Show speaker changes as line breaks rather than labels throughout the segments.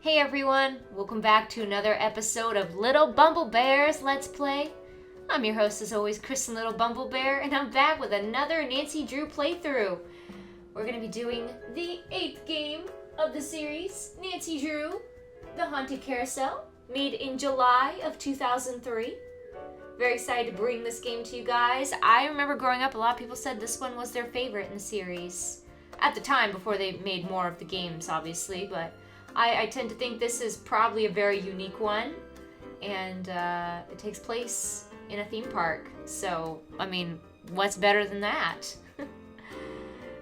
Hey everyone, welcome back to another episode of Lilbumblebear's Let's Play. I'm your host as always, Kristen Lilbumblebear, and I'm back with another Nancy Drew playthrough. We're going to be doing the 8th game of the series, Nancy Drew, the Haunted Carousel, made in July of 2003. Very excited to bring this game to you guys. I remember growing up, a lot of people said this one was their favorite in the series. At the time, before they made more of the games, obviously, but I tend to think this is probably a very unique one, and it takes place in a theme park. So, I mean, what's better than that?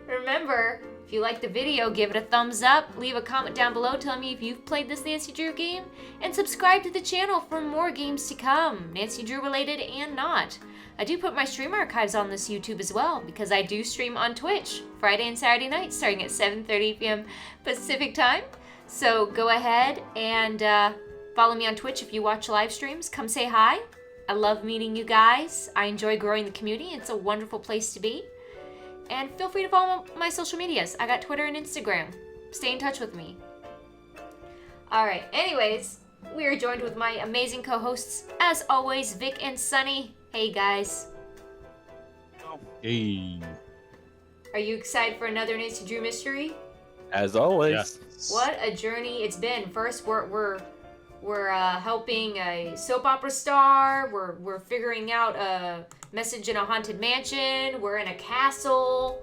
Remember, if you liked the video, give it a thumbs up, leave a comment down below telling me if you've played this Nancy Drew game, and subscribe to the channel for more games to come, Nancy Drew related and not. I do put my stream archives on this YouTube as well, because I do stream on Twitch, Friday and Saturday nights, starting at 7:30 p.m. Pacific time. So go ahead and follow me on Twitch if you watch live streams. Come say hi. I love meeting you guys. I enjoy growing the community. It's a wonderful place to be. And feel free to follow my social medias. I got Twitter and Instagram. Stay in touch with me. Alright, anyways, we are joined with my amazing co-hosts, as always, Vic and Sunny. Hey guys.
Hey.
Are you excited for another Nancy Drew mystery?
As always.
Yes.
What a journey it's been. First, we're helping a soap opera star. We're figuring out a message in a haunted mansion. We're in a castle.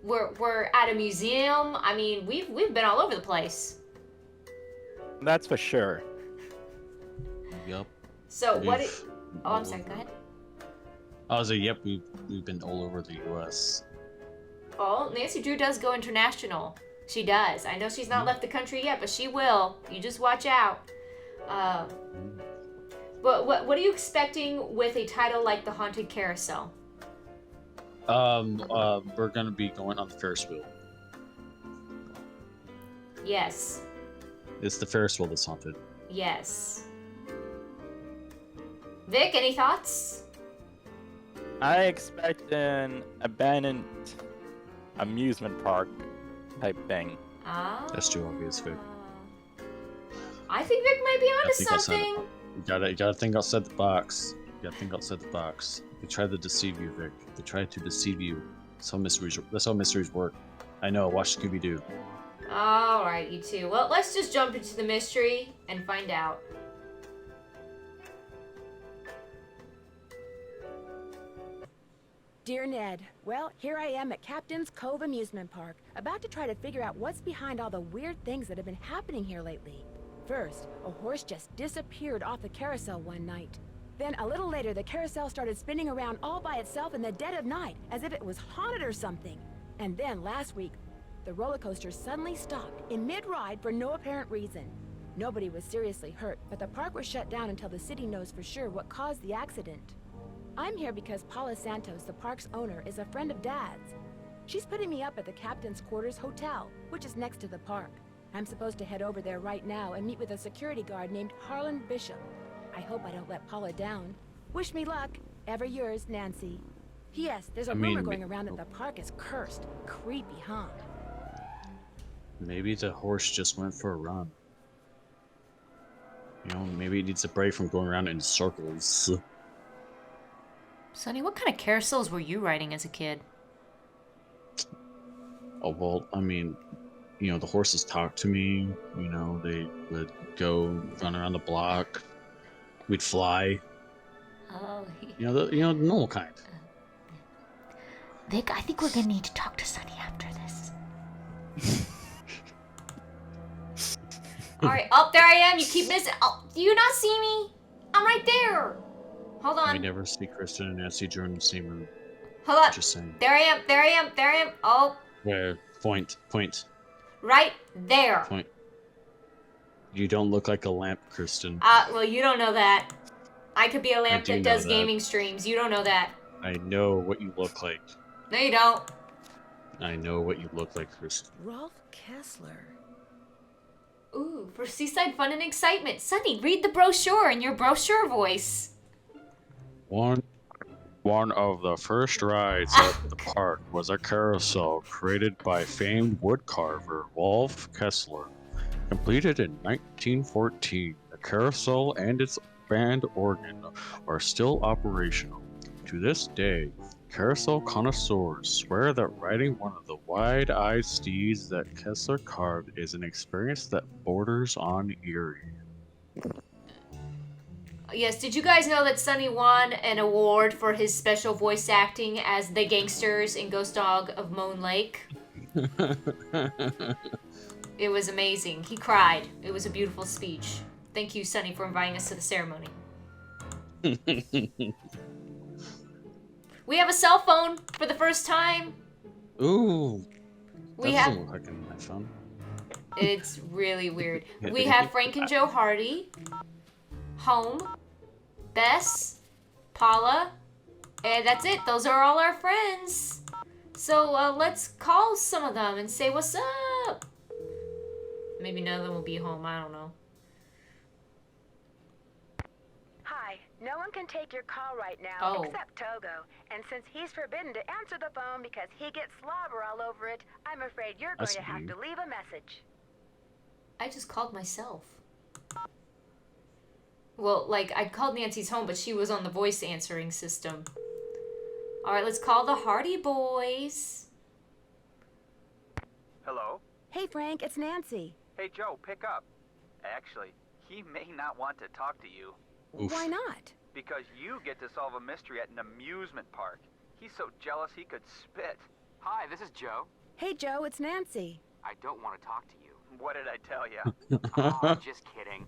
We're at a museum. I mean, we've been all over the place.
That's for sure.
Yep.
So Oh, I'm sorry. Go ahead.
I was like, yep, we've been all over the U.S.
Oh, Nancy Drew does go international. She does. I know she's not left the country yet, but she will. You just watch out. But what are you expecting with a title like The Haunted Carousel?
We're gonna be going on the Ferris wheel.
Yes.
It's the Ferris wheel that's haunted.
Yes. Vic, any thoughts?
I expect an abandoned amusement park type thing.
Ah.
That's too obvious, Vic.
I think Vic might be onto something.
You gotta think outside the box. You gotta think outside the box. They try to deceive you, Vic. They try to deceive you. That's how mysteries work. I know, watch Scooby-Doo.
Alright, you two. Well, let's just jump into the mystery and find out.
Dear Ned, well, here I am at Captain's Cove Amusement Park, about to try to figure out what's behind all the weird things that have been happening here lately. First, a horse just disappeared off the carousel one night. Then, a little later, the carousel started spinning around all by itself in the dead of night, as if it was haunted or something. And then, last week, the roller coaster suddenly stopped in mid-ride for no apparent reason. Nobody was seriously hurt, but the park was shut down until the city knows for sure what caused the accident. I'm here because Paula Santos, the park's owner, is a friend of Dad's. She's putting me up at the Captain's Quarters Hotel, which is next to the park. I'm supposed to head over there right now and meet with a security guard named Harlan Bishop. I hope I don't let Paula down. Wish me luck. Ever yours, Nancy. P.S. There's a rumor going around that the park is cursed. Creepy, huh?
Maybe the horse just went for a run. You know, maybe it needs a break from going around in circles.
Sonny, what kind of carousels were you riding as a kid?
Oh, well, I mean, you know, the horses talk to me. You know, they would go run around the block. We'd fly.
Oh.
You know, the normal kind.
Vic, I think we're gonna need to talk to Sonny after this. Alright, oh, there I am. You keep missing. Oh, do you not see me? I'm right there. Hold on.
We never see Kristen and Nancy Drew in the same room.
Hold on.
Just saying.
There I am. Oh.
Where? Point.
Right there.
Point. You don't look like a lamp, Kristen.
Well, you don't know that. I could be a lamp that does gaming streams. You don't know that.
I know what you look like.
No, you don't.
I know what you look like, Kristen.
Rolf Kessler.
Ooh, for seaside fun and excitement. Sonny, read the brochure in your brochure voice.
One of the first rides at the park was a carousel created by famed woodcarver Rolf Kessler. Completed in 1914, the carousel and its band organ are still operational. To this day, carousel connoisseurs swear that riding one of the wide-eyed steeds that Kessler carved is an experience that borders on eerie.
Yes, did you guys know that Sonny won an award for his special voice acting as the gangsters in Ghost Dog of Moon Lake? It was amazing. He cried. It was a beautiful speech. Thank you, Sonny, for inviting us to the ceremony. We have a cell phone for the first time.
Ooh,
We
that
have.
doesn't look like an iPhone.
It's really weird. We have Frank and Joe Hardy, Home, Bess, Paula, and that's it. Those are all our friends. So let's call some of them and say what's up. Maybe none of them will be home. I don't know.
Hi, no one can take your call right now
Oh.
except Togo. And since he's forbidden to answer the phone because he gets slobber all over it, I'm afraid you're going
That's
to have
mean.
to leave a message.
I just called myself. Well, like, I called Nancy's home, but she was on the voice answering system. Alright, let's call the Hardy Boys.
Hello?
Hey, Frank, it's Nancy.
Hey, Joe, pick up. Actually, he may not want to talk to you
Oof.
Why not?
because you get to solve a mystery at an amusement park. He's so jealous he could spit.
Hi, this is Joe.
Hey, Joe, it's Nancy.
I don't want to talk to you.
What did I tell you?
Oh, just kidding.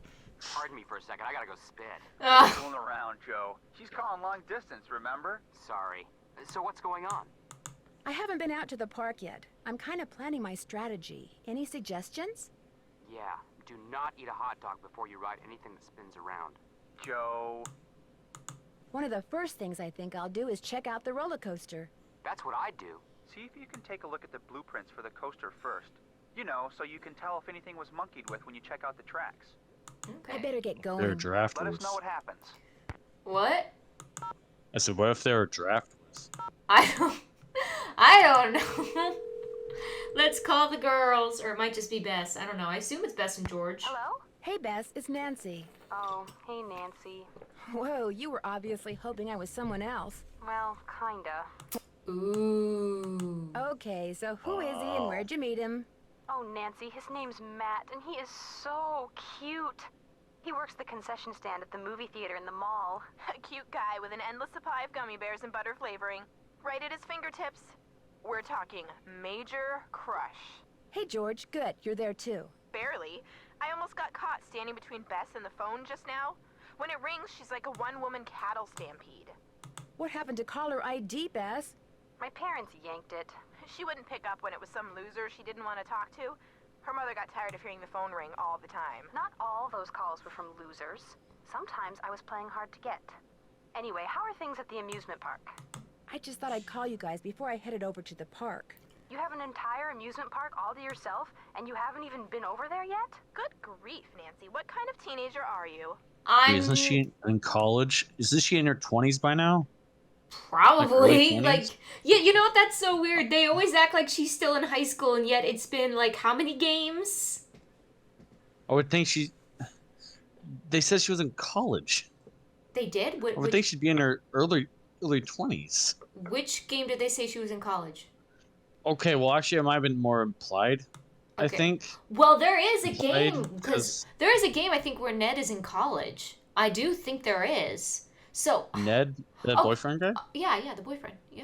Pardon me for a second. I gotta go spit.
Fooling around, Joe. She's calling long distance, remember?
Sorry. So what's going on?
I haven't been out to the park yet. I'm kind of planning my strategy. Any suggestions?
Yeah, do not eat a hot dog before you ride anything that spins around.
Joe.
One of the first things I think I'll do is check out the roller coaster.
That's what I do.
See if you can take a look at the blueprints for the coaster first. You know, so you can tell if anything was monkeyed with when you check out the tracks.
I
Okay.
better get going.
They're draft
Let us
words.
know what happens.
What?
I said, what if they're draft words?
I don't know. Let's call the girls, or it might just be Bess. I don't know. I assume it's Bess and George.
Hello?
Hey, Bess, it's Nancy.
Oh, hey, Nancy.
Whoa, you were obviously hoping I was someone else.
Well, kinda.
Ooh.
Okay, so who is he and where'd you meet him?
Oh, Nancy, his name's Matt, and he is so cute. He works the concession stand at the movie theater in the mall.
A cute guy with an endless supply of gummy bears and butter flavoring. Right at his fingertips. We're talking major crush.
Hey, George, good, you're there too.
Barely. I almost got caught standing between Bess and the phone just now. When it rings, she's like a one-woman cattle stampede.
What happened to caller ID, Bess?
My parents yanked it.
She wouldn't pick up when it was some loser she didn't want to talk to. Her mother got tired of hearing the phone ring all the time.
Not all those calls were from losers. Sometimes I was playing hard to get. Anyway, how are things at the amusement park?
I just thought I'd call you guys before I headed over to the park.
You have an entire amusement park all to yourself, and you haven't even been over there yet?
Good grief, Nancy. What kind of teenager are you?
I'm
Isn't she in college? Isn't she in her 20s by now?
probably
early
like
20s?
yeah. You know what? That's so weird. They always act like she's still in high school, and yet it's been like how many games?
I would think she. They said she was in college.
They did.
I would think she'd be in her early 20s.
Which game did they say she was in college?
Okay, well, actually, it might have been more implied. I
Okay.
think.
Well, there is a
Implied,
game because there is a game I think where Ned is in college. I do think there is. So
Ned, the
Oh,
boyfriend guy.
yeah, the boyfriend. Yeah.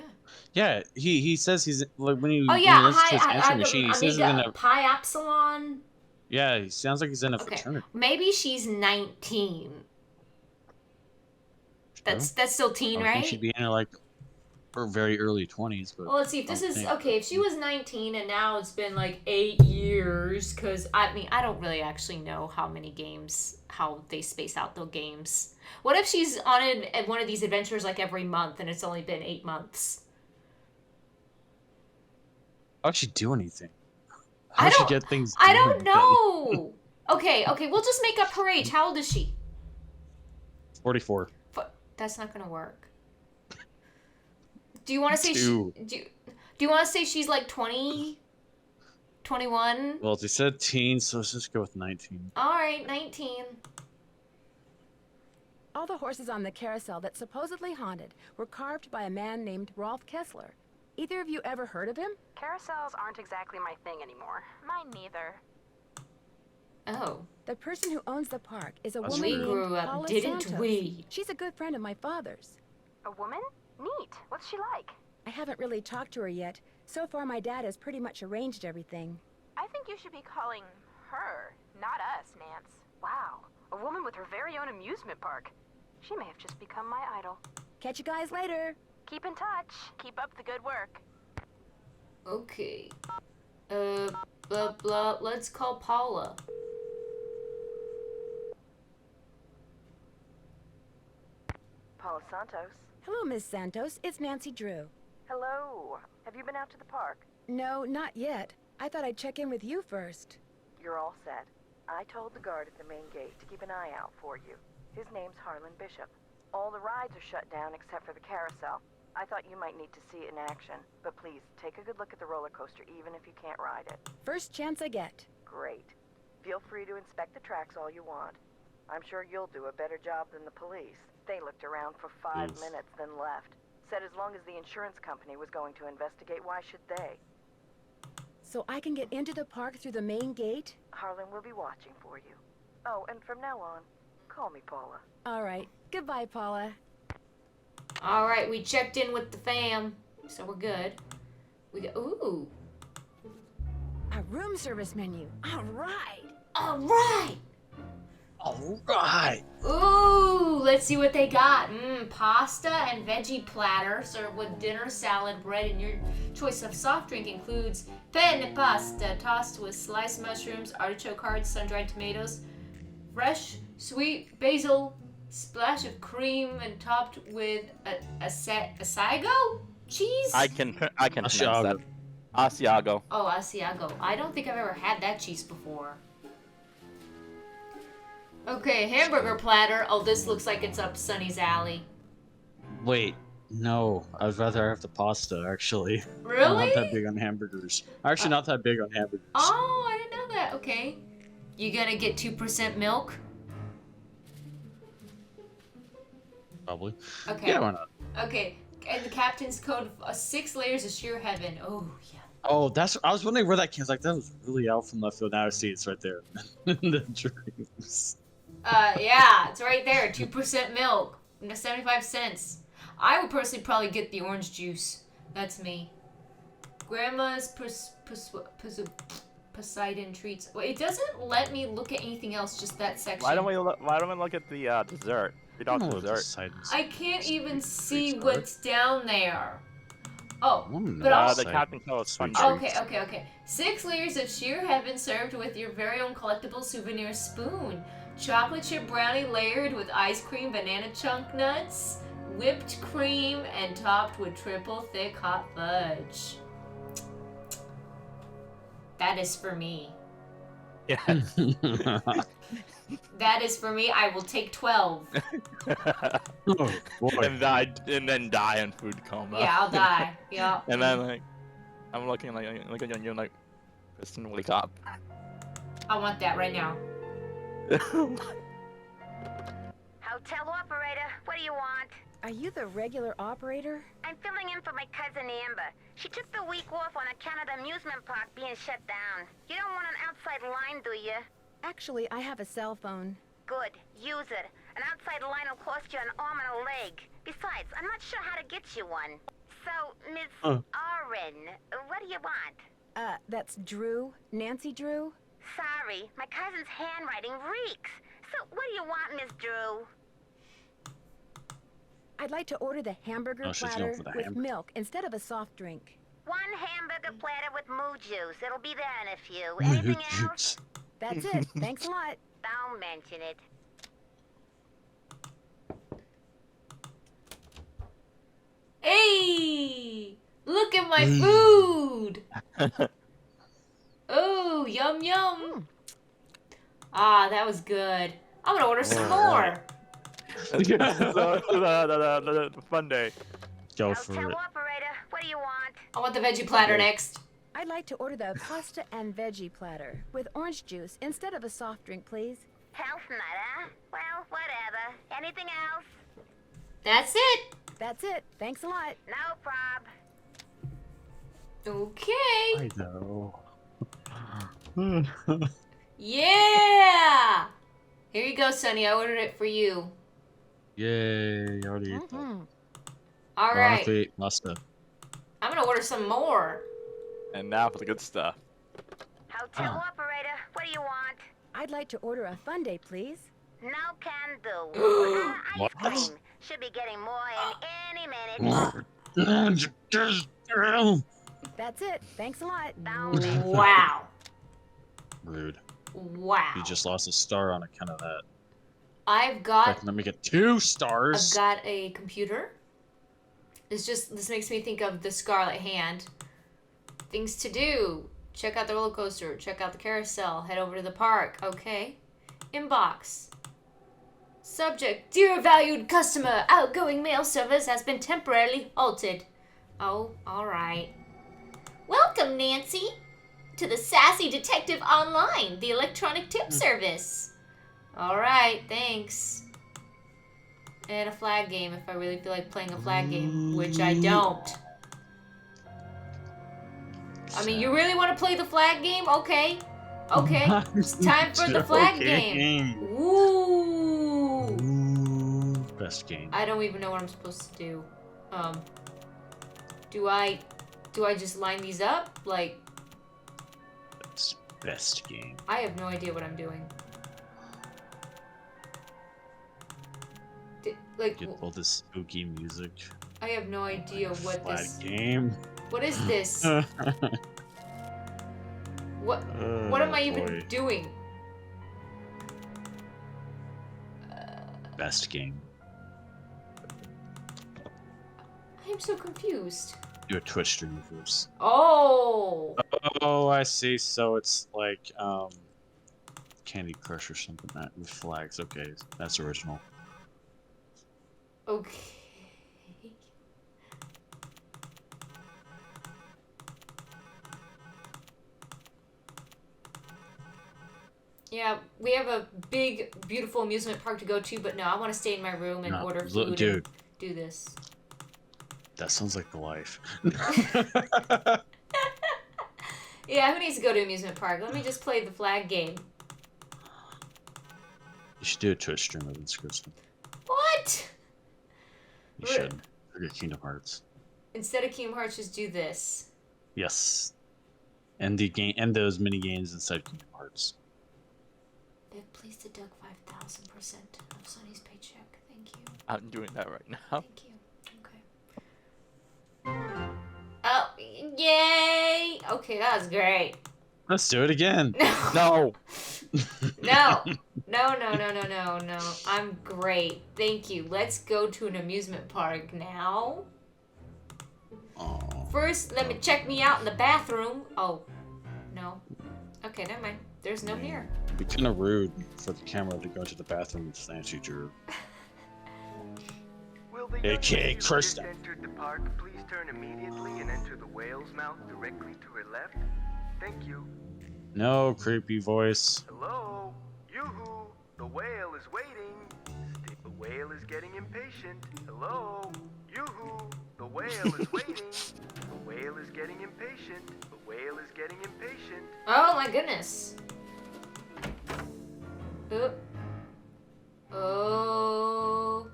Yeah, he says he's like when you.
Oh yeah,
when he listens to his answering machine, he
I
says
need
he's in
the
a.
Pi Epsilon.
Yeah, he sounds like he's in a
Okay,
fraternity.
maybe she's 19. That's still teen,
I would
right?
think she'd be in her like her very early 20s, but.
Well, let's see if this
I don't
is
think.
okay. If she was 19 and now it's been like 8 years, because I mean I don't really actually know how many games, how they space out the games. What if she's on at one of these adventures like every month and it's only been 8 months?
How'd she do anything?
I
How'd she
don't-
get things?
I
done
don't
then?
know. Okay, we'll just make up her age. How old is she?
44.
That's not gonna work. Do you want to say
Two.
do you want to say she's like 20? 21.
Well, they said teen, so let's just go with 19.
Alright, 19.
All the horses on the carousel that's supposedly haunted were carved by a man named Rolf Kessler. Either of you ever heard of him?
Carousels aren't exactly my thing anymore.
Mine neither.
Oh.
The person who owns the park is a
That's
woman
We
named
grew up,
Paula
didn't
Santos.
we?
She's a good friend of my father's.
A woman? Neat. What's she like?
I haven't really talked to her yet. So far, my dad has pretty much arranged everything.
I think you should be calling her, not us, Nance.
Wow. A woman with her very own amusement park. She may have just become my idol.
Catch you guys later.
Keep in touch.
Keep up the good work.
Okay. Blah, blah. Let's call Paula.
Paula Santos.
Hello, Miss Santos. It's Nancy Drew.
Hello. Have you been out to the park?
No, not yet. I thought I'd check in with you first.
You're all set. I told the guard at the main gate to keep an eye out for you. His name's Harlan Bishop. All the rides are shut down except for the carousel. I thought you might need to see it in action, but please, take a good look at the roller coaster even if you can't ride it.
First chance I get.
Great. Feel free to inspect the tracks all you want. I'm sure you'll do a better job than the police. They looked around for 5 minutes, then left. Said as long as the insurance company was going to investigate, why should they?
So I can get into the park through the main gate?
Harlan will be watching for you. Oh, and from now on, call me Paula.
All right. Goodbye, Paula.
Alright, we checked in with the fam, so we're good. We got, ooh.
A room service menu. All right.
Alright!
Alright!
Ooh, let's see what they got. Pasta and veggie platter served with dinner, salad, bread, and your choice of soft drink includes penne pasta tossed with sliced mushrooms, artichoke hearts, sun-dried tomatoes, fresh sweet basil, splash of cream, and topped with Asiago cheese.
I can pronounce
Asiago.
that. Asiago.
Oh, Asiago. I don't think I've ever had that cheese before. Okay, hamburger platter. Oh, this looks like it's up Sunny's alley.
Wait, no. I'd rather have the pasta, actually.
Really?
I'm not that big on hamburgers. I'm actually not that big on hamburgers.
Oh, I didn't know that. Okay. You gonna get 2% milk?
Probably.
Okay.
Yeah, why not?
Okay. And the captain's code, 6 layers of sheer heaven. Oh, yeah.
Oh, that's. I was wondering where that came. Like that was really out from left field. Now I see it's right there in the dreams.
Yeah, it's right there. 2% milk. 75 cents. I would personally probably get the orange juice. That's me. Grandma's Poseidon treats. Well, it doesn't let me look at anything else, just that section.
Why don't we look at the dessert? Read out the dessert.
I can't even see what's down there. Oh, but also...
the Captain Cove is fun.
Okay. 6 layers of sheer heaven served with your very own collectible souvenir spoon. Chocolate chip brownie layered with ice cream, banana chunk nuts, whipped cream, and topped with triple thick hot fudge. That is for me.
Yeah.
That is for me. I will take 12.
Oh, boy.
and then die in food coma.
Yeah, I'll die. Yeah.
And then like, I'm looking at you like, Kristen, wake up.
I want that right now.
Hotel operator, what do you want?
Are you the regular operator?
I'm filling in for my cousin Amber. She took the week off on account of the amusement park being shut down. You don't want an outside line, do you?
Actually, I have a cell phone.
Good. Use it. An outside line will cost you an arm and a leg. Besides, I'm not sure how to get you one. So, Miss Oren, what do you want?
That's Drew. Nancy Drew.
Sorry, my cousin's handwriting reeks. So, what do you want, Miss Drew?
I'd like to order the hamburger
Oh, she's
platter
going for the
with
hamburger.
milk instead of a soft drink.
1 hamburger platter with moo juice. It'll be there in a few. Anything else?
That's it. Thanks a lot.
Don't mention it.
Hey! Look at my food! Oh, yum yum. Ah, that was good. I'm gonna order some more.
the fun day.
Go for
Hotel
it.
operator, what do you want?
I want the veggie platter next.
I'd like to order the pasta and veggie platter with orange juice instead of a soft drink, please.
Health nut, huh? Well, whatever. Anything else?
That's it.
That's it. Thanks a lot.
No prob.
Okay.
I know.
Yeah. Here you go, Sonny. I ordered it for you.
Yay! I already ate that.
All right.
Barnacle ate pasta.
I'm gonna order some more.
And now for the good stuff.
Hotel operator, what do you want?
I'd like to order a sundae, please.
No can do. Ice
What?
cream. Should be getting more in any minute.
That's it. Thanks a lot.
Wow.
Rude.
Wow.
You just lost a star on account of that.
I've
In
got
fact, let me get 2 stars.
I've got a computer. This makes me think of the Scarlet Hand. Things to do. Check out the roller coaster. Check out the carousel. Head over to the park. Okay. Inbox. Subject. Dear valued customer, outgoing mail service has been temporarily halted. Oh, alright. Welcome, Nancy, to the Sassy Detective Online, the electronic tip service. Alright, thanks. And a flag game if I really feel like playing a flag game, which I don't. I mean, you really want to play the flag game? Okay. Okay. It's time for the flag game. Ooh.
Best game.
I don't even know what I'm supposed to do. Do I just line these up? Like,
Best game.
I have no idea what I'm doing. Like,
Get all this spooky music.
I have no idea what
Flag
this.
game.
What is this? What am I even doing?
Best game.
I am so confused.
Do a Twitch stream first.
Oh.
Oh, I see. So it's like Candy Crush or something with flags. Okay, that's original.
Okay. Yeah, we have a big, beautiful amusement park to go to, but no, I want to stay in my room and order food
dude.
and do this.
That sounds like the life.
Yeah, who needs to go to amusement park? Let me just play the flag game.
You should do a Twitch stream of this, Kristen.
What?
You should. Forget Kingdom Hearts.
Instead of Kingdom Hearts, just do this.
Yes. And the game and those mini games inside Kingdom Hearts.
Please deduct 5,000% of Sonny's paycheck. Thank you.
I'm doing that right now.
Thank you. Okay. Oh, yay! Okay, that was great.
Let's do it again.
No.
No. No. I'm great. Thank you. Let's go to an amusement park now.
Oh.
First, let me check me out in the bathroom. Oh, no. Okay, never mind. There's no mirror.
It'd be kind of rude for the camera to go into the bathroom with Nancy Drew.
Will the
AKA
young lady who
Kristen.
just entered the park please turn immediately and enter the whale's mouth directly to her left? Thank you.
No, creepy voice.
Hello? Yoo-hoo! The whale is waiting. The whale is getting impatient. Hello? Yoo-hoo! The whale is waiting. The whale is getting impatient. The whale is getting impatient.
Oh my goodness. Oop. Oh.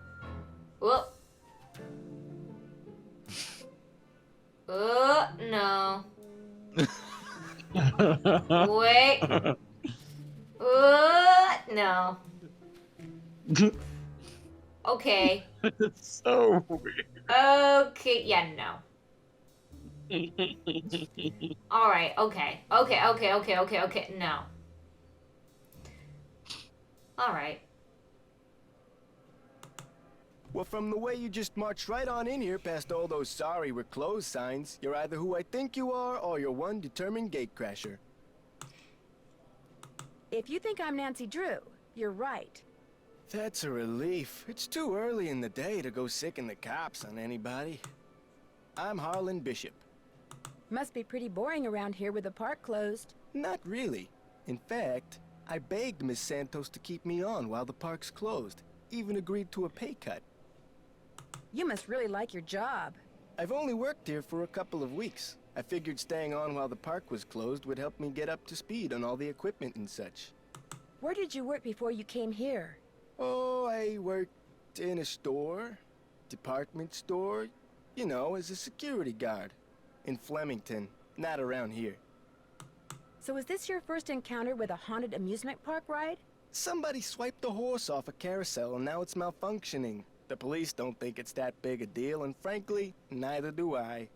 Whoop. Oh, no. Wait. No. Okay.
It's so weird.
Okay, yeah, no. Alright, okay, no. Alright.
Well, from the way you just marched right on in here past all those sorry we're closed signs, you're either who I think you are or you're one determined gatecrasher.
If you think I'm Nancy Drew, you're right.
That's a relief. It's too early in the day to go sicking the cops on anybody. I'm Harlan Bishop.
Must be pretty boring around here with the park closed.
Not really. In fact, I begged Miss Santos to keep me on while the park's closed. Even agreed to a pay cut.
You must really like your job.
I've only worked here for a couple of weeks. I figured staying on while the park was closed would help me get up to speed on all the equipment and such.
Where did you work before you came here?
Oh, I worked in a store, department store, you know, as a security guard. In Flemington, not around here.
So is this your first encounter with a haunted amusement park ride?
Somebody swiped a horse off a carousel and now it's malfunctioning. The police don't think it's that big a deal, and frankly, neither do I.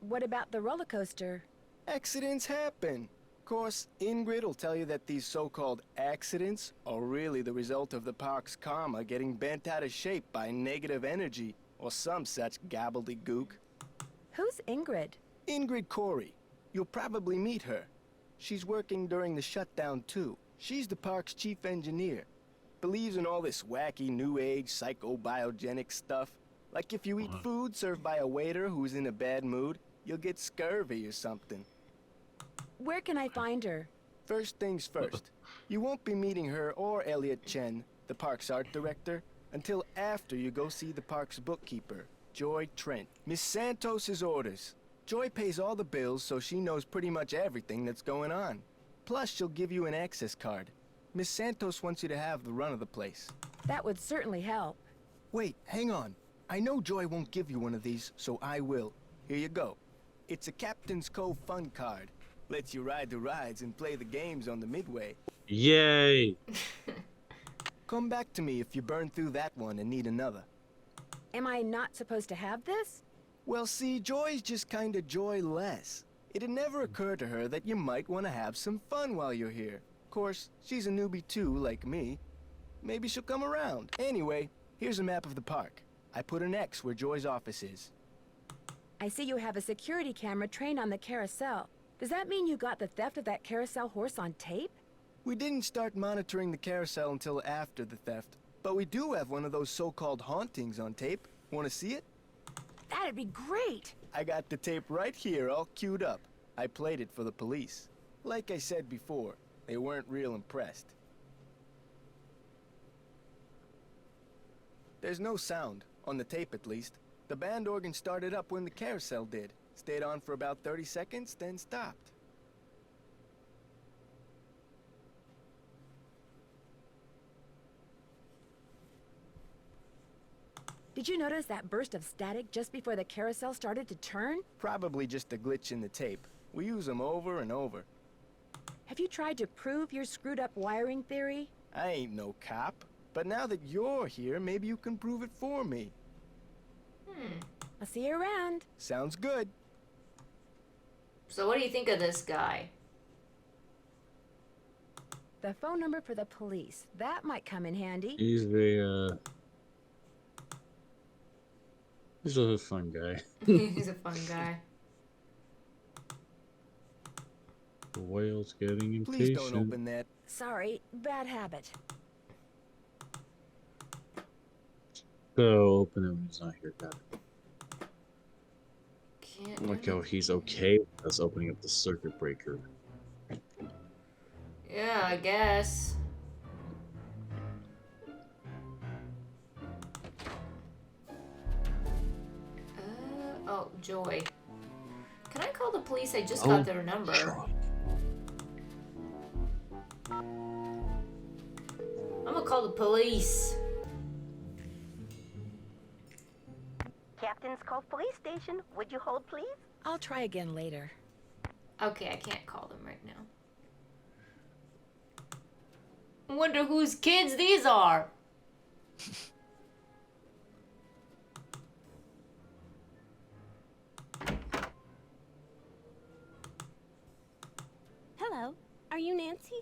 What about the roller coaster?
Accidents happen. Of course, Ingrid will tell you that these so-called accidents are really the result of the park's karma getting bent out of shape by negative energy, or some such gobbledygook.
Who's Ingrid?
Ingrid Corey. You'll probably meet her. She's working during the shutdown, too. She's the park's chief engineer. Believes in all this wacky new age psychobiogenic stuff. Like if you eat food served by a waiter who's in a bad mood, you'll get scurvy or something.
Where can I find her?
First things first. You won't be meeting her or Elliot Chen, the park's art director, until after you go see the park's bookkeeper, Joy Trent. Miss Santos' orders. Joy pays all the bills, so she knows pretty much everything that's going on. Plus, she'll give you an access card. Miss Santos wants you to have the run of the place.
That would certainly help.
Wait, hang on. I know Joy won't give you one of these, so I will. Here you go. It's a Captain's Cove fun card. Lets you ride the rides and play the games on the midway.
Yay!
Come back to me if you burn through that one and need another.
Am I not supposed to have this?
Well, see, Joy's just kinda joyless. It'd never occur to her that you might want to have some fun while you're here. Of course, she's a newbie too, like me. Maybe she'll come around. Anyway, here's a map of the park. I put an X where Joy's office is.
I see you have a security camera trained on the carousel. Does that mean you got the theft of that carousel horse on tape?
We didn't start monitoring the carousel until after the theft, but we do have one of those so-called hauntings on tape. Want to see it?
That'd be great!
I got the tape right here, all queued up. I played it for the police. Like I said before, they weren't real impressed. There's no sound, on the tape at least. The band organ started up when the carousel did. Stayed on for about 30 seconds, then stopped.
Did you notice that burst of static just before the carousel started to turn?
Probably just a glitch in the tape. We use them over and over.
Have you tried to prove your screwed up wiring theory?
I ain't no cop, but now that you're here, maybe you can prove it for me.
I'll see you around.
Sounds good.
So what do you think of this guy?
The phone number for the police. That might come in handy.
He's a fun guy.
He's a fun guy.
The whale's getting impatient.
Please don't open that.
Sorry, bad habit.
So open it when he's not here. Got it.
Can't
Look
do
how he's okay with us opening up the circuit breaker.
Yeah, I guess. Oh, Joy. Can I call the police? I just got their number.
Sure.
I'm gonna call the police.
Captain's Cove Police Station. Would you hold, please?
I'll try again later.
Okay, I can't call them right now. I wonder whose kids these are.
Hello, are you Nancy?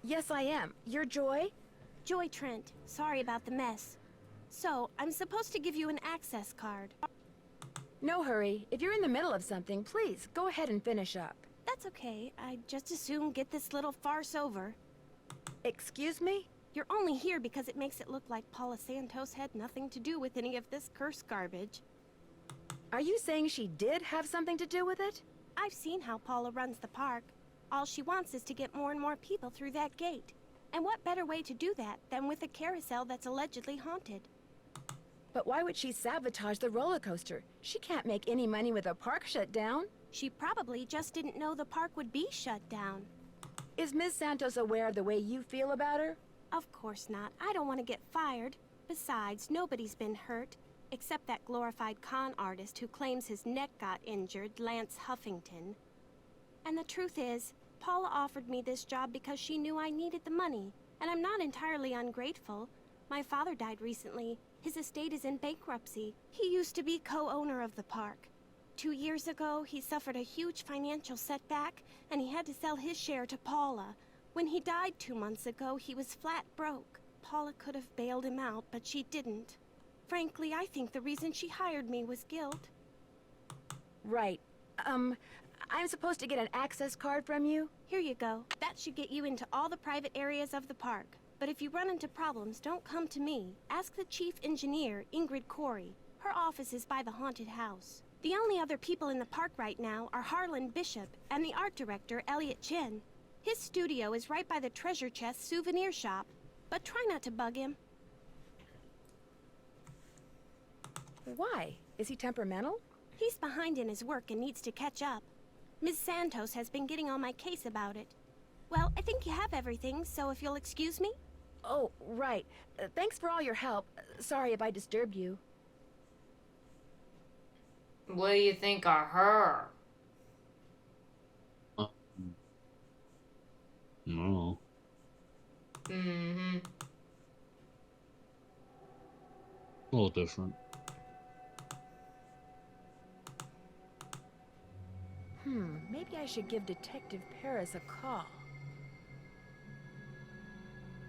Yes, I am. You're Joy?
Joy Trent. Sorry about the mess. So, I'm supposed to give you an access card.
No hurry. If you're in the middle of something, please, go ahead and finish up.
That's okay. I'd just as soon get this little farce over.
Excuse me?
You're only here because it makes it look like Paula Santos had nothing to do with any of this curse garbage.
Are you saying she did have something to do with it?
I've seen how Paula runs the park. All she wants is to get more and more people through that gate. And what better way to do that than with a carousel that's allegedly haunted?
But why would she sabotage the roller coaster? She can't make any money with the park shut down.
She probably just didn't know the park would be shut down.
Is Ms. Santos aware of the way you feel about her?
Of course not. I don't want to get fired. Besides, nobody's been hurt, except that glorified con artist who claims his neck got injured, Lance Huffington. And the truth is, Paula offered me this job because she knew I needed the money, and I'm not entirely ungrateful. My father died recently. His estate is in bankruptcy. He used to be co-owner of the park. 2 years ago, he suffered a huge financial setback, and he had to sell his share to Paula. When he died 2 months ago, he was flat broke. Paula could have bailed him out, but she didn't. Frankly, I think the reason she hired me was guilt.
Right. I'm supposed to get an access card from you?
Here you go. That should get you into all the private areas of the park. But if you run into problems, don't come to me. Ask the chief engineer, Ingrid Corey. Her office is by the haunted house. The only other people in the park right now are Harlan Bishop and the art director, Elliot Chen. His studio is right by the treasure chest souvenir shop. But try not to bug him.
Why? Is he temperamental?
He's behind in his work and needs to catch up. Ms. Santos has been getting on my case about it. Well, I think you have everything, so if you'll excuse me?
Oh, right. Thanks for all your help. Sorry if I disturbed you.
What do you think of her?
No.
Mm-hmm.
A little different.
Maybe I should give Detective Paris a call.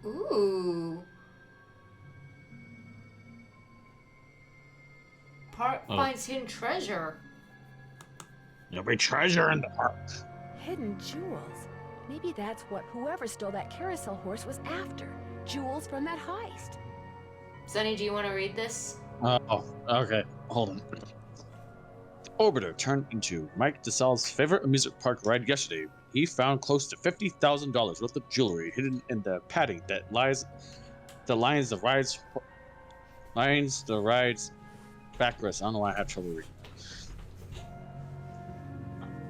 Ooh. Park finds hidden treasure.
There'll be treasure in the park.
Hidden jewels. Maybe that's what whoever stole that carousel horse was after. Jewels from that heist.
Sonny, do you want to read this?
Oh, okay. Hold on. Orbiter turned into Mike DeSalle's favorite amusement park ride yesterday. He found close to $50,000 worth of jewelry hidden in the padding that lines the ride's backrest. I don't know why I have trouble reading.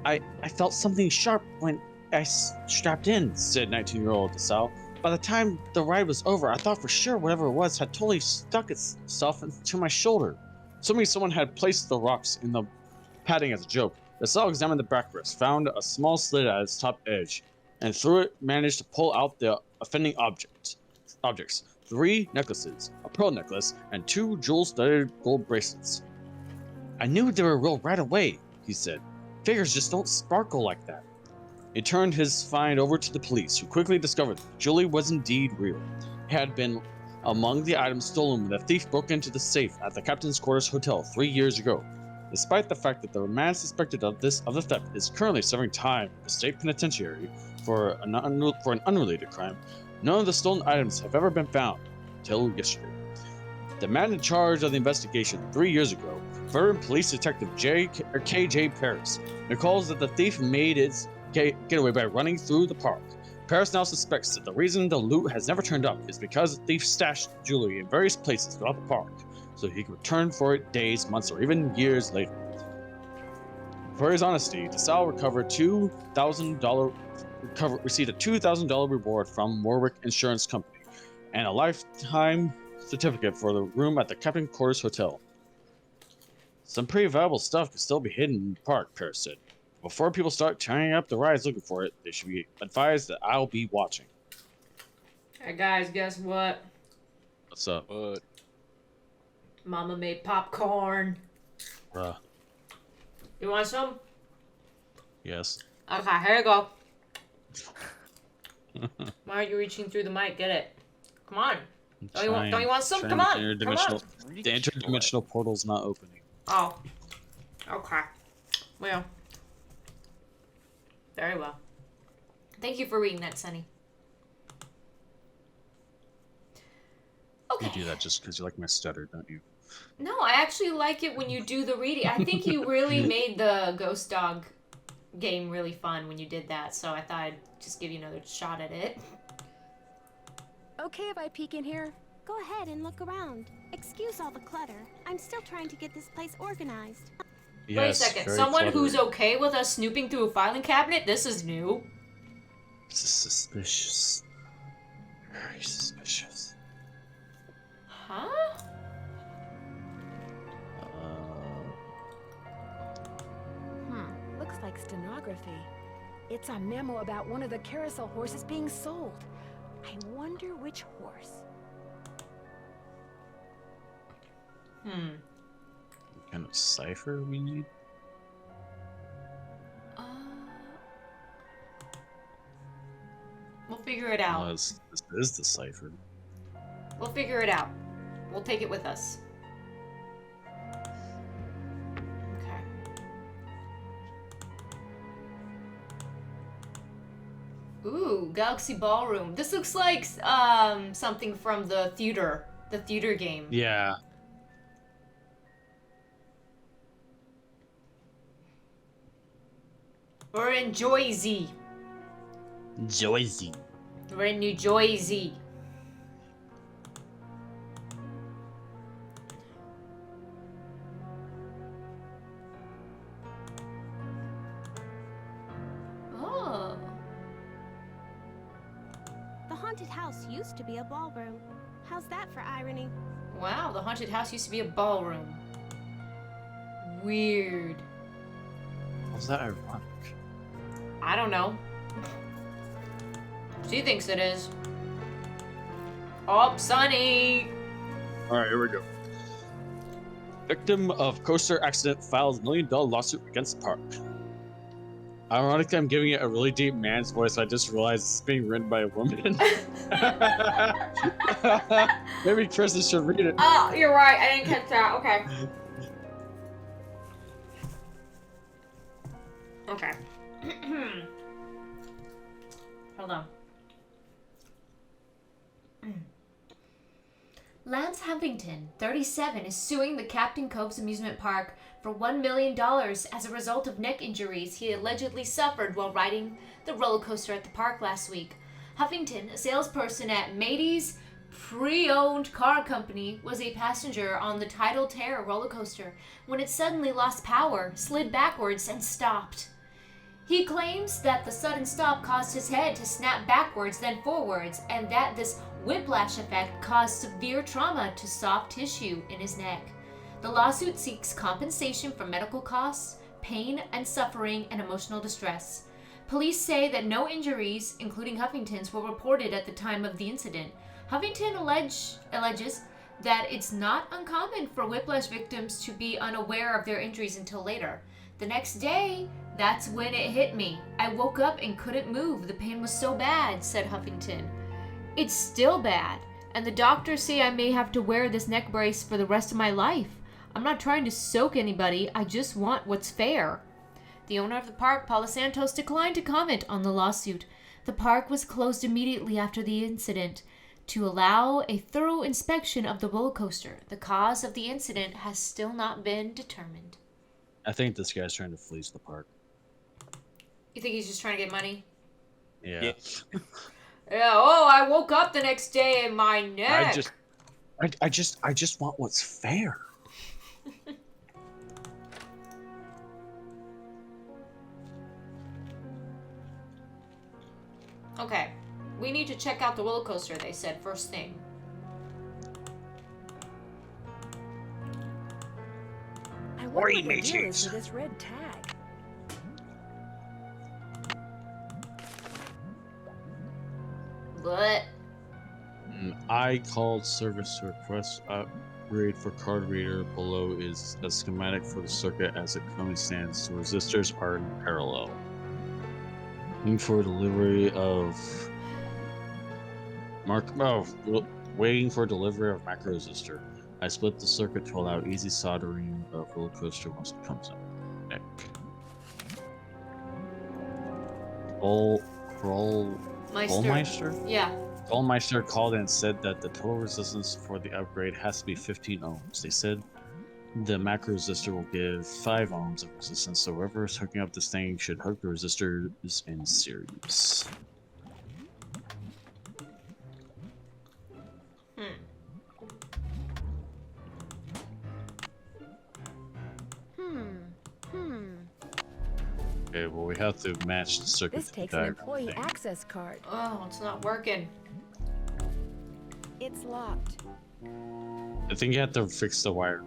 I felt something sharp when I strapped in, said 19-year-old DeSalle. By the time the ride was over, I thought for sure whatever it was had totally stuck itself into my shoulder. Someone had placed the rocks in the padding as a joke. DeSalle examined the backrest, found a small slit at its top edge, and through it managed to pull out the offending objects. 3 necklaces, a pearl necklace, and 2 jewel-studded gold bracelets. I knew they were real right away, he said. Figures just don't sparkle like that. He turned his find over to the police, who quickly discovered that the jewelry was indeed real. It had been among the items stolen when the thief broke into the safe at the Captain's Quarters Hotel 3 years ago. Despite the fact that the man suspected of the theft is currently serving time in the state penitentiary for an unrelated crime, none of the stolen items have ever been found until yesterday. The man in charge of the investigation 3 years ago, veteran police detective K.J. Paris, recalls that the thief made his getaway by running through the park. Paris now suspects that the reason the loot has never turned up is because the thief stashed jewelry in various places throughout the park, so he could return for it days, months, or even years later. For his honesty, DeSalle received a $2,000 reward from Warwick Insurance Company and a lifetime certificate for the room at the Captain's Quarters Hotel. Some pretty valuable stuff could still be hidden in the park, Paris said. Before people start tearing up the rides looking for it, they should be advised that I'll be watching.
Hey guys, guess what?
What's up?
What?
Mama made popcorn.
Bruh.
You want some?
Yes.
Okay, here you go. Why aren't you reaching through the mic? Get it. Come on. Don't you want some? Come on.
The interdimensional portal's not opening.
Oh. Okay. Well. Very well. Thank you for reading that, Sunny. Okay.
You do that just because you like my stutter, don't you?
No, I actually like it when you do the reading. I think you really made the Ghost Dog game really fun when you did that, so I thought I'd just give you another shot at it.
Okay if I peek in here?
Go ahead and look around. Excuse all the clutter. I'm still trying to get this place organized.
Yes,
Wait a second.
very
Someone
cluttered.
who's okay with us snooping through a filing cabinet? This is new.
This is suspicious. Very suspicious.
Huh?
Looks like stenography. It's a memo about one of the carousel horses being sold. I wonder which horse.
What kind of cipher we need?
We'll figure it out.
Well, this is the cipher.
We'll figure it out. We'll take it with us. Okay. Ooh, Galaxy Ballroom. This looks like something from the theater game.
Yeah.
We're in Jersey.
Joyzy.
We're in New Jersey. Oh.
The haunted house used to be a ballroom. How's that for irony?
Wow, the haunted house used to be a ballroom. Weird.
How's that ironic?
I don't know. She thinks it is. Oh, Sunny!
Alright, here we go. Victim of coaster accident files $1 million lawsuit against park. Ironically, I'm giving it a really deep man's voice. I just realized it's being written by a woman. Maybe Kristen should read it.
Oh, you're right. I didn't catch that. Okay. Okay. Hold on. Lance Huffington, 37, is suing the Captain Cove's amusement park for $1 million as a result of neck injuries he allegedly suffered while riding the roller coaster at the park last week. Huffington, a salesperson at Matey's pre-owned car company, was a passenger on the Tidal Terror roller coaster when it suddenly lost power, slid backwards, and stopped. He claims that the sudden stop caused his head to snap backwards then forwards, and that this whiplash effect caused severe trauma to soft tissue in his neck. The lawsuit seeks compensation for medical costs, pain and suffering, and emotional distress. Police say that no injuries, including Huffington's, were reported at the time of the incident. Huffington alleges that it's not uncommon for whiplash victims to be unaware of their injuries until later. The next day, that's when it hit me. I woke up and couldn't move. The pain was so bad, said Huffington. It's still bad, and the doctors say I may have to wear this neck brace for the rest of my life. I'm not trying to soak anybody, I just want what's fair. The owner of the park, Paula Santos, declined to comment on the lawsuit. The park was closed immediately after the incident to allow a thorough inspection of the roller coaster. The cause of the incident has still not been determined.
I think this guy's trying to fleece the park.
You think he's just trying to get money?
Yeah.
Yeah, oh, I woke up the next day and my neck.
I just want what's fair.
Okay, we need to check out the roller coaster, they said, first thing.
I wonder what the deal is with this red tag.
What?
I called service to request upgrade for card reader. Below is a schematic for the circuit as it currently stands. The resistors are in parallel. Waiting for delivery of waiting for delivery of macro resistor. I split the circuit to allow easy soldering of roller coaster once it comes in. Neck.
Meister?
Bullmeister?
Yeah.
Goldmeister called and said that the total resistance for the upgrade has to be 15 ohms. They said the macro resistor will give 5 ohms of resistance, so whoever's hooking up this thing should hook the resistors in series. Okay, well, we have to match the circuit.
This takes an employee access card.
Oh, it's not working.
It's locked.
I think you have to fix the wire.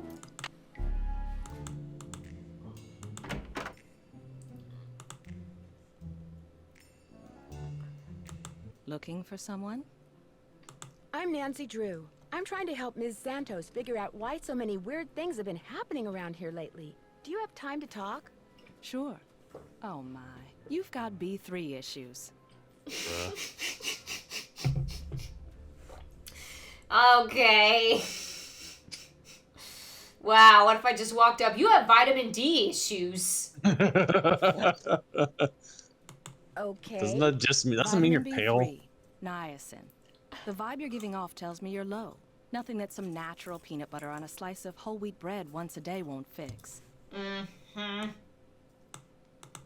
Looking for someone?
I'm Nancy Drew. I'm trying to help Ms. Santos figure out why so many weird things have been happening around here lately. Do you have time to talk?
Sure. Oh my, you've got B3 issues.
Okay. Wow, what if I just walked up? You have vitamin D issues.
Okay.
Doesn't that just mean, doesn't mean you're pale?
B3, niacin. The vibe you're giving off tells me you're low. Nothing that some natural peanut butter on a slice of whole wheat bread once a day won't fix.
Mm-hmm.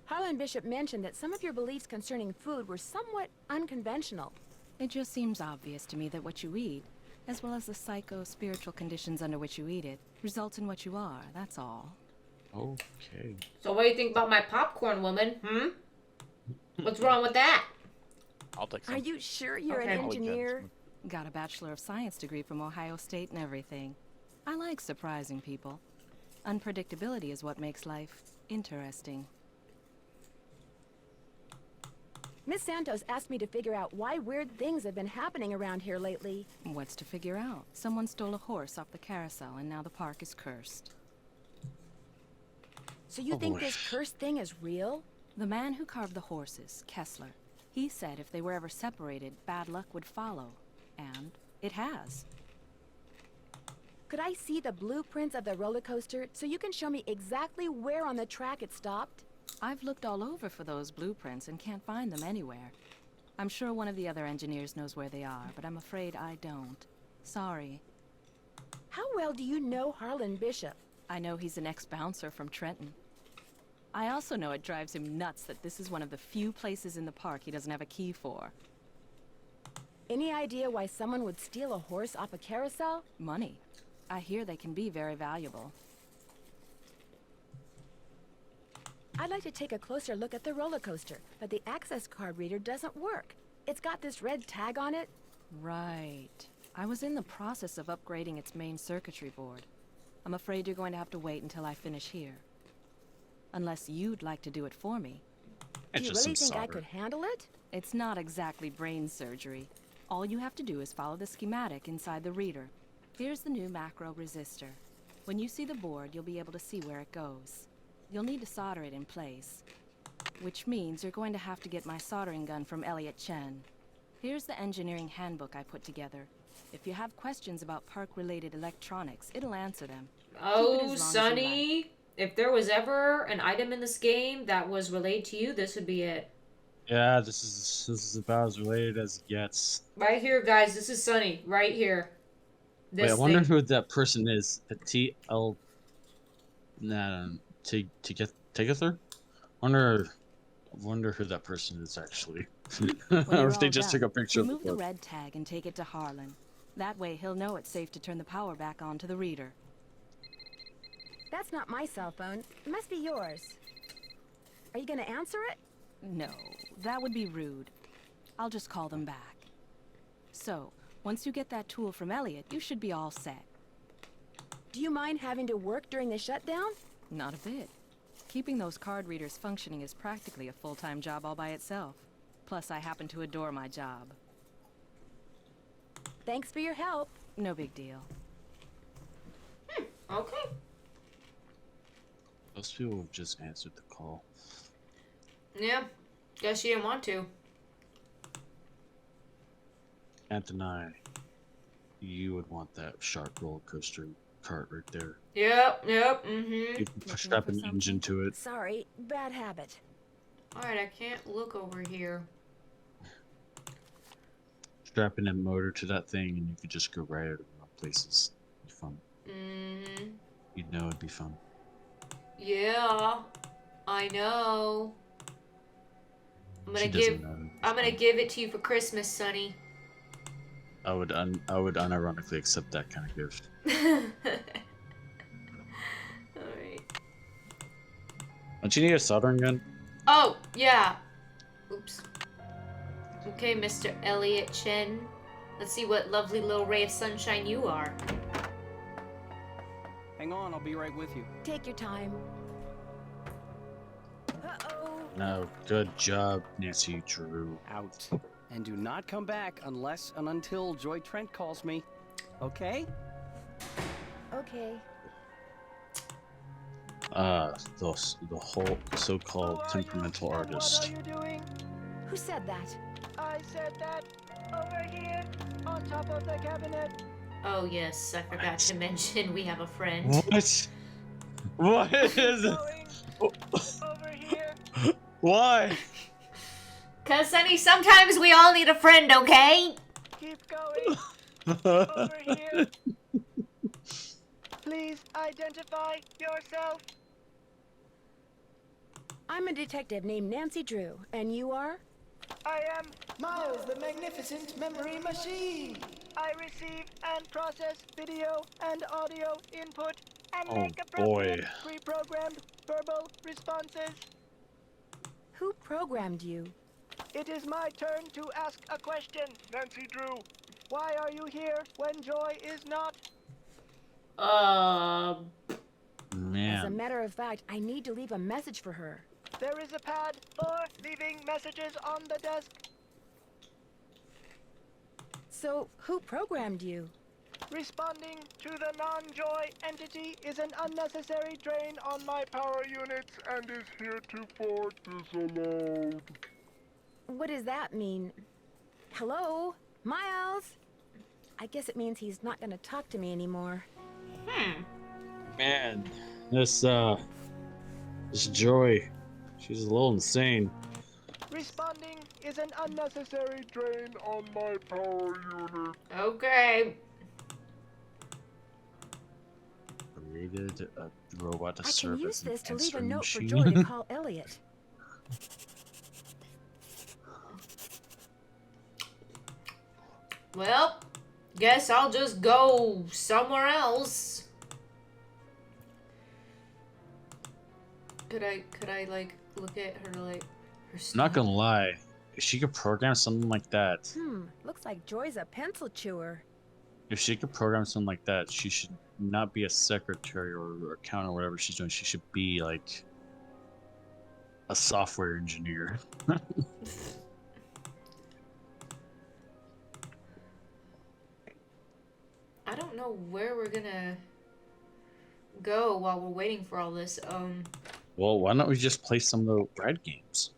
Harlan Bishop mentioned that some of your beliefs concerning food were somewhat unconventional.
It just seems obvious to me that what you eat, as well as the psycho-spiritual conditions under which you eat it, results in what you are, that's all.
Okay.
So what do you think about my popcorn, woman? What's wrong with that?
I'll take some.
Are you sure you're an engineer?
Got a Bachelor of Science degree from Ohio State and everything. I like surprising people. Unpredictability is what makes life interesting.
Miss Santos asked me to figure out why weird things have been happening around here lately.
What's to figure out? Someone stole a horse off the carousel and now the park is cursed.
So you think this cursed thing is real?
The man who carved the horses, Kessler, he said if they were ever separated, bad luck would follow. And it has.
Could I see the blueprints of the roller coaster so you can show me exactly where on the track it stopped?
I've looked all over for those blueprints and can't find them anywhere. I'm sure one of the other engineers knows where they are, but I'm afraid I don't. Sorry.
How well do you know Harlan Bishop?
I know he's an ex-bouncer from Trenton. I also know it drives him nuts that this is one of the few places in the park he doesn't have a key for.
Any idea why someone would steal a horse off a carousel?
Money. I hear they can be very valuable.
I'd like to take a closer look at the roller coaster, but the access card reader doesn't work. It's got this red tag on it.
Right. I was in the process of upgrading its main circuitry board. I'm afraid you're going to have to wait until I finish here. Unless you'd like to do it for me.
Do you really think I could handle it?
It's not exactly brain surgery. All you have to do is follow the schematic inside the reader. Here's the new macro resistor. When you see the board, you'll be able to see where it goes. You'll need to solder it in place, which means you're going to have to get my soldering gun from Elliot Chen. Here's the engineering handbook I put together. If you have questions about park-related electronics, it'll answer them.
Oh, Sonny, if there was ever an item in this game that was related to you, this would be it.
Yeah, this is about as related as it gets.
Right here, guys. This is Sonny. Right here.
Wait, I wonder who that person is. Petit L. Tegather? Wonder who that person is actually. Or if they just took a picture of
remove the red tag and take it to Harlan. That way he'll know it's safe to turn the power back on to the reader.
That's not my cell phone. It must be yours. Are you gonna answer it?
No, that would be rude. I'll just call them back. So, once you get that tool from Elliot, you should be all set.
Do you mind having to work during the shutdown?
Not a bit. Keeping those card readers functioning is practically a full-time job all by itself. Plus, I happen to adore my job.
Thanks for your help.
No big deal.
Okay.
Those people have just answered the call.
Yeah. Guess you didn't want to.
Can't deny. You would want that sharp roller coaster cart right there.
Yep,
You can strap an engine to it.
Sorry, bad habit.
Alright, I can't look over here.
strap in a motor to that thing and you could just go right out of places. It'd be fun.
Mm-hmm.
You'd know it'd be fun.
Yeah, I know. I'm gonna give it to you for Christmas, Sonny.
I would unironically accept that kind of gift.
Alright.
Don't you need a soldering gun?
Oh, yeah. Oops. Okay, Mr. Elliot Chen. Let's see what lovely little ray of sunshine you are.
Hang on, I'll be right with you.
Take your time. Uh-oh.
No, good job, Nancy Drew.
Out. And do not come back unless and until Joy Trent calls me. Okay?
Okay.
The whole so-called temperamental artist.
What are you doing?
Who said that?
I said that. Over here, on top of the cabinet.
Oh yes, I forgot to mention we have a friend.
What? What is it?
Over here.
Why?
Cause Sonny, sometimes we all need a friend, okay?
Keep going. Over here. Please identify yourself.
I'm a detective named Nancy Drew, and you are?
I am Miles, the Magnificent Memory Machine. I receive and process video and audio input and make appropriate pre-programmed verbal responses.
Who programmed you?
It is my turn to ask a question, Nancy Drew. Why are you here when Joy is not?
Man.
As a matter of fact, I need to leave a message for her.
There is a pad for leaving messages on the desk.
So, who programmed you?
Responding to the non-Joy entity is an unnecessary drain on my power units and is heretofore disallowed.
What does that mean? Hello? Miles? I guess it means he's not gonna talk to me anymore.
Man, this Joy, she's a little insane.
Responding is an unnecessary drain on my power unit.
Okay.
Created a robot to
I
serve
can use
as an
this to leave a
answering
note for
machine.
Joy to call Elliot.
Well, guess I'll just go somewhere else. Could I like look at her like her stuff?
Not gonna lie, if she could program something like that,
Looks like Joy's a pencil chewer.
if she could program something like that, she should not be a secretary or accountant or whatever she's doing. She should be like a software engineer.
I don't know where we're gonna go while we're waiting for all this.
Well, why don't we just play some of the ride games?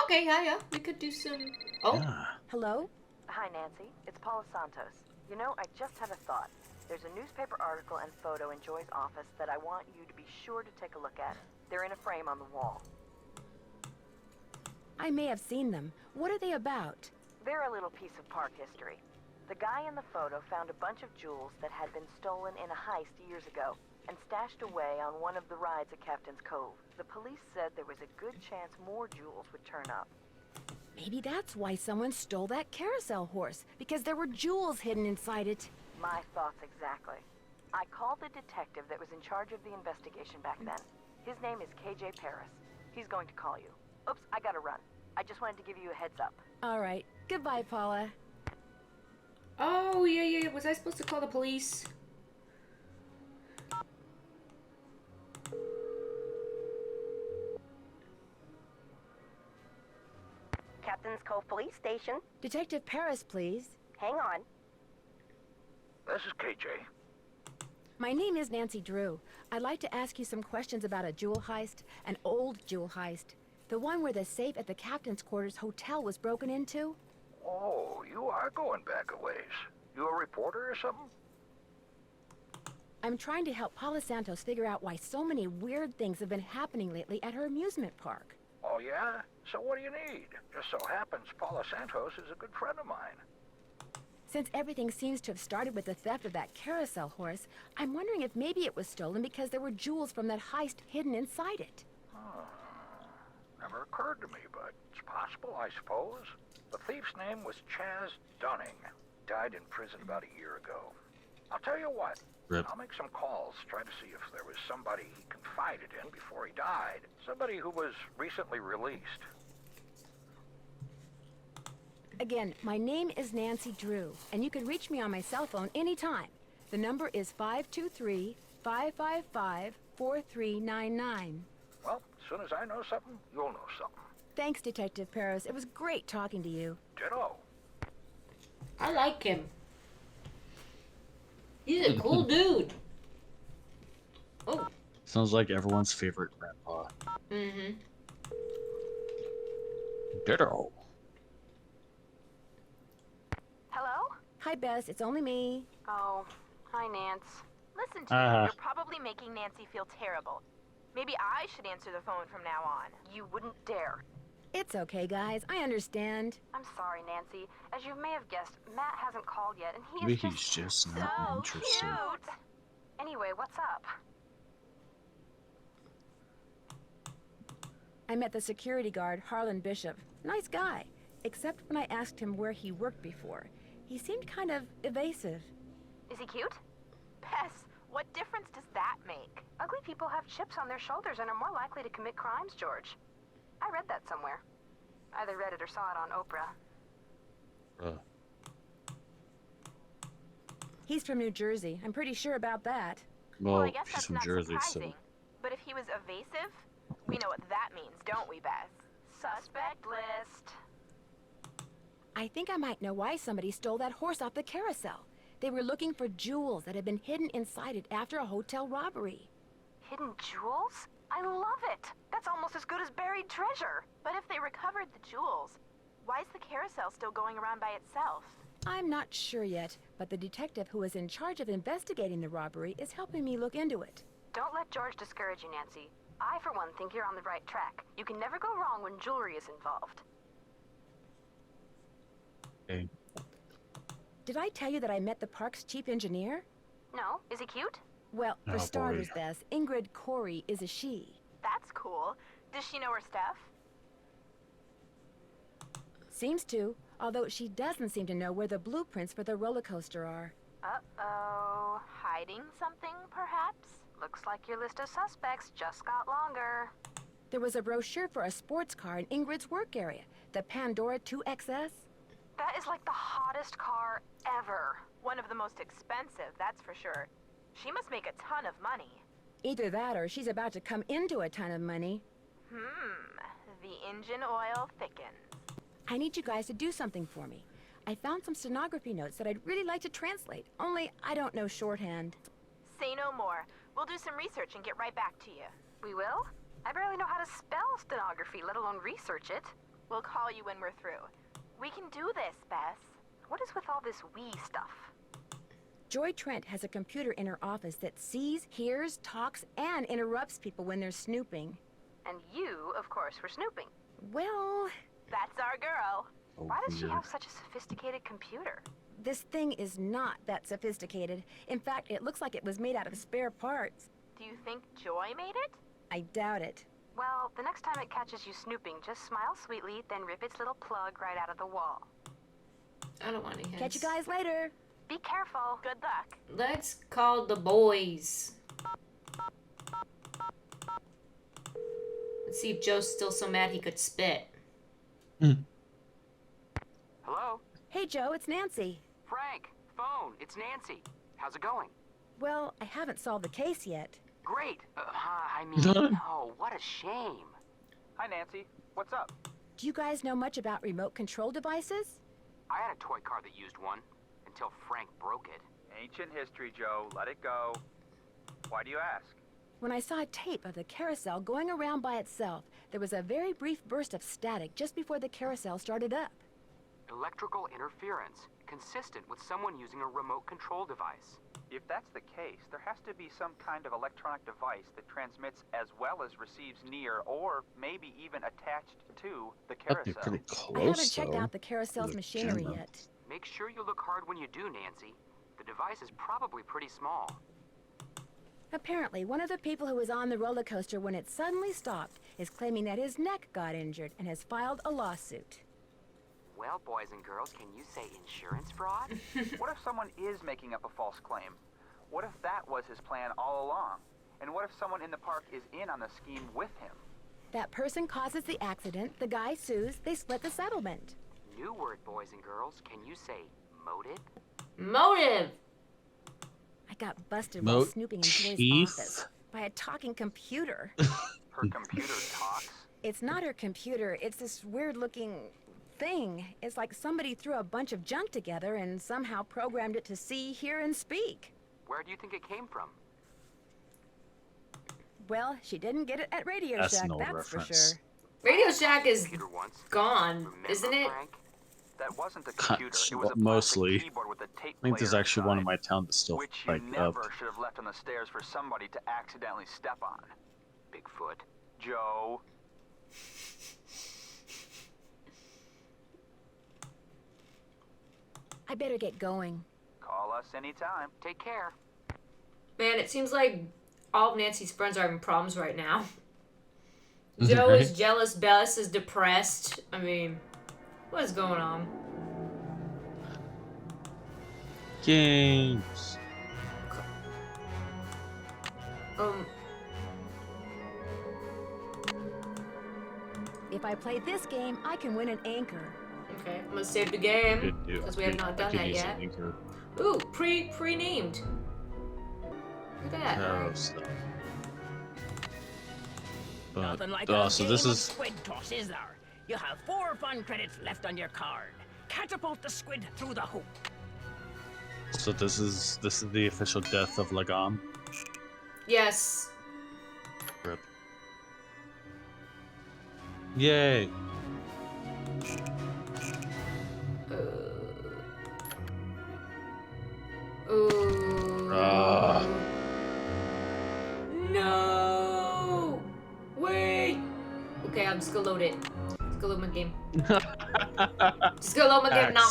Okay, yeah, we could do some. Oh,
Yeah.
Hello?
Hi, Nancy. It's Paula Santos. You know, I just had a thought. There's a newspaper article and photo in Joy's office that I want you to be sure to take a look at. They're in a frame on the wall.
I may have seen them. What are they about?
They're a little piece of park history. The guy in the photo found a bunch of jewels that had been stolen in a heist years ago and stashed away on one of the rides at Captain's Cove. The police said there was a good chance more jewels would turn up.
Maybe that's why someone stole that carousel horse, because there were jewels hidden inside it.
My thoughts exactly. I called the detective that was in charge of the investigation back then. His name is KJ Paris. He's going to call you. Oops, I gotta run. I just wanted to give you a heads up.
All right. Goodbye, Paula.
oh yeah. Was I supposed to call the police?
Captain's Cove Police Station.
Detective Paris, please.
Hang on.
This is KJ.
My name is Nancy Drew. I'd like to ask you some questions about a jewel heist, an old jewel heist. The one where the safe at the captain's quarters hotel was broken into.
Oh, you are going back a ways. You a reporter or something?
I'm trying to help Paula Santos figure out why so many weird things have been happening lately at her amusement park.
Oh, yeah? So what do you need? Just so happens Paula Santos is a good friend of mine.
Since everything seems to have started with the theft of that carousel horse, I'm wondering if maybe it was stolen because there were jewels from that heist hidden inside it.
Never occurred to me, but it's possible, I suppose. The thief's name was Chaz Dunning. Died in prison about a year ago. I'll tell you what.
Rip.
I'll make some calls, try to see if there was somebody he confided in before he died. Somebody who was recently released.
Again, my name is Nancy Drew, and you can reach me on my cell phone anytime. The number is 523-555-4399.
Well, as soon as I know something, you'll know something.
Thanks, Detective Paris. It was great talking to you.
Ditto.
I like him. He's a cool dude. Oh.
Sounds like everyone's favorite grandpa.
Mm-hmm.
Ditto.
Hello?
Hi, Bess. It's only me.
Oh, hi, Nance. Listen to you. You're probably making Nancy feel terrible. Maybe I should answer the phone from now on.
You wouldn't dare.
It's okay, guys. I understand.
I'm sorry, Nancy. As you may have guessed, Matt hasn't called yet, and he
Maybe
is
he's just not
so
interested.
cute. Anyway, what's up?
I met the security guard, Harlan Bishop. Nice guy. Except when I asked him where he worked before. He seemed kind of evasive.
Is he cute? Bess, what difference does that make?
Ugly people have chips on their shoulders and are more likely to commit crimes, George. I read that somewhere. Either read it or saw it on Oprah.
He's from New Jersey. I'm pretty sure about that.
Well,
I guess
she's
that's
from
not
Jersey,
surprising. But if he was evasive, we know what that means, don't we, Bess? Suspect list.
I think I might know why somebody stole that horse off the carousel. They were looking for jewels that had been hidden inside it after a hotel robbery.
Hidden jewels? I love it! That's almost as good as buried treasure!
But if they recovered the jewels, why is the carousel still going around by itself?
I'm not sure yet, but the detective who is in charge of investigating the robbery is helping me look into it.
Don't let George discourage you, Nancy. I, for one, think you're on the right track. You can never go wrong when jewelry is involved.
Okay.
Did I tell you that I met the park's chief engineer?
No? Is he cute?
Well, for
Oh,
starters,
boy.
Bess, Ingrid Corey is a she.
That's cool. Does she know her stuff?
Seems to, although she doesn't seem to know where the blueprints for the roller coaster are.
Uh-oh. Hiding something, perhaps?
Looks like your list of suspects just got longer.
There was a brochure for a sports car in Ingrid's work area, the Pandora 2XS.
That is like the hottest car ever.
One of the most expensive, that's for sure. She must make a ton of money.
Either that or she's about to come into a ton of money.
The engine oil thickens.
I need you guys to do something for me. I found some stenography notes that I'd really like to translate, only I don't know shorthand.
Say no more. We'll do some research and get right back to you.
We will? I barely know how to spell stenography, let alone research it.
We'll call you when we're through. We can do this, Bess.
What is with all this we stuff?
Joy Trent has a computer in her office that sees, hears, talks, and interrupts people when they're snooping.
And you, of course, were snooping.
Well...
That's our girl.
Why does she have such a sophisticated computer?
This thing is not that sophisticated. In fact, it looks like it was made out of spare parts.
Do you think Joy made it?
I doubt it.
Well, the next time it catches you snooping, just smile sweetly, then rip its little plug right out of the wall.
I don't want to
Catch you guys later.
Be careful.
Good luck.
Let's call the boys. Let's see if Joe's still so mad he could spit.
Hello?
Hey, Joe, it's Nancy.
Frank, phone. It's Nancy. How's it going?
Well, I haven't solved the case yet.
Great. I mean, no, what a shame.
Hi, Nancy. What's up?
Do you guys know much about remote control devices?
I had a toy car that used one until Frank broke it.
Ancient history, Joe. Let it go. Why do you ask?
When I saw a tape of the carousel going around by itself, there was a very brief burst of static just before the carousel started up.
Electrical interference, consistent with someone using a remote control device.
If that's the case, there has to be some kind of electronic device that transmits as well as receives near or maybe even attached to the
That'd be
carousel.
pretty close,
I haven't checked
though,
out the carousel's
to the
machinery
camera.
yet.
Make sure you look hard when you do, Nancy. The device is probably pretty small.
Apparently, one of the people who was on the roller coaster when it suddenly stopped is claiming that his neck got injured and has filed a lawsuit.
Well, boys and girls, can you say insurance fraud?
What if someone is making up a false claim? What if that was his plan all along? And what if someone in the park is in on the scheme with him?
That person causes the accident, the guy sues, they split the settlement.
New word, boys and girls. Can you say motive?
Motive!
I got busted while snooping in Joy's office by a talking computer.
Her computer talks?
It's not her computer, it's this weird-looking thing. It's like somebody threw a bunch of junk together and somehow programmed it to see, hear, and speak.
Where do you think it came from?
Well, she didn't get it at Radio Shack, that's for sure.
Radio Shack is gone, isn't it?
That wasn't a computer. It was a
mostly.
keyboard with a tape
I think there's
player
actually
inside,
one in my town that's still
which you
like
never
up.
should have left on the stairs for somebody to accidentally step on.
Bigfoot.
Joe.
I better get going.
Call us anytime.
Take care.
Man, it seems like all of Nancy's friends are having problems right now. Joe is jealous, Bellis is depressed. I mean, what is going on?
Games.
If I play this game, I can win an anchor.
Okay, I'm gonna save the game because we have not done that yet. Ooh, pre-named. Look at that.
Carousel.
Nothing like
So this is
squid toss, is there? You have 4 fun credits left on your card. Catapult the squid through the hoop.
so this is the official death of Lagom.
Yes.
Rip. Yay.
No! Wait! Okay, I'm just gonna load it. Just gonna load my game. Just gonna load my game now.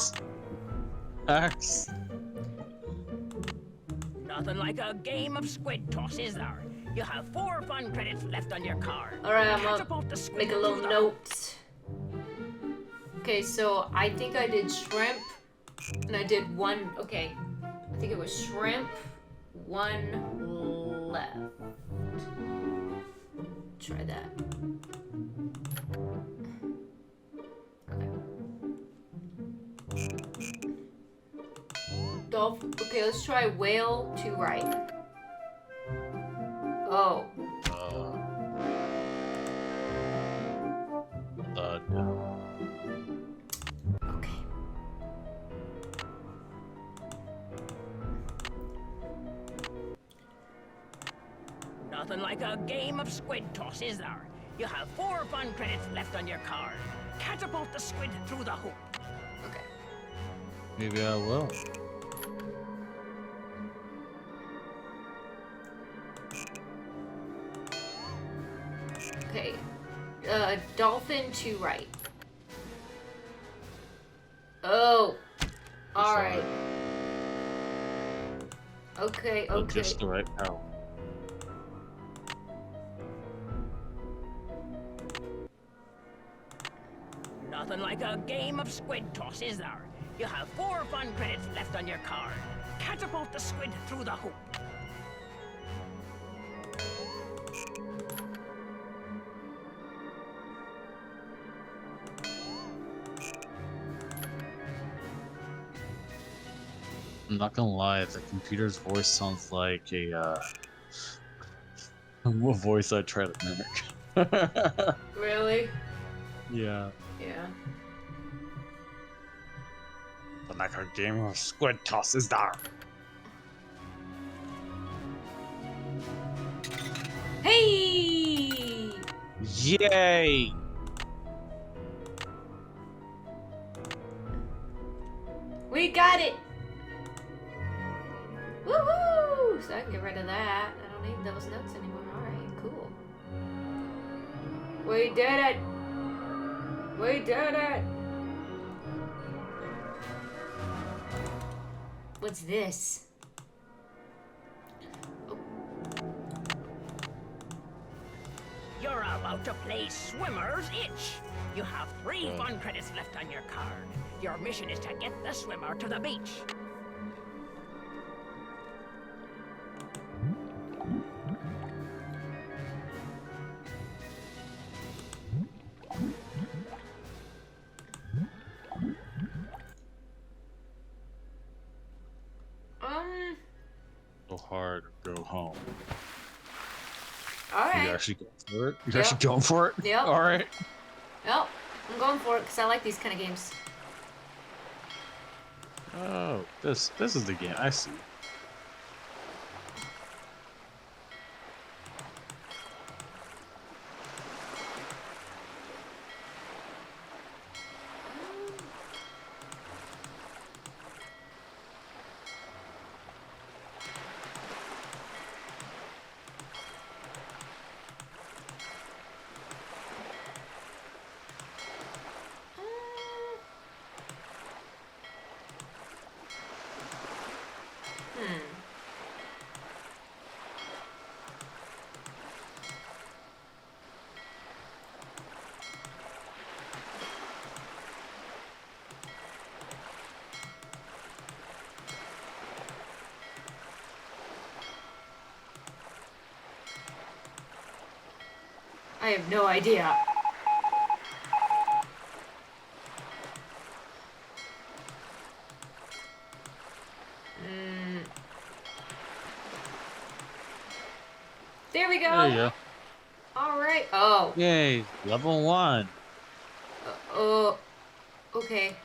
Axe.
Nothing like a game of squid toss, is there? You have 4 fun credits left on your card.
Alright, I'm
Catapult
gonna
the squid
make a little
through the
note. Okay, so I think I did shrimp, and I did one, okay. I think it was shrimp, 1 left. Try that. Okay. Dolphin, okay, let's try whale 2 right. Oh.
No.
Okay.
Nothing like a game of squid toss, is there? You have 4 fun credits left on your card. Catapult the squid through the hoop.
Okay.
Maybe I will.
Okay. Dolphin 2 right. Oh. Alright. Okay,
Oh,
okay.
just the right power.
Nothing like a game of squid toss, is there? You have 4 fun credits left on your card. Catapult the squid through the hoop.
I'm not gonna lie, the computer's voice sounds like a voice I try to mimic.
Really?
Yeah.
Yeah.
But like a game of squid toss is there.
Hey!
Yay!
We got it! Woohoo! So I can get rid of that. I don't need those notes anymore. Alright, cool. We did it! We did it! What's this?
You're about to play Swimmer's Itch. You have 3 fun credits left on your card. Your mission is to get the swimmer to the beach.
Go hard or go home.
All right.
You actually going for it? You
Yep.
actually going for it?
Yep.
All right.
Yep. I'm going for it because I like these kind of games.
Oh, this is the game. I see.
I have no idea. There we go.
There you go.
All right. Oh.
Yay, level 1.
Okay.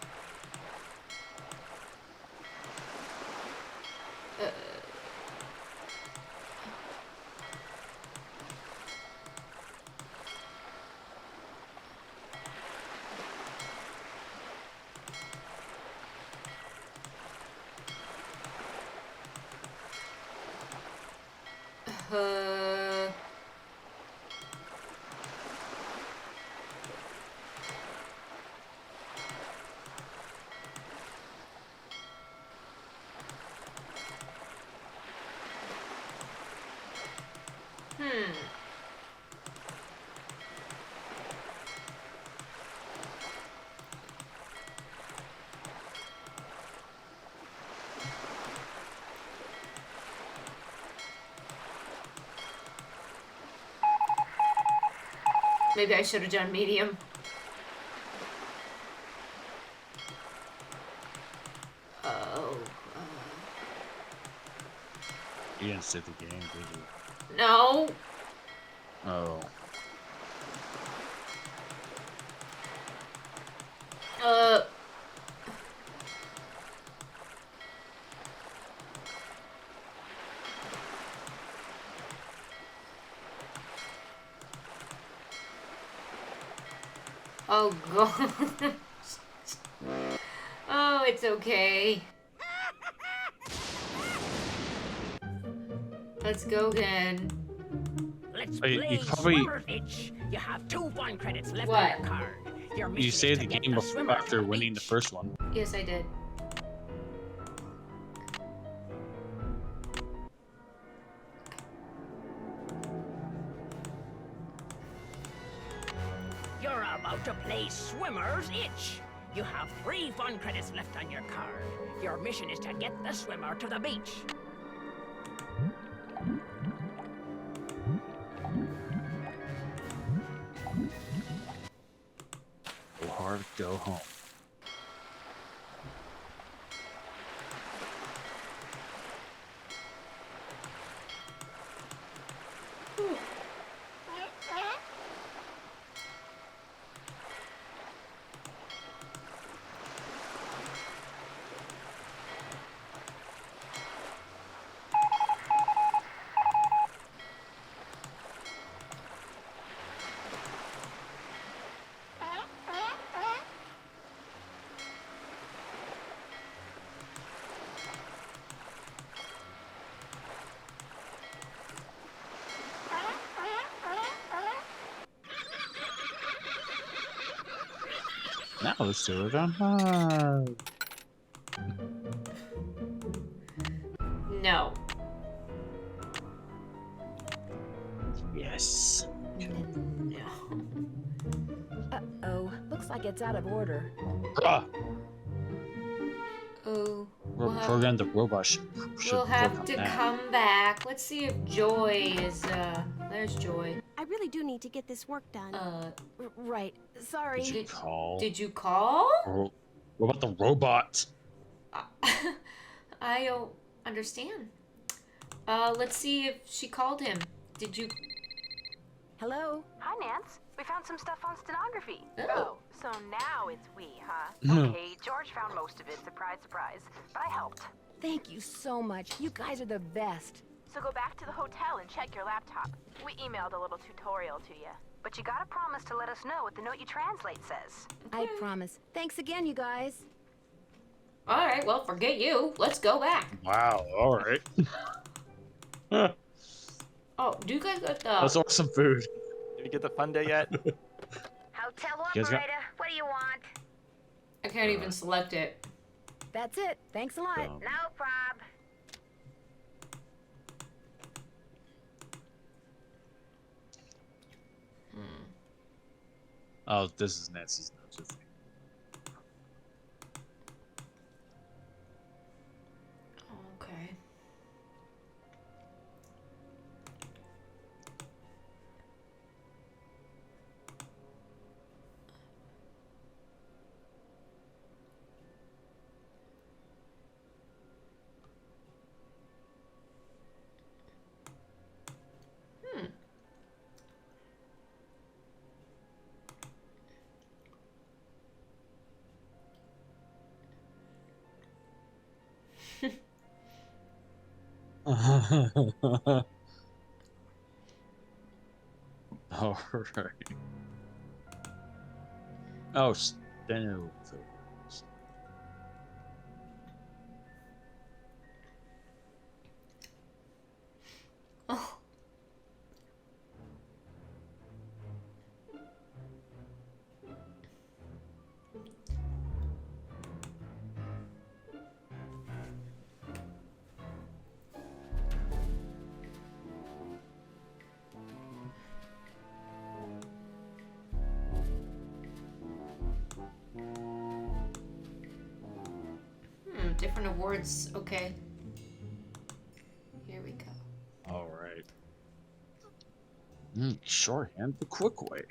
Maybe I should have done medium. Oh.
You didn't save the game, did you?
No.
Oh.
Oh god. Oh, it's okay. Let's go again.
Let's
Wait,
play
you probably-
Swimmer's Itch. You have 2 fun credits left
What?
on your card. Your mission
You
is
saved
to
the
get
game before
swimmer to
after
the
winning the
beach.
first one.
Yes, I did.
You're about to play Swimmer's Itch. You have 3 fun credits left on your card. Your mission is to get the swimmer to the beach.
Go hard, go home. Now let's do it on hard.
No.
Yes.
No.
Uh-oh. Looks like it's out of order.
Oh.
Program the robot should
We'll
work
have
on
to
that.
come back. Let's see if Joy is, there's Joy.
I really do need to get this work done.
Right. Sorry.
Did you call?
Did you call?
What about the robot?
I don't understand. Let's see if she called him. Did you?
Hello?
Hi, Nance. We found some stuff on stenography.
Oh.
So now it's we, huh?
Mhm.
Okay, George found most of it, surprise, surprise. But I helped.
Thank you so much. You guys are the best.
So go back to the hotel and check your laptop. We emailed a little tutorial to you.
But you gotta promise to let us know what the note you translate says.
I promise. Thanks again, you guys.
All right. Well, forget you. Let's go back.
Wow. All right.
Oh, do you guys got the?
Let's order some food.
Did we get the fun day yet?
Hotel
You guys got-
operator, what do you want?
I can't even select it.
That's it. Thanks a lot.
No prob.
Oh, this is Nancy's notes. I think.
Okay.
All right. Oh, stenography.
Oh. Different awards. Okay. Here we go.
All right. Shorthand the quick way.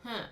Huh.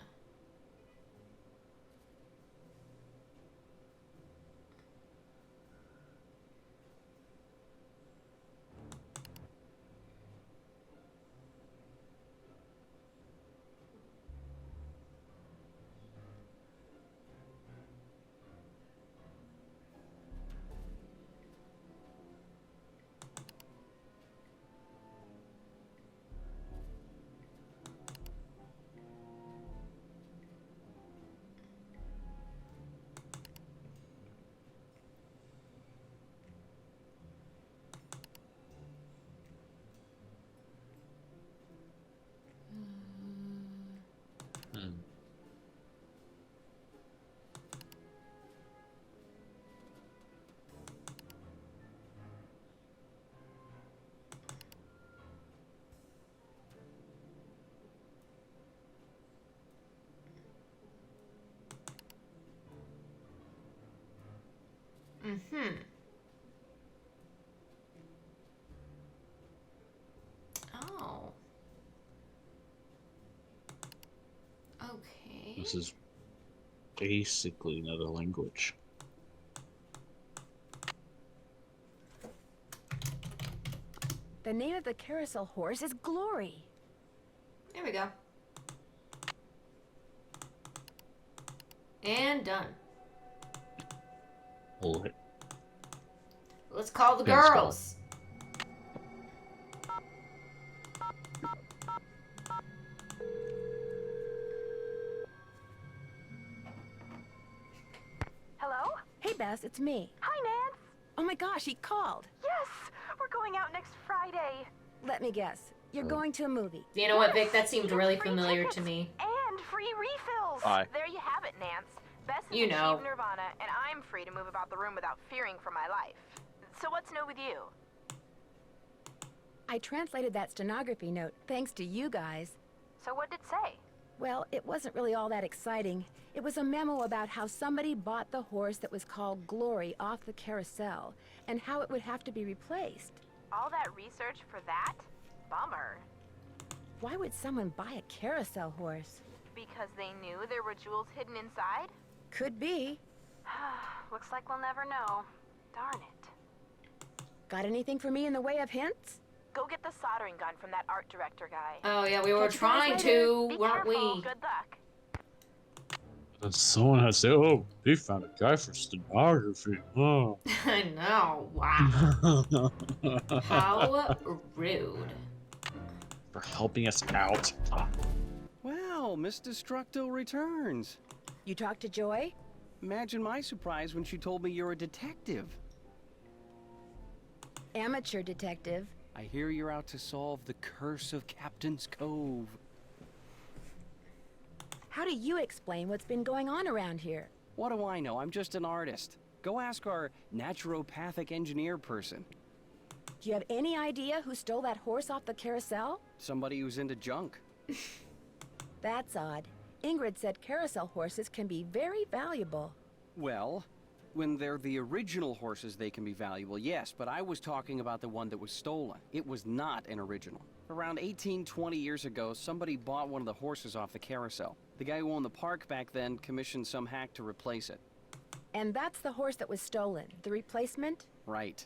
Mm-hmm. Oh. Okay.
This is basically another language.
The name of the carousel horse is Glory.
There we go. And done.
Lit.
Let's call the
Yeah, let's go.
girls.
Hello? Hey, Bess, it's me.
Hi, Nance.
Oh my gosh, he called.
Yes, we're going out next Friday.
Let me guess. You're going to a movie.
You know what, Vic? That seemed really familiar to me.
And free refills.
Hi.
There you have it, Nance. Bess has
You know.
achieved Nirvana, and I'm free to move about the room without fearing for my life. So what's new with you?
I translated that stenography note thanks to you guys.
So what did it say?
Well, it wasn't really all that exciting. It was a memo about how somebody bought the horse that was called Glory off the carousel, and how it would have to be replaced.
All that research for that? Bummer.
Why would someone buy a carousel horse?
Because they knew there were jewels hidden inside?
Could be.
Looks like we'll never know. Darn it.
Got anything for me in the way of hints?
Go get the soldering gun from that art director guy.
Oh yeah, we were
Catch you guys
trying
later.
to,
Be
weren't
careful.
we?
Good luck.
Then someone has said, "Oh, they found a guy for stenography." Oh.
I know. Wow. How rude.
For helping us out.
Well, Miss Destructo returns.
You talked to Joy?
Imagine my surprise when she told me you're a detective.
Amateur detective.
I hear you're out to solve the curse of Captain's Cove.
How do you explain what's been going on around here?
What do I know? I'm just an artist. Go ask our naturopathic engineer person.
Do you have any idea who stole that horse off the carousel?
Somebody who's into junk.
That's odd. Ingrid said carousel horses can be very valuable.
Well, when they're the original horses, they can be valuable, yes, but I was talking about the one that was stolen. It was not an original. Around 20 years ago, somebody bought one of the horses off the carousel. The guy who owned the park back then commissioned some hack to replace it.
And that's the horse that was stolen, the replacement?
Right.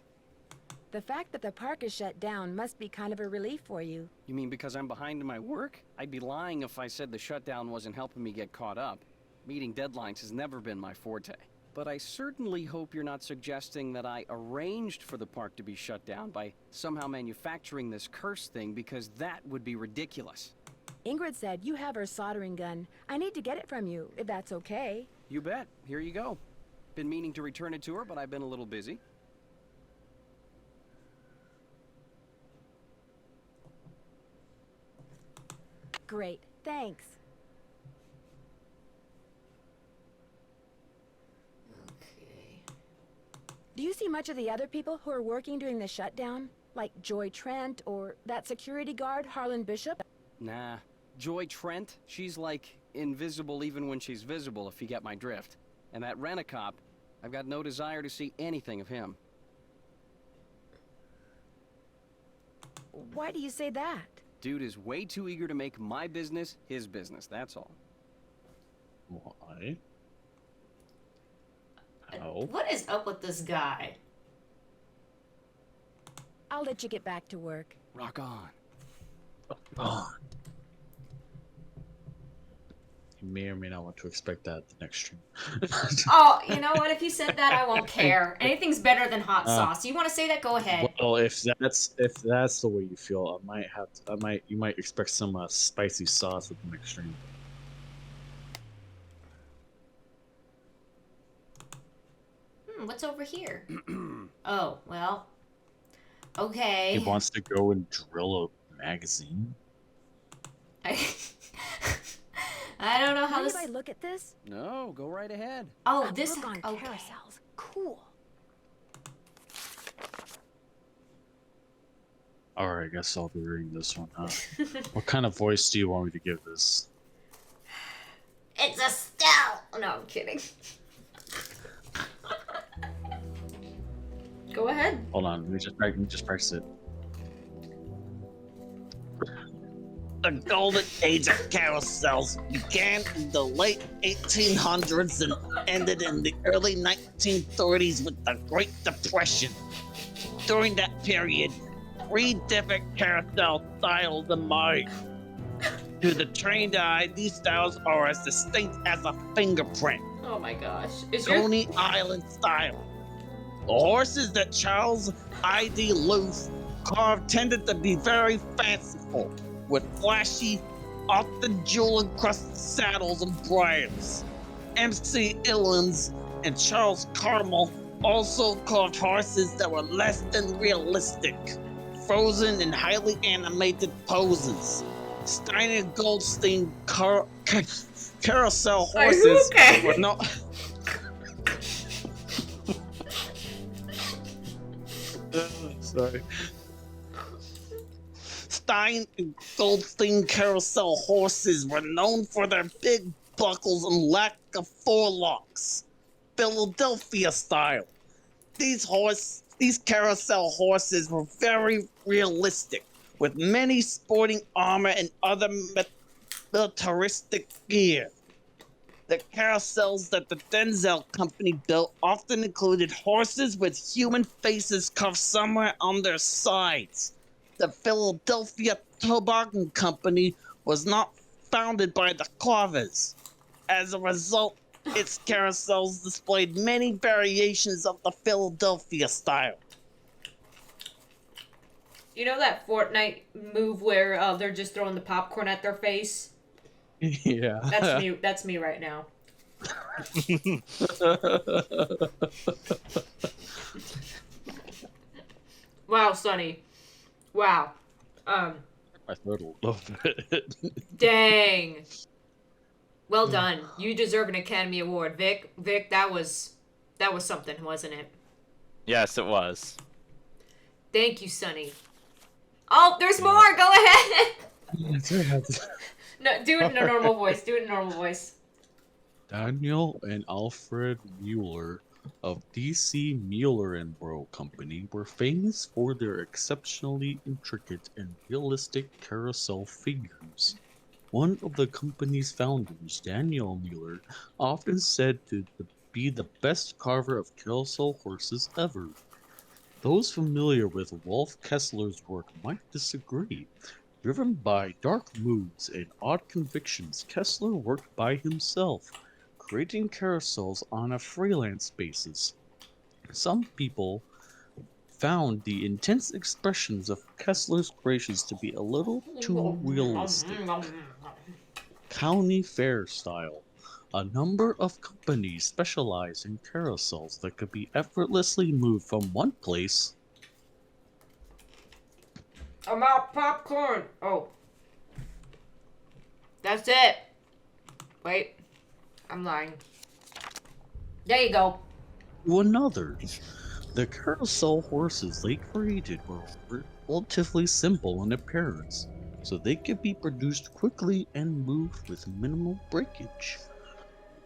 The fact that the park is shut down must be kind of a relief for you.
You mean because I'm behind in my work? I'd be lying if I said the shutdown wasn't helping me get caught up. Meeting deadlines has never been my forte. But I certainly hope you're not suggesting that I arranged for the park to be shut down by somehow manufacturing this curse thing, because that would be ridiculous.
Ingrid said you have her soldering gun. I need to get it from you, if that's okay.
You bet. Here you go. Been meaning to return it to her, but I've been a little busy.
Great, thanks.
Okay.
Do you see much of the other people who are working during the shutdown? Like Joy Trent or that security guard, Harlan Bishop?
Nah. Joy Trent, she's like invisible even when she's visible, if you get my drift. And that rent-a-cop, I've got no desire to see anything of him.
Why do you say that?
Dude is way too eager to make my business his business, that's all.
Why? How?
What is up with this guy?
I'll let you get back to work.
Rock on.
Oh. You may or may not want to expect that at the next stream.
Oh, you know what? If you said that, I won't care. Anything's better than hot sauce. You want to say that? Go ahead.
Well, if that's the way you feel, you might expect some spicy sauce at the next stream.
What's over here? Oh, well. Okay.
He wants to go and drill a magazine.
I don't know how
Mind
this.
if I look at this?
No, go right ahead.
Oh,
A
this.
book on
Okay.
carousels. Cool.
Alright, I guess I'll be reading this one, huh? What kind of voice do you want me to give this?
It's a scout. No, I'm kidding. Go ahead.
Hold on, let me just practice it.
The golden age of carousels began in the late 1800s and ended in the early 1930s with the Great Depression. During that period, 3 different carousel styles emerged. To the trained eye, these styles are as distinct as a fingerprint.
Oh my gosh.
Coney Island style, The horses that Charles I.D. Luth carved tended to be very fanciful, with flashy, often jewel-encrusted saddles and bridles. M.C. Illens and Charles Carmel also carved horses that were less than realistic, frozen in highly animated poses. Steiner Goldstein carousel horses were not.
Sorry.
Stein and Goldstein carousel horses were known for their big buckles and lack of forelocks, Philadelphia style. These carousel horses were very realistic, with many sporting armor and other militaristic gear. The carousels that the Denzel Company built often included horses with human faces carved somewhere on their sides. The Philadelphia Toboggan Company was not founded by the carvers. As a result, its carousels displayed many variations of the Philadelphia style.
You know that Fortnite move where they're just throwing the popcorn at their face?
Yeah.
That's me. That's me right now. Wow, Sonny. Wow.
I thought a little bit.
Dang. Well done. You deserve an Academy Award, Vic. Vic, that was something, wasn't it?
Yes, it was.
Thank you, Sonny. Oh, there's more. Go ahead. No, do it in a normal voice. Do it in a normal voice.
Daniel and Alfred Mueller of D.C. Mueller and Bro Company were famous for their exceptionally intricate and realistic carousel figures. One of the company's founders, Daniel Mueller, often said to be the best carver of carousel horses ever. Those familiar with Wolf Kessler's work might disagree. Driven by dark moods and odd convictions, Kessler worked by himself, creating carousels on a freelance basis. Some people found the intense expressions of Kessler's creations to be a little too realistic. County fair style. A number of companies specialize in carousels that could be effortlessly moved from one place.
I'm out popcorn. Oh. That's it. Wait. I'm lying. There you go.
To another. The carousel horses they created were relatively simple in appearance, so they could be produced quickly and moved with minimal breakage.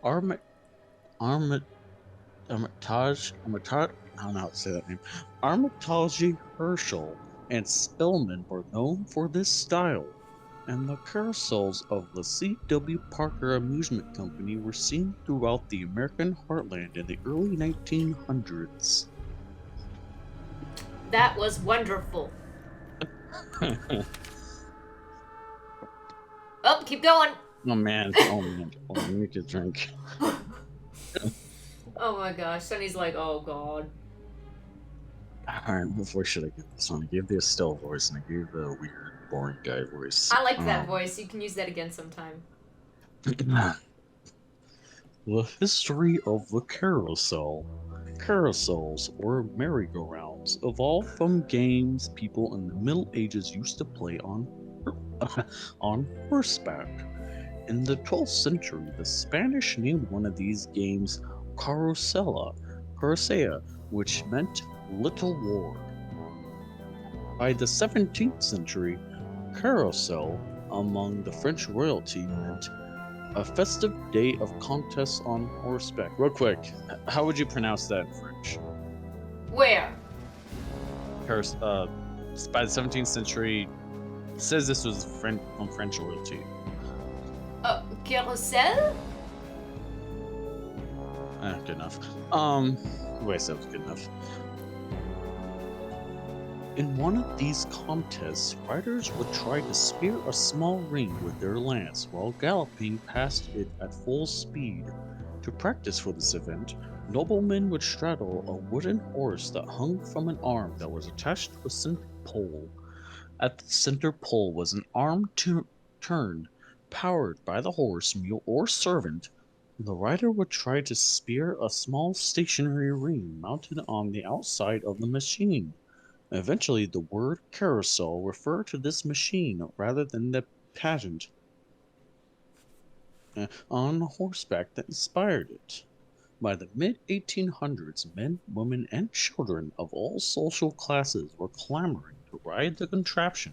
Armitage, I don't know how to say that name. Armitage Herschel and Spellman were known for this style, and the carousels of the C.W. Parker Amusement Company were seen throughout the American heartland in the early 1900s.
That was wonderful. Oh, keep going.
Oh man, I need to drink.
Oh my gosh, Sonny's like, oh god.
Alright, what voice should I give this one? I gave the Estelle voice and I gave the weird, boring guy voice.
I like that voice. You can use that again sometime.
The history of the carousel. Carousels, or merry-go-rounds, evolved from games people in the Middle Ages used to play on horseback. In the 12th century, the Spanish named one of these games Carusella, which meant Little War. By the 17th century, carousel among the French royalty meant a festive day of contests on horseback. Real quick, how would you pronounce that in French?
Where?
By the 17th century, it says this was from French royalty.
Carousel?
Good enough. Wait, that was good enough. In one of these contests, riders would try to spear a small ring with their lance while galloping past it at full speed. To practice for this event, noblemen would straddle a wooden horse that hung from an arm that was attached to a center pole. At the center pole was an arm turned, powered by the horse, mule, or servant. The rider would try to spear a small stationary ring mounted on the outside of the machine. Eventually, the word carousel referred to this machine rather than the pageant on horseback that inspired it. By the mid-1800s, men, women, and children of all social classes were clamoring to ride the contraption,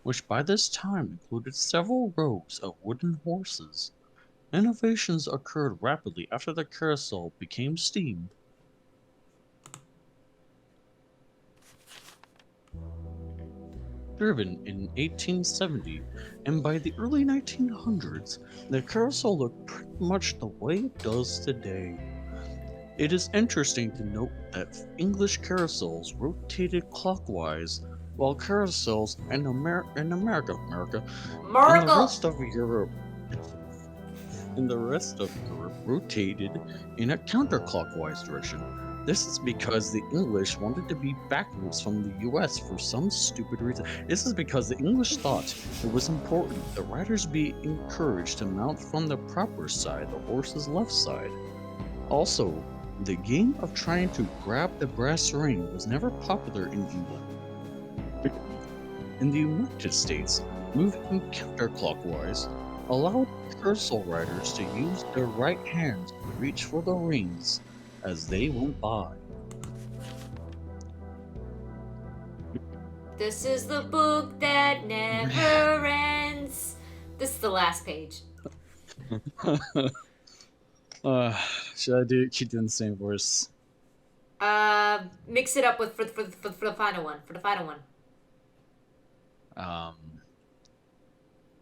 which by this time included several rows of wooden horses. Innovations occurred rapidly after the carousel became steam. Driven in 1870, and by the early 1900s, the carousel looked pretty much the way it does today. It is interesting to note that English carousels rotated clockwise, while carousels in America, and the rest of Europe, rotated in a counterclockwise direction. This is because the English wanted to be backwards from the US for some stupid reason. This is because the English thought it was important that riders be encouraged to mount from the proper side, the horse's left side. Also, the game of trying to grab the brass ring was never popular in England. In the United States, moving counterclockwise allowed carousel riders to use their right hands to reach for the rings as they went by.
This is the book that never ends. This is the last page.
Should I keep doing the same voice?
Mix it up with for the final one. For the final one.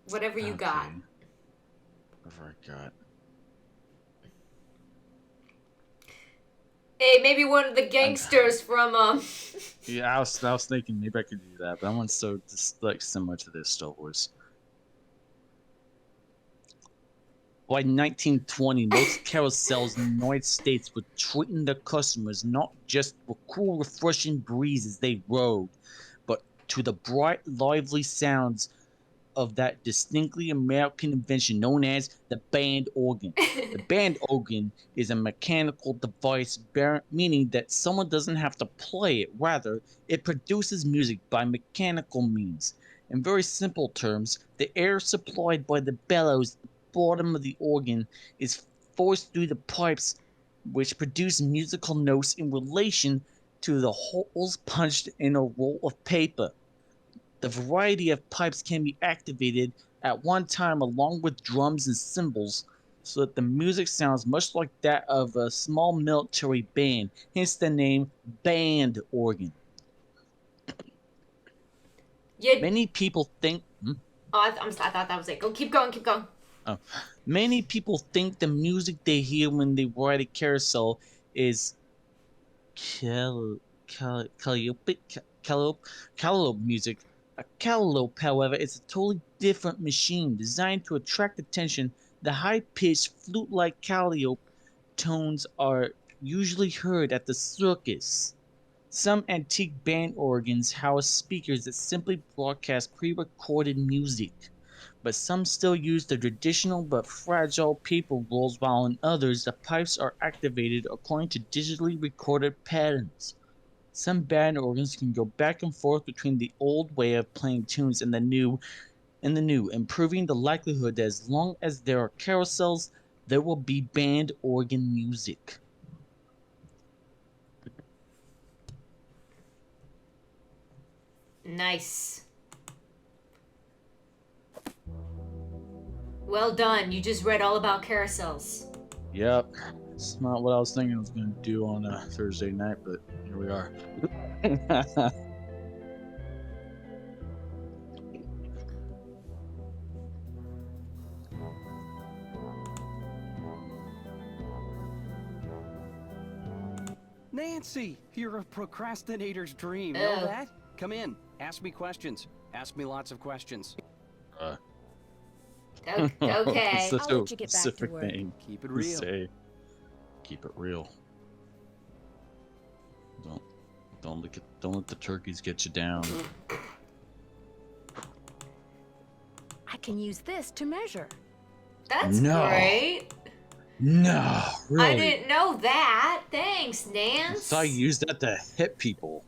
Whatever you got.
Whatever I got.
Hey, maybe one of the gangsters from
Yeah, I was thinking maybe I could do that, but I want so just like similar to this Star Wars. By 1920, most carousels in the United States were treating their customers not just with cool, refreshing breezes they rode, but to the bright, lively sounds of that distinctly American invention known as the band organ. The band organ is a mechanical device meaning that someone doesn't have to play it. Rather, it produces music by mechanical means. In very simple terms, the air supplied by the bellows at the bottom of the organ is forced through the pipes, which produce musical notes in relation to the holes punched in a roll of paper. The variety of pipes can be activated at one time along with drums and cymbals, so that the music sounds much like that of a small military band, hence the name band organ. Many people think...
Oh, I thought that was it. Go, keep going.
Oh. Many people think the music they hear when they ride a carousel is calliope music. A calliope, however, is a totally different machine designed to attract attention. The high-pitched, flute-like calliope tones are usually heard at the circus. Some antique band organs house speakers that simply broadcast pre-recorded music, but some still use the traditional but fragile paper rolls, while in others the pipes are activated according to digitally recorded patterns. Some band organs can go back and forth between the old way of playing tunes and the new, improving the likelihood that as long as there are carousels, there will be band organ music.
Nice. Well done. You just read all about carousels.
Yep. It's not what I was thinking I was going to do on a Thursday night, but here we are.
Nancy, you're a procrastinator's dream. Know that? Come in. Ask me questions. Ask me lots of questions.
Okay.
Such
I'll
a
let you get back to
specific
work.
thing.
Keep it real.
Say.
Keep it real. Don't let the turkeys get you down.
I can use this to measure.
That's
No.
great.
No, really.
I didn't know that. Thanks, Nance.
So I used that to hit people.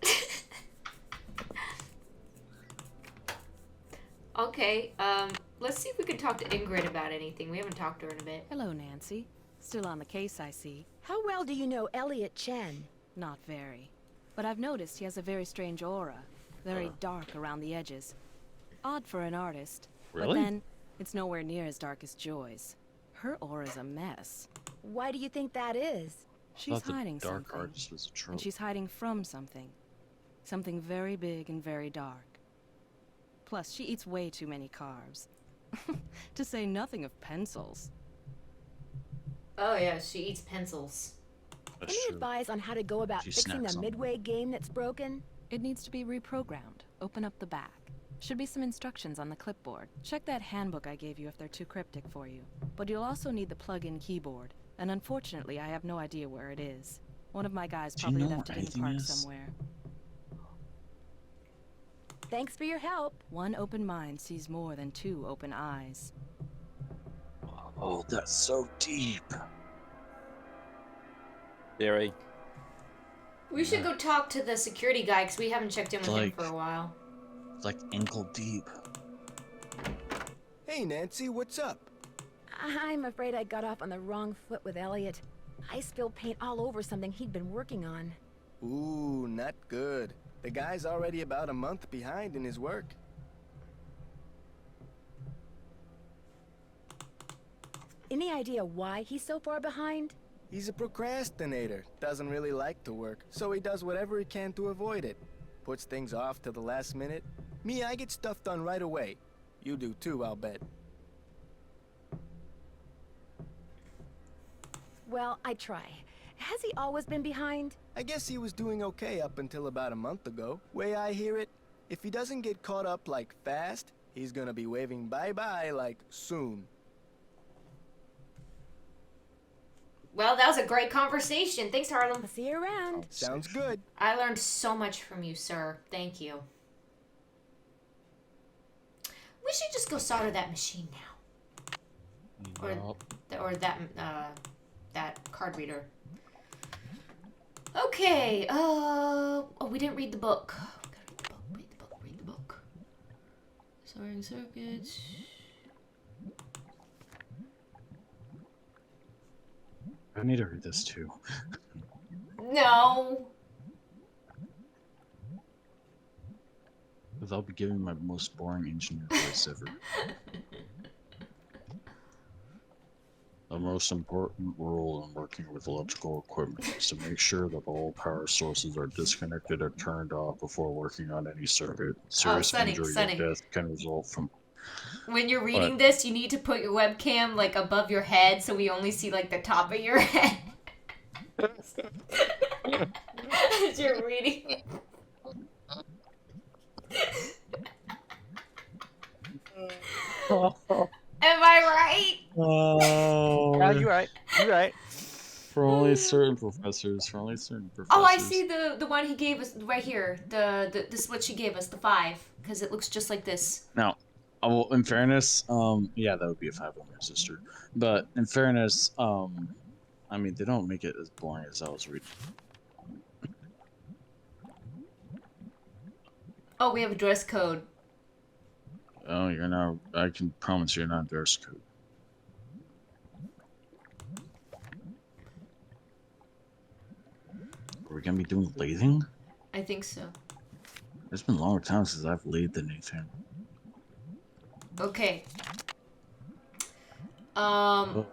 Okay, let's see if we can talk to Ingrid about anything. We haven't talked to her in a bit.
Hello, Nancy. Still on the case, I see.
How well do you know Elliot Chen?
Not very. But I've noticed he has a very strange aura. Very dark around the edges. Odd for an artist.
Really?
But then, it's nowhere near as dark as Joy's. Her aura's a mess.
Why do you think that is?
She's hiding
dark
something.
artist was a trope.
And she's hiding from something. Something very big and very dark. Plus, she eats way too many carbs. To say nothing of pencils.
Oh yeah, she eats pencils.
That's
Any
true.
advice on how to go about
She
fixing
snacks
the
on
Midway game that's broken?
It needs to be reprogrammed. Open up the back. Should be some instructions on the clipboard. Check that handbook I gave you if they're too cryptic for you. But you'll also need the plug-in keyboard. And unfortunately, I have no idea where it is. One of my guys
Do you
probably
know
left
where
it in the
anything
park
is?
somewhere.
Thanks for your help.
One open mind sees more than two open eyes.
Oh, that's so deep.
Theory.
We should go talk to the security guy because we haven't checked in with him
Like-
for a while.
It's like ankle deep.
Hey, Nancy, what's up?
I'm afraid I got off on the wrong foot with Elliot. I spilled paint all over something he'd been working on.
Ooh, not good. The guy's already about a month behind in his work.
Any idea why he's so far behind?
He's a procrastinator, doesn't really like to work, so he does whatever he can to avoid it. Puts things off to the last minute. Me, I get stuff done right away. You do too, I'll bet.
Well, I try. Has he always been behind?
I guess he was doing okay up until about a month ago. Way I hear it, if he doesn't get caught up like fast, he's gonna be waving bye-bye like soon.
Well, that was a great conversation. Thanks, Harlem.
I'll see you around.
Sounds good.
I learned so much from you, sir. Thank you. We should just go solder that machine now. Or that card reader. Okay. Oh, we didn't read the book. Read the book. Soldering circuits.
I need to read this too.
No.
Because I'll be giving my most boring engineer voice ever. The most important role in working with electrical equipment is to make sure that all power sources are disconnected or turned off before working on any circuit. Serious injury
Sonny.
or death can result from...
When you're reading this, you need to put your webcam like above your head so we only see like the top of your head. As you're reading. Am I right?
Oh,
Yeah, you're right. You're right.
For only certain professors.
Oh, I see the one he gave us right here. This is what she gave us, the 5, because it looks just like this.
Now, well, in fairness, yeah, that would be a 5-ohm resistor. But in fairness, I mean, they don't make it as boring as I was reading.
Oh, we have a dress code.
Oh, you're not. I can promise you're not dress code. Are we gonna be doing lathing?
I think so.
It's been a long time since I've lathed anything.
Okay.
Oh,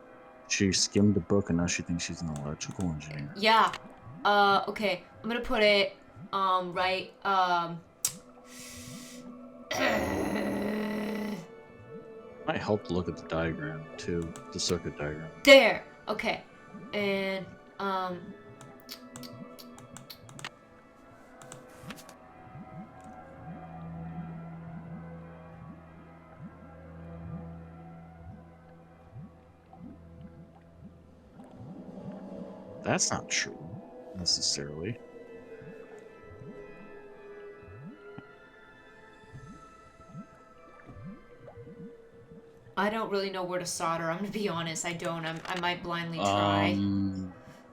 she skimmed the book and now she thinks she's an electrical engineer.
Yeah. Okay. I'm gonna put it, right,
Might help to look at the diagram too, the circuit diagram.
there. Okay. And,
that's not true, necessarily.
I don't really know where to solder. I'm gonna be honest. I don't. I might blindly try.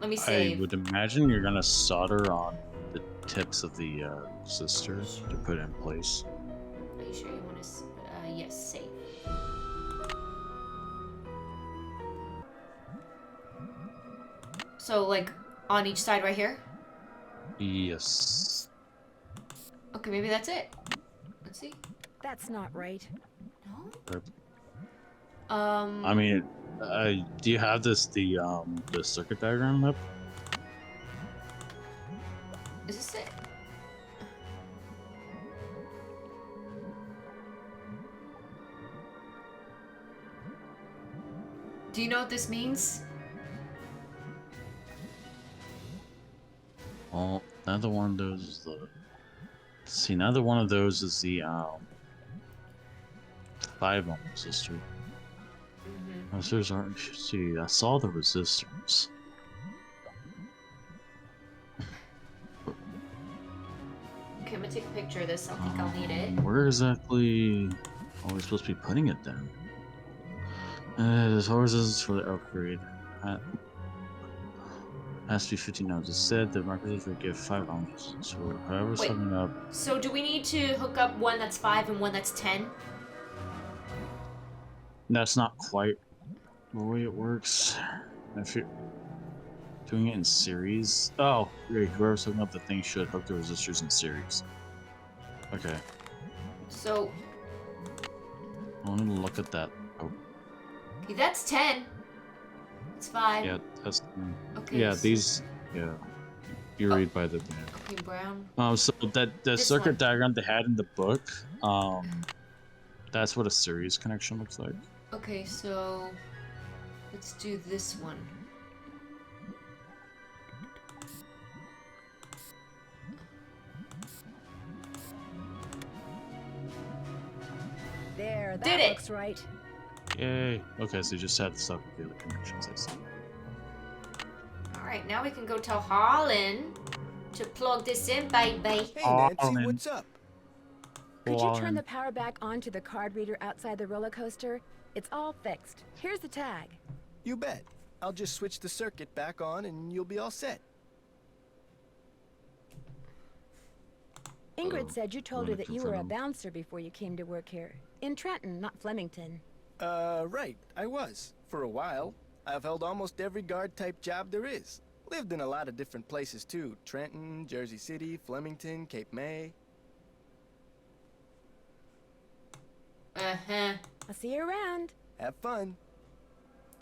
Let me save.
I would imagine you're gonna solder on the tips of the resistors to put in place.
Are you sure you want to? Yes, save. So, like, on each side right here?
Yes.
Okay, maybe that's it. Let's see.
That's not right.
No?
I mean, do you have the circuit diagram up?
Is this it? Do you know what this means?
Well, neither one of those is the. See, neither one of those is the 5-ohm resistor. Resistors aren't. See, I saw the resistors.
Okay, I'm gonna take a picture of this. I think I'll need it.
Where exactly are we supposed to be putting it then? There's horses for the upgrade. Has to be 15 ohms. It said the microchips would give 5 ohms. So whoever's
Wait,
hooking up.
So do we need to hook up one that's 5 and one that's 10?
That's not quite the way it works. If you're doing it in series. Oh, whoever's hooking up the thing should hook the resistors in series. Okay.
So.
I want to look at that. Oh.
Okay, that's 10. It's 5.
Yeah, that's.
Okay,
yeah,
so
these. Yeah. You read by the band.
okay, brown.
So that the
This
circuit
one.
diagram they had in the book, that's what a series connection looks like.
Okay, so let's do this one.
There, that
Did it.
looks right.
Yay. Okay, so you just had to stop with the other connections, I see.
Alright, now we can go tell Harlan to plug this in, baby.
Hey, Nancy, what's up?
Could you turn the power back on to the card reader outside the roller coaster? It's all fixed. Here's the tag.
You bet. I'll just switch the circuit back on and you'll be all set.
Ingrid said you told her
wanna
that you were a
confront him?
bouncer before you came to work here. In Trenton, not Flemington.
Right. I was. For a while. I've held almost every guard-type job there is. Lived in a lot of different places, too. Trenton, Jersey City, Flemington, Cape May.
Uh-huh.
I'll see you around.
Have fun.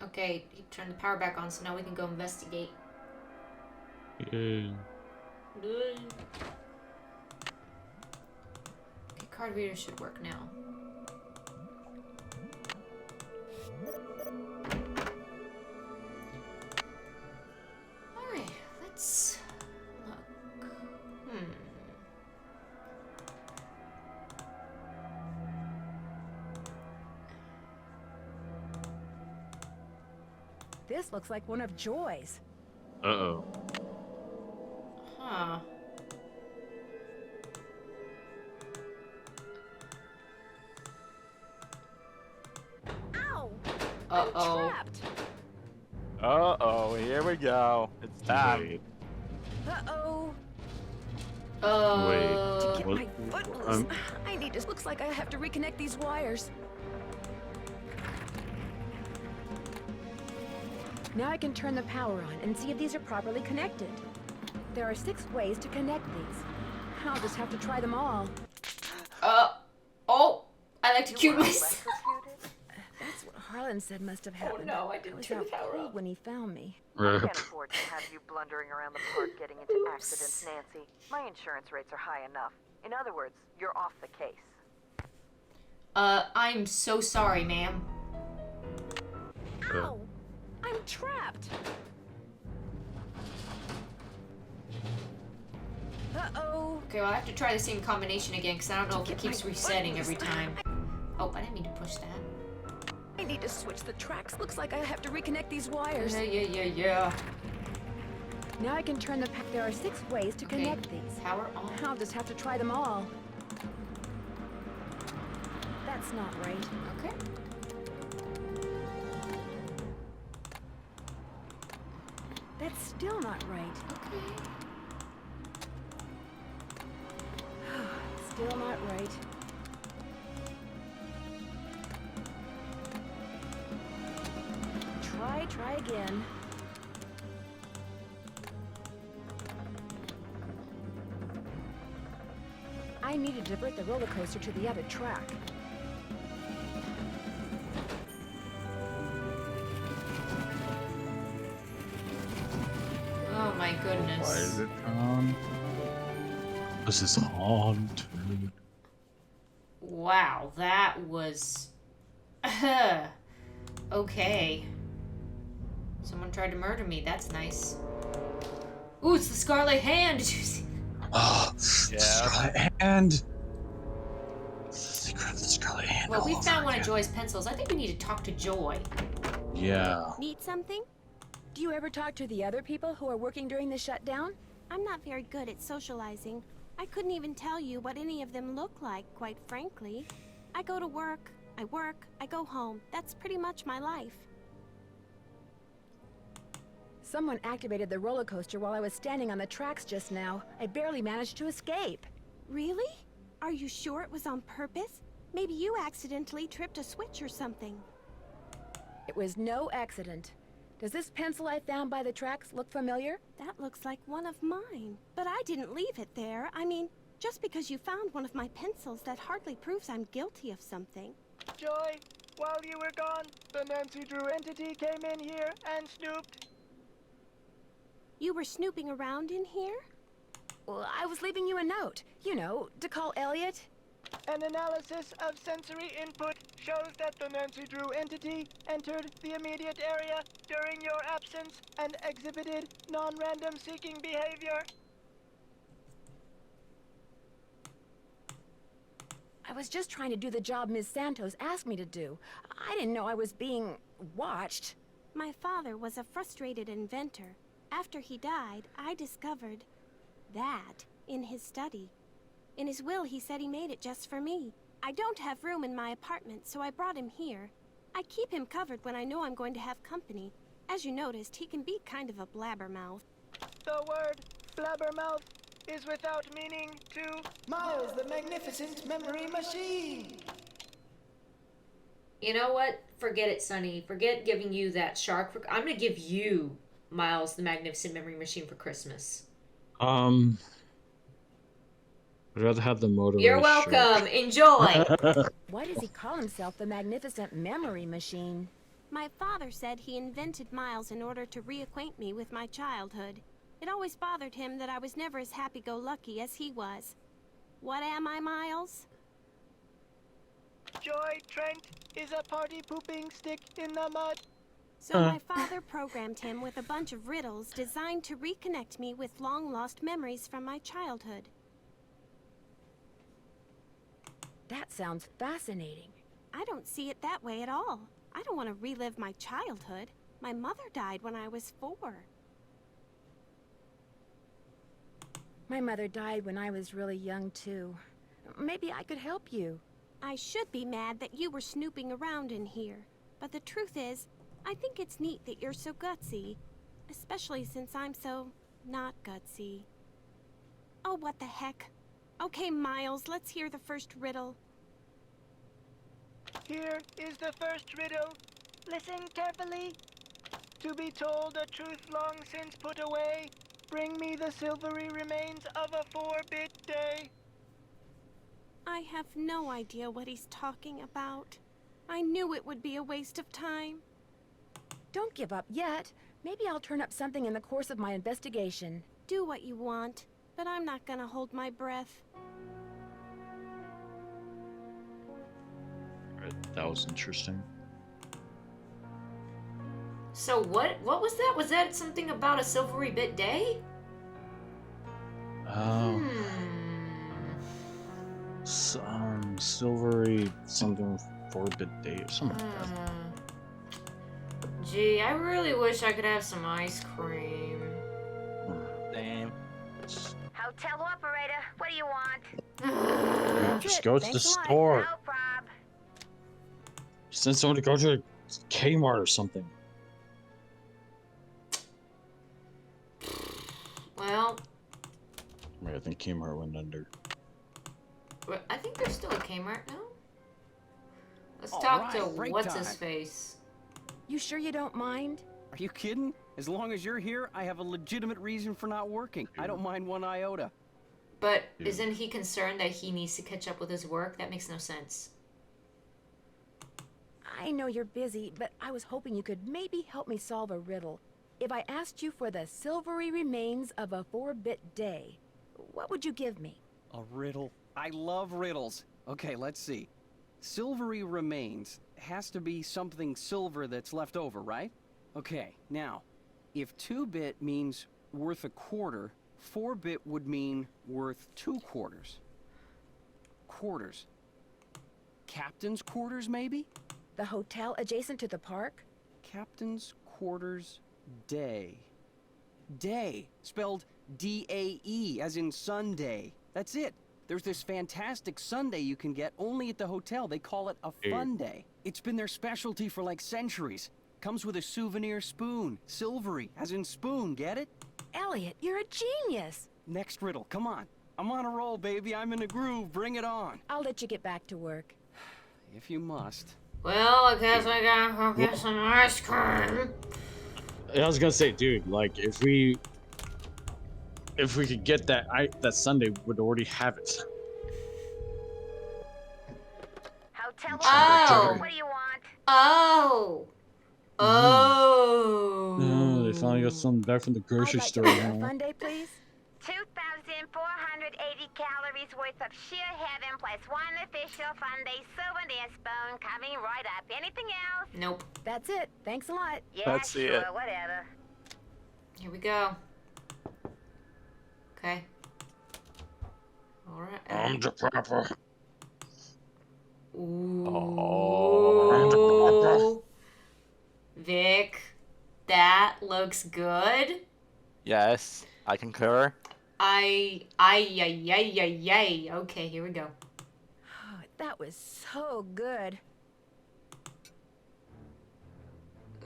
Okay, he turned the power back on, so now we can go investigate.
Yay.
Okay, card reader should work now. Alright, let's look.
This looks like one of Joy's.
Uh-oh.
Huh.
Ow!
Uh-oh.
I'm trapped.
Uh-oh, here we go. It's time.
Uh-oh.
Oh.
To get my foot loose. I need to. Looks like I have to reconnect these wires. Now I can turn the power on and see if these are properly connected. There are 6 ways to connect these. I'll just have to try them all.
Oh, I like to cute myself.
That's what Harlan said must have happened.
no, I didn't
was
turn the
out
power
cold
on.
when he found me.
I can't afford to have you blundering around the park getting into accidents, Nancy. My insurance rates are high enough. In other words, you're off the case.
I'm so sorry, ma'am.
Ow! I'm trapped. Uh-oh.
Okay, well, I have to try the same combination again, because I don't know if it keeps resetting every time. Oh, I didn't mean to push that.
I need to switch the tracks. Looks like I have to reconnect these wires.
Yeah.
Now I can turn the pack. There are 6 ways to connect these.
Power on.
I'll just have to try them all. That's not right.
Okay.
That's still not right.
Okay.
Still not right. Try again. I need to divert the roller coaster to the other track.
Oh my goodness.
Why is it on? This is haunted.
Wow, that was... okay. Someone tried to murder me. That's nice. Ooh, it's the Scarlet Hand. Did you see that?
Oh, yeah. Scarlet Hand. Secret of the Scarlet Hand.
Well, we found one of Joy's pencils. I think we need to talk to Joy.
Yeah.
Need something?
Do you ever talk to the other people who are working during the shutdown?
I'm not very good at socializing. I couldn't even tell you what any of them look like, quite frankly. I go to work, I go home. That's pretty much my life.
Someone activated the roller coaster while I was standing on the tracks just now. I barely managed to escape.
Really? Are you sure it was on purpose? Maybe you accidentally tripped a switch or something.
It was no accident. Does this pencil I found by the tracks look familiar?
That looks like one of mine. But I didn't leave it there. I mean, just because you found one of my pencils, that hardly proves I'm guilty of something.
Joy, while you were gone, the Nancy Drew entity came in here and snooped.
You were snooping around in here?
Well, I was leaving you a note. You know, to call Elliot.
An analysis of sensory input shows that the Nancy Drew entity entered the immediate area during your absence and exhibited non-random seeking behavior.
I was just trying to do the job Ms. Santos asked me to do. I didn't know I was being watched.
My father was a frustrated inventor. After he died, I discovered that in his study. In his will, he said he made it just for me. I don't have room in my apartment, so I brought him here. I keep him covered when I know I'm going to have company. As you noticed, he can be kind of a blabbermouth.
The word blabbermouth is without meaning to Miles, the magnificent memory machine.
You know what? Forget it, Sonny. Forget giving you that shark. I'm going to give you Miles, the magnificent memory machine for Christmas.
I'd rather have the motor.
You're welcome. Enjoy.
Why does he call himself the magnificent memory machine?
My father said he invented Miles in order to reacquaint me with my childhood. It always bothered him that I was never as happy-go-lucky as he was. What am I, Miles?
Joy Trent is a party-pooping stick in the mud.
So my father programmed him with a bunch of riddles designed to reconnect me with long-lost memories from my childhood.
That sounds fascinating.
I don't see it that way at all. I don't want to relive my childhood. My mother died when I was 4.
My mother died when I was really young, too. Maybe I could help you.
I should be mad that you were snooping around in here. But the truth is, I think it's neat that you're so gutsy. Especially since I'm so not gutsy. Oh, what the heck. Okay, Miles, let's hear the first riddle.
Here is the first riddle. Listen carefully. To be told a truth long since put away, bring me the silvery remains of a 4-bit day.
I have no idea what he's talking about. I knew it would be a waste of time.
Don't give up yet. Maybe I'll turn up something in the course of my investigation.
Do what you want, but I'm not gonna hold my breath.
That was interesting.
So what was that? Was that something about a silvery bit day?
Silvery something 4-bit day or something like that.
Gee, I really wish I could have some ice cream.
Hotel operator, what do you want?
Just go to the store.
No prob.
Send someone to go to a Kmart or something.
Well,
I think Kmart went under.
I think there's still a Kmart now. Let's
All
talk
right,
to
break
what's
time.
his face.
You sure you don't mind?
Are you kidding? As long as you're here, I have a legitimate reason for not working. I don't mind one iota.
But isn't he concerned that he needs to catch up with his work? That makes no sense.
I know you're busy, but I was hoping you could maybe help me solve a riddle. If I asked you for the silvery remains of a 4-bit day, what would you give me?
A riddle? I love riddles. Okay, let's see. Silvery remains has to be something silver that's left over, right? Okay, now, if 2-bit means worth a quarter, 4-bit would mean worth 2 quarters. Quarters. Captain's quarters, maybe?
The hotel adjacent to the park?
Captain's quarters day. Day, spelled D-A-E, as in Sunday. That's it. There's this fantastic sundae you can get only at the hotel. They call it a fun day. It's been their specialty for like centuries. Comes with a souvenir spoon. Silvery, as in spoon, get it?
Elliot, you're a genius.
Next riddle, come on. I'm on a roll, baby. I'm in a groove. Bring it on.
I'll let you get back to work.
If you must.
Well, I guess I gotta go get some ice cream.
I was gonna say, dude, like if we could get that Sunday, would already have it.
Hotel
Oh.
What do you want?
Oh. Oh.
Oh, they finally got something back from the grocery store.
A fun day, please.
2,480 calories worth of sheer heaven plus one official fun day souvenir spoon coming right up. Anything else?
Nope.
That's it. Thanks a lot.
Yeah,
That's
sure,
it.
whatever.
Here we go. Okay. All right.
I'm the papa.
Ooh. Vic, that looks good.
Yes, I concur.
Ay. Okay, here we go.
That was so good.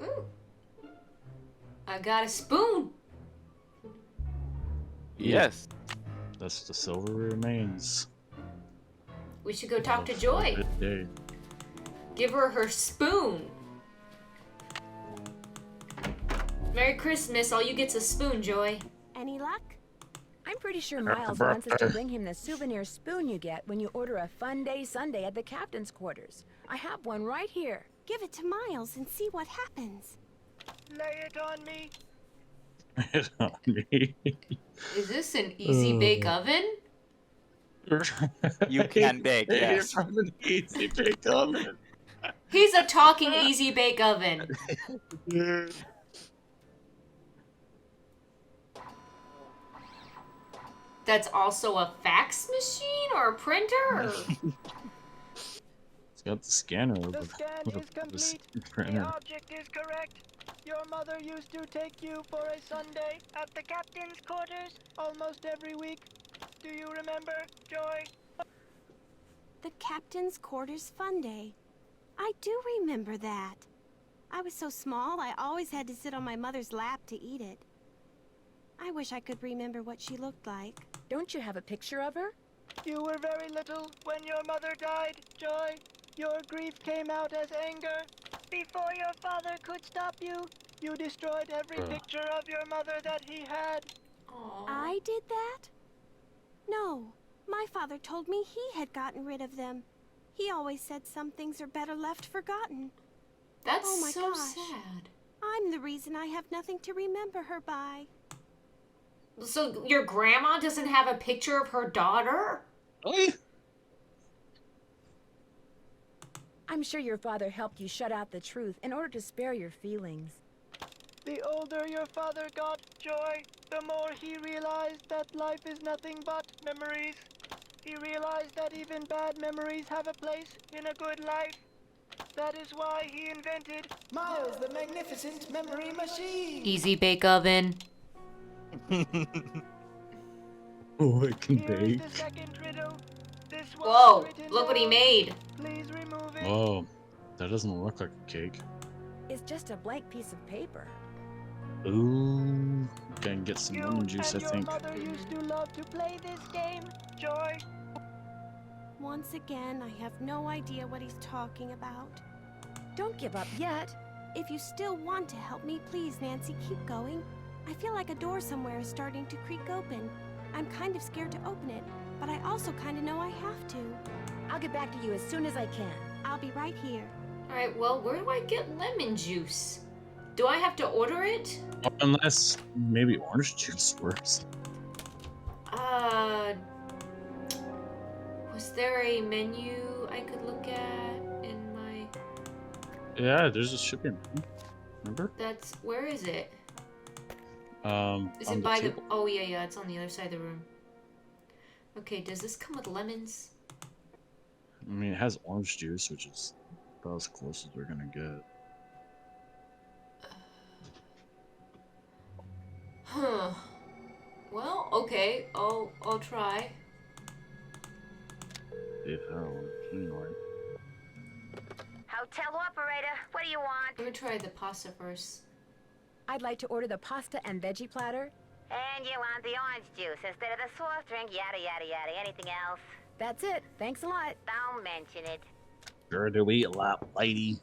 Ooh. I got a spoon.
Yes.
That's the silver remains.
We should go talk to Joy.
Good day.
Give her her spoon. Merry Christmas. All you get's a spoon, Joy.
Any luck?
I'm pretty sure Miles wants us to bring him the souvenir spoon you get when you order a fun day Sunday at the captain's quarters. I have one right here.
Give it to Miles and see what happens.
Lay it on me.
It on me.
Is this an easy bake oven?
You can bake, yes.
From an easy bake oven.
He's a talking easy bake oven. That's also a fax machine or a printer?
It's got the scanner.
The
with
scan
with
is complete. The
printer.
object is correct. Your mother used to take you for a Sunday at the captain's quarters almost every week. Do you remember, Joy?
The captain's quarters fun day. I do remember that. I was so small, I always had to sit on my mother's lap to eat it. I wish I could remember what she looked like.
Don't you have a picture of her?
You were very little when your mother died, Joy. Your grief came out as anger. Before your father could stop you, you destroyed every picture of your mother that he had.
I did that? No, my father told me he had gotten rid of them. He always said some things are better left forgotten.
That's
oh my
so
gosh.
sad.
I'm the reason I have nothing to remember her by.
So your grandma doesn't have a picture of her daughter?
I'm sure your father helped you shut out the truth in order to spare your feelings.
The older your father got, Joy, the more he realized that life is nothing but memories. He realized that even bad memories have a place in a good life. That is why he invented Miles the Magnificent Memory Machine.
Easy bake oven.
Oh, it can
Here is
bake.
the second riddle. This one
Whoa,
is written
look what he
down.
made.
Please remove it.
Oh, that doesn't look like a cake.
It's just a blank piece of paper.
Ooh, gonna get some
You
lemon juice, I
and your
think.
mother used to love to play this game, Joy.
Once again, I have no idea what he's talking about.
Don't give up yet.
If you still want to help me, please, Nancy, keep going. I feel like a door somewhere is starting to creak open. I'm kind of scared to open it, but I also kind of know I have to.
I'll get back to you as soon as I can.
I'll be right here.
Alright, well, where do I get lemon juice? Do I have to order it?
Unless maybe orange juice works.
Was there a menu I could look at in my...
Yeah, there's a shipping. Remember?
Where is it? Is
On
it by the...
table.
Oh, yeah, it's on the other side of the room. Okay, does this come with lemons?
I mean, it has orange juice, which is about as close as we're gonna get.
Huh. Well, okay, I'll try.
Yeah, anyway.
Hotel operator, what do you want?
Let me try the pasta first.
I'd like to order the pasta and veggie platter.
And you want the orange juice instead of the soft drink, yada yada yada. Anything else?
That's it. Thanks a lot.
Don't mention it.
Sure do eat a lot, lady.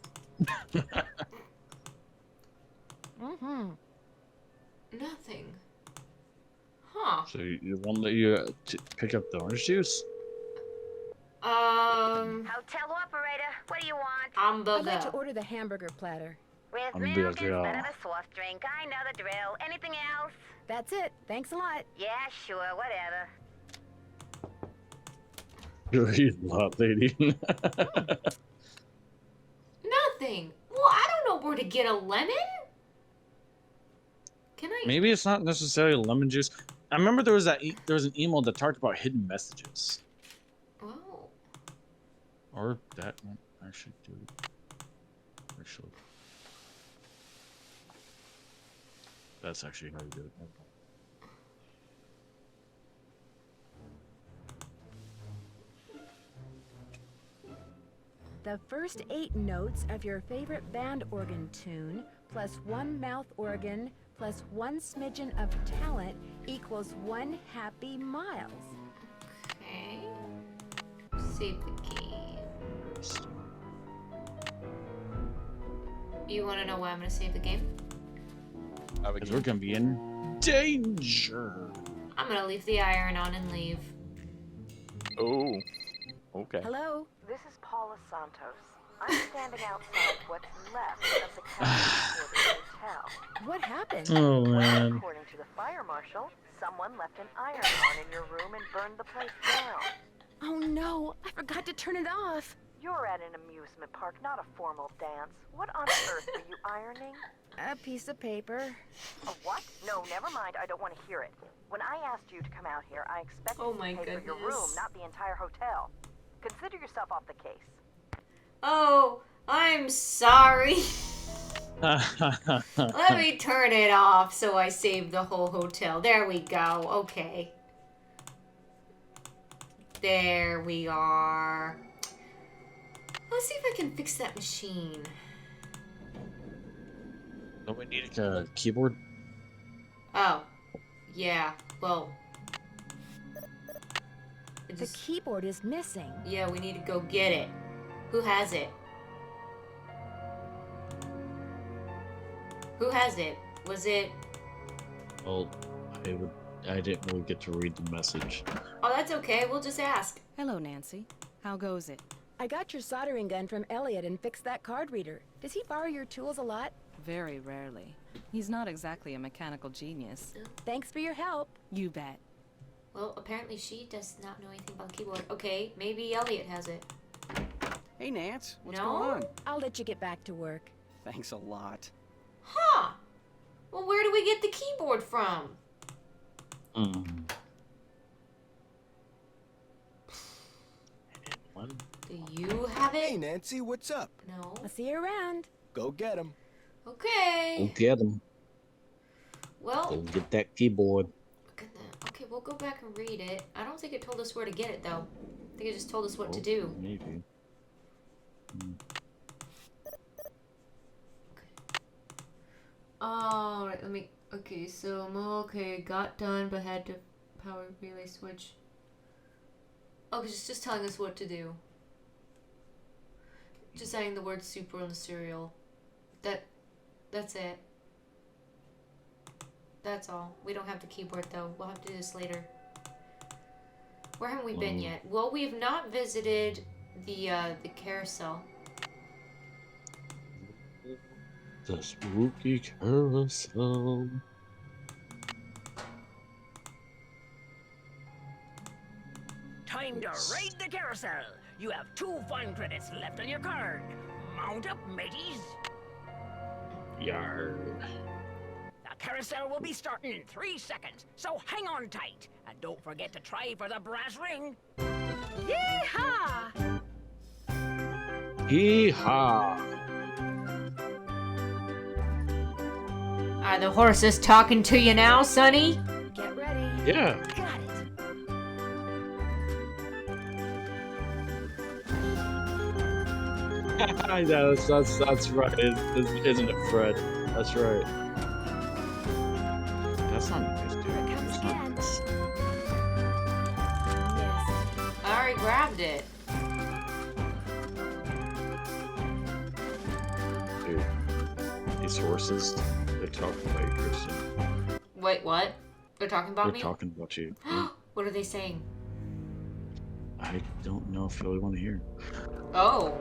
Mm-hmm.
Nothing. Huh.
So you want to let you pick up the orange juice?
Hotel operator, what do you want?
I'd like to order the hamburger platter.
With milk instead of a soft drink. I know the drill. Anything else?
That's it. Thanks a lot.
Yeah, sure, whatever.
You eat a lot, lady.
Nothing. Well, I don't know where to get a lemon. Can I?
Maybe it's not necessarily lemon juice. I remember there was an email that talked about hidden messages.
Oh.
Or that might actually do it. Actually. That's actually how you do it.
The first 8 notes of your favorite band organ tune, plus 1 mouth organ, plus 1 smidgen of talent, equals 1 happy miles.
Okay. Save the game. You want to know why I'm going to save the game?
Because we're going to be in danger.
I'm going to leave the iron on and leave.
Oh. Okay.
Hello? This is Paula Santos. I'm standing outside what's left of the Kessler hotel.
What happened?
Oh,
Well,
man.
according to the fire marshal, someone left an iron on in your room and burned the place down.
Oh no, I forgot to turn it off.
You're at an amusement park, not a formal dance. What on earth were you ironing?
A piece of paper.
A what? No, never mind. I don't want to hear it. When I asked you to come out here, I expected
Oh
to
my
pay for your room,
goodness.
not the entire hotel. Consider yourself off the case.
Oh, I'm sorry. Let me turn it off so I save the whole hotel. There we go. Okay. There we are. Let's see if I can fix that machine.
Don't we need a keyboard?
Oh, yeah. Well,
The keyboard is missing.
yeah, we need to go get it. Who has it? Who has it? Was it?
Well, I didn't really get to read the message.
Oh, that's okay. We'll just ask.
Hello, Nancy. How goes it?
I got your soldering gun from Elliot and fixed that card reader. Does he borrow your tools a lot?
Very rarely. He's not exactly a mechanical genius.
Thanks for your help.
You bet.
Well, apparently she does not know anything about the keyboard. Okay, maybe Elliot has it.
Hey, Nance. What's
No?
going on?
I'll let you get back to work.
Thanks a lot.
Huh. Well, where do we get the keyboard from? Do you have it?
Hey, Nancy, what's up?
No.
I'll see you around.
Go get him.
Okay.
Go get him.
Well,
Go get that keyboard.
okay, Okay, we'll go back and read it. I don't think it told us where to get it, though. I think it just told us what to do.
Maybe.
Alright, let me... Okay, so... Okay, got done, but had to power relay switch. Oh, it's just telling us what to do. Just adding the word super on the cereal. That's it. That's all. We don't have the keyboard, though. We'll have to do this later. Where haven't we been yet? Well, we have not visited the carousel.
The spooky carousel.
Time to raid the carousel. You have 2 fun credits left on your card. Mount up, mateys.
Yarr.
The carousel will be starting in 3 seconds, so hang on tight. And don't forget to try for the brass ring.
Yeehaw!
Hee-haw.
Are the horses talking to you now, Sonny?
Get ready.
Yeah.
Got it.
Yeah, that's right. Isn't it, Fred? That's right. That's not nice, dude.
Here it comes again.
I already grabbed it.
Dude, these horses, they're talking about you, Kristen.
Wait, what? They're talking about
They're
me?
talking about you.
What are they saying?
I don't know if you really want to hear.
Oh.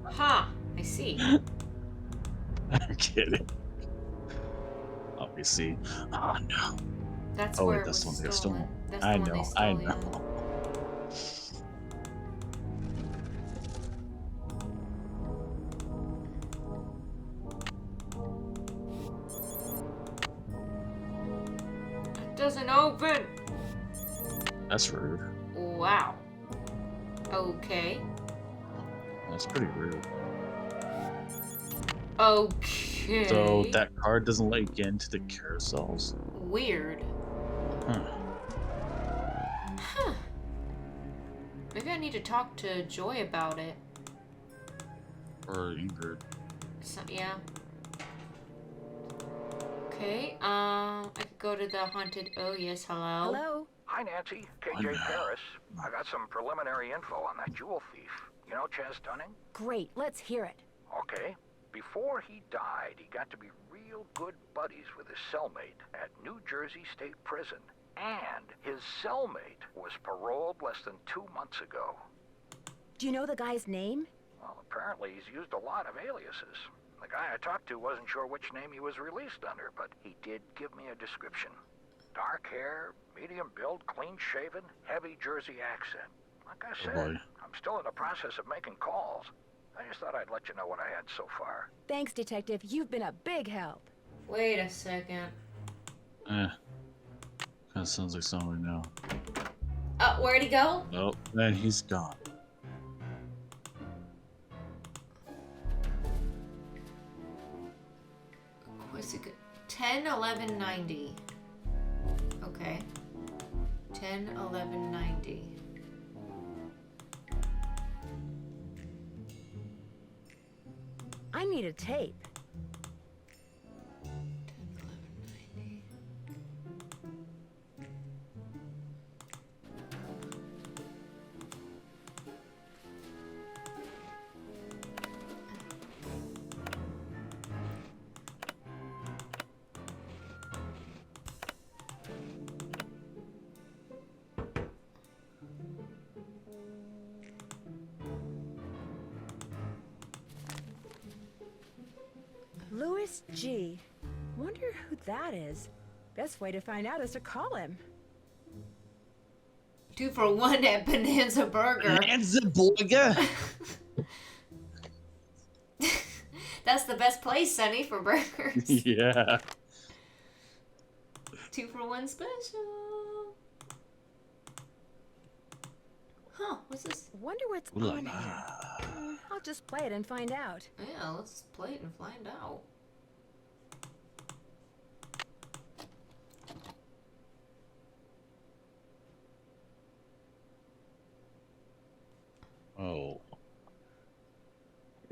Huh. I see.
I'm kidding. Obviously. Oh no.
That's
oh
where
wait,
it
that's
was
the one they
stolen.
stole.
That's the
I
one they
know.
stole,
I
yeah.
know.
It doesn't open.
That's rude.
Wow. Okay.
That's pretty rude.
Okay.
So that card doesn't let you get into the carousels?
Weird.
Huh.
Huh. Maybe I need to talk to Joy about it.
Or Ingrid.
Yeah. Okay, I could go to the haunted... Oh, yes, hello.
Hello?
Hi, Nancy. KJ Paris. I got some preliminary info on that jewel thief. You know Chaz Dunning?
Great, let's hear it.
Okay. Before he died, he got to be real good buddies with his cellmate at New Jersey State Prison. And his cellmate was paroled less than 2 months ago.
Do you know the guy's name?
Well, apparently he's used a lot of aliases. The guy I talked to wasn't sure which name he was released under, but he did give me a description. Dark hair, medium build, clean-shaven, heavy Jersey accent. Like I said, I'm still in the process of making calls. I just thought I'd let you know what I had so far.
Thanks, Detective. You've been a big help.
Wait a second.
Kinda sounds like someone we know.
Where'd he go?
Oh, man, he's gone.
What's it good? 10, 11, 90. Okay. 10, 11, 90.
I need a tape.
10, 11, 90.
Louis G. Wonder who that is. Best way to find out is to call him.
2 for 1 at Bonanza Burger.
Bonanza Burger?
That's the best place, Sonny, for burgers.
Yeah.
2 for 1 special. Huh, what's this?
Wonder what's on here. I'll just play it and find out.
Yeah, let's play it and find out.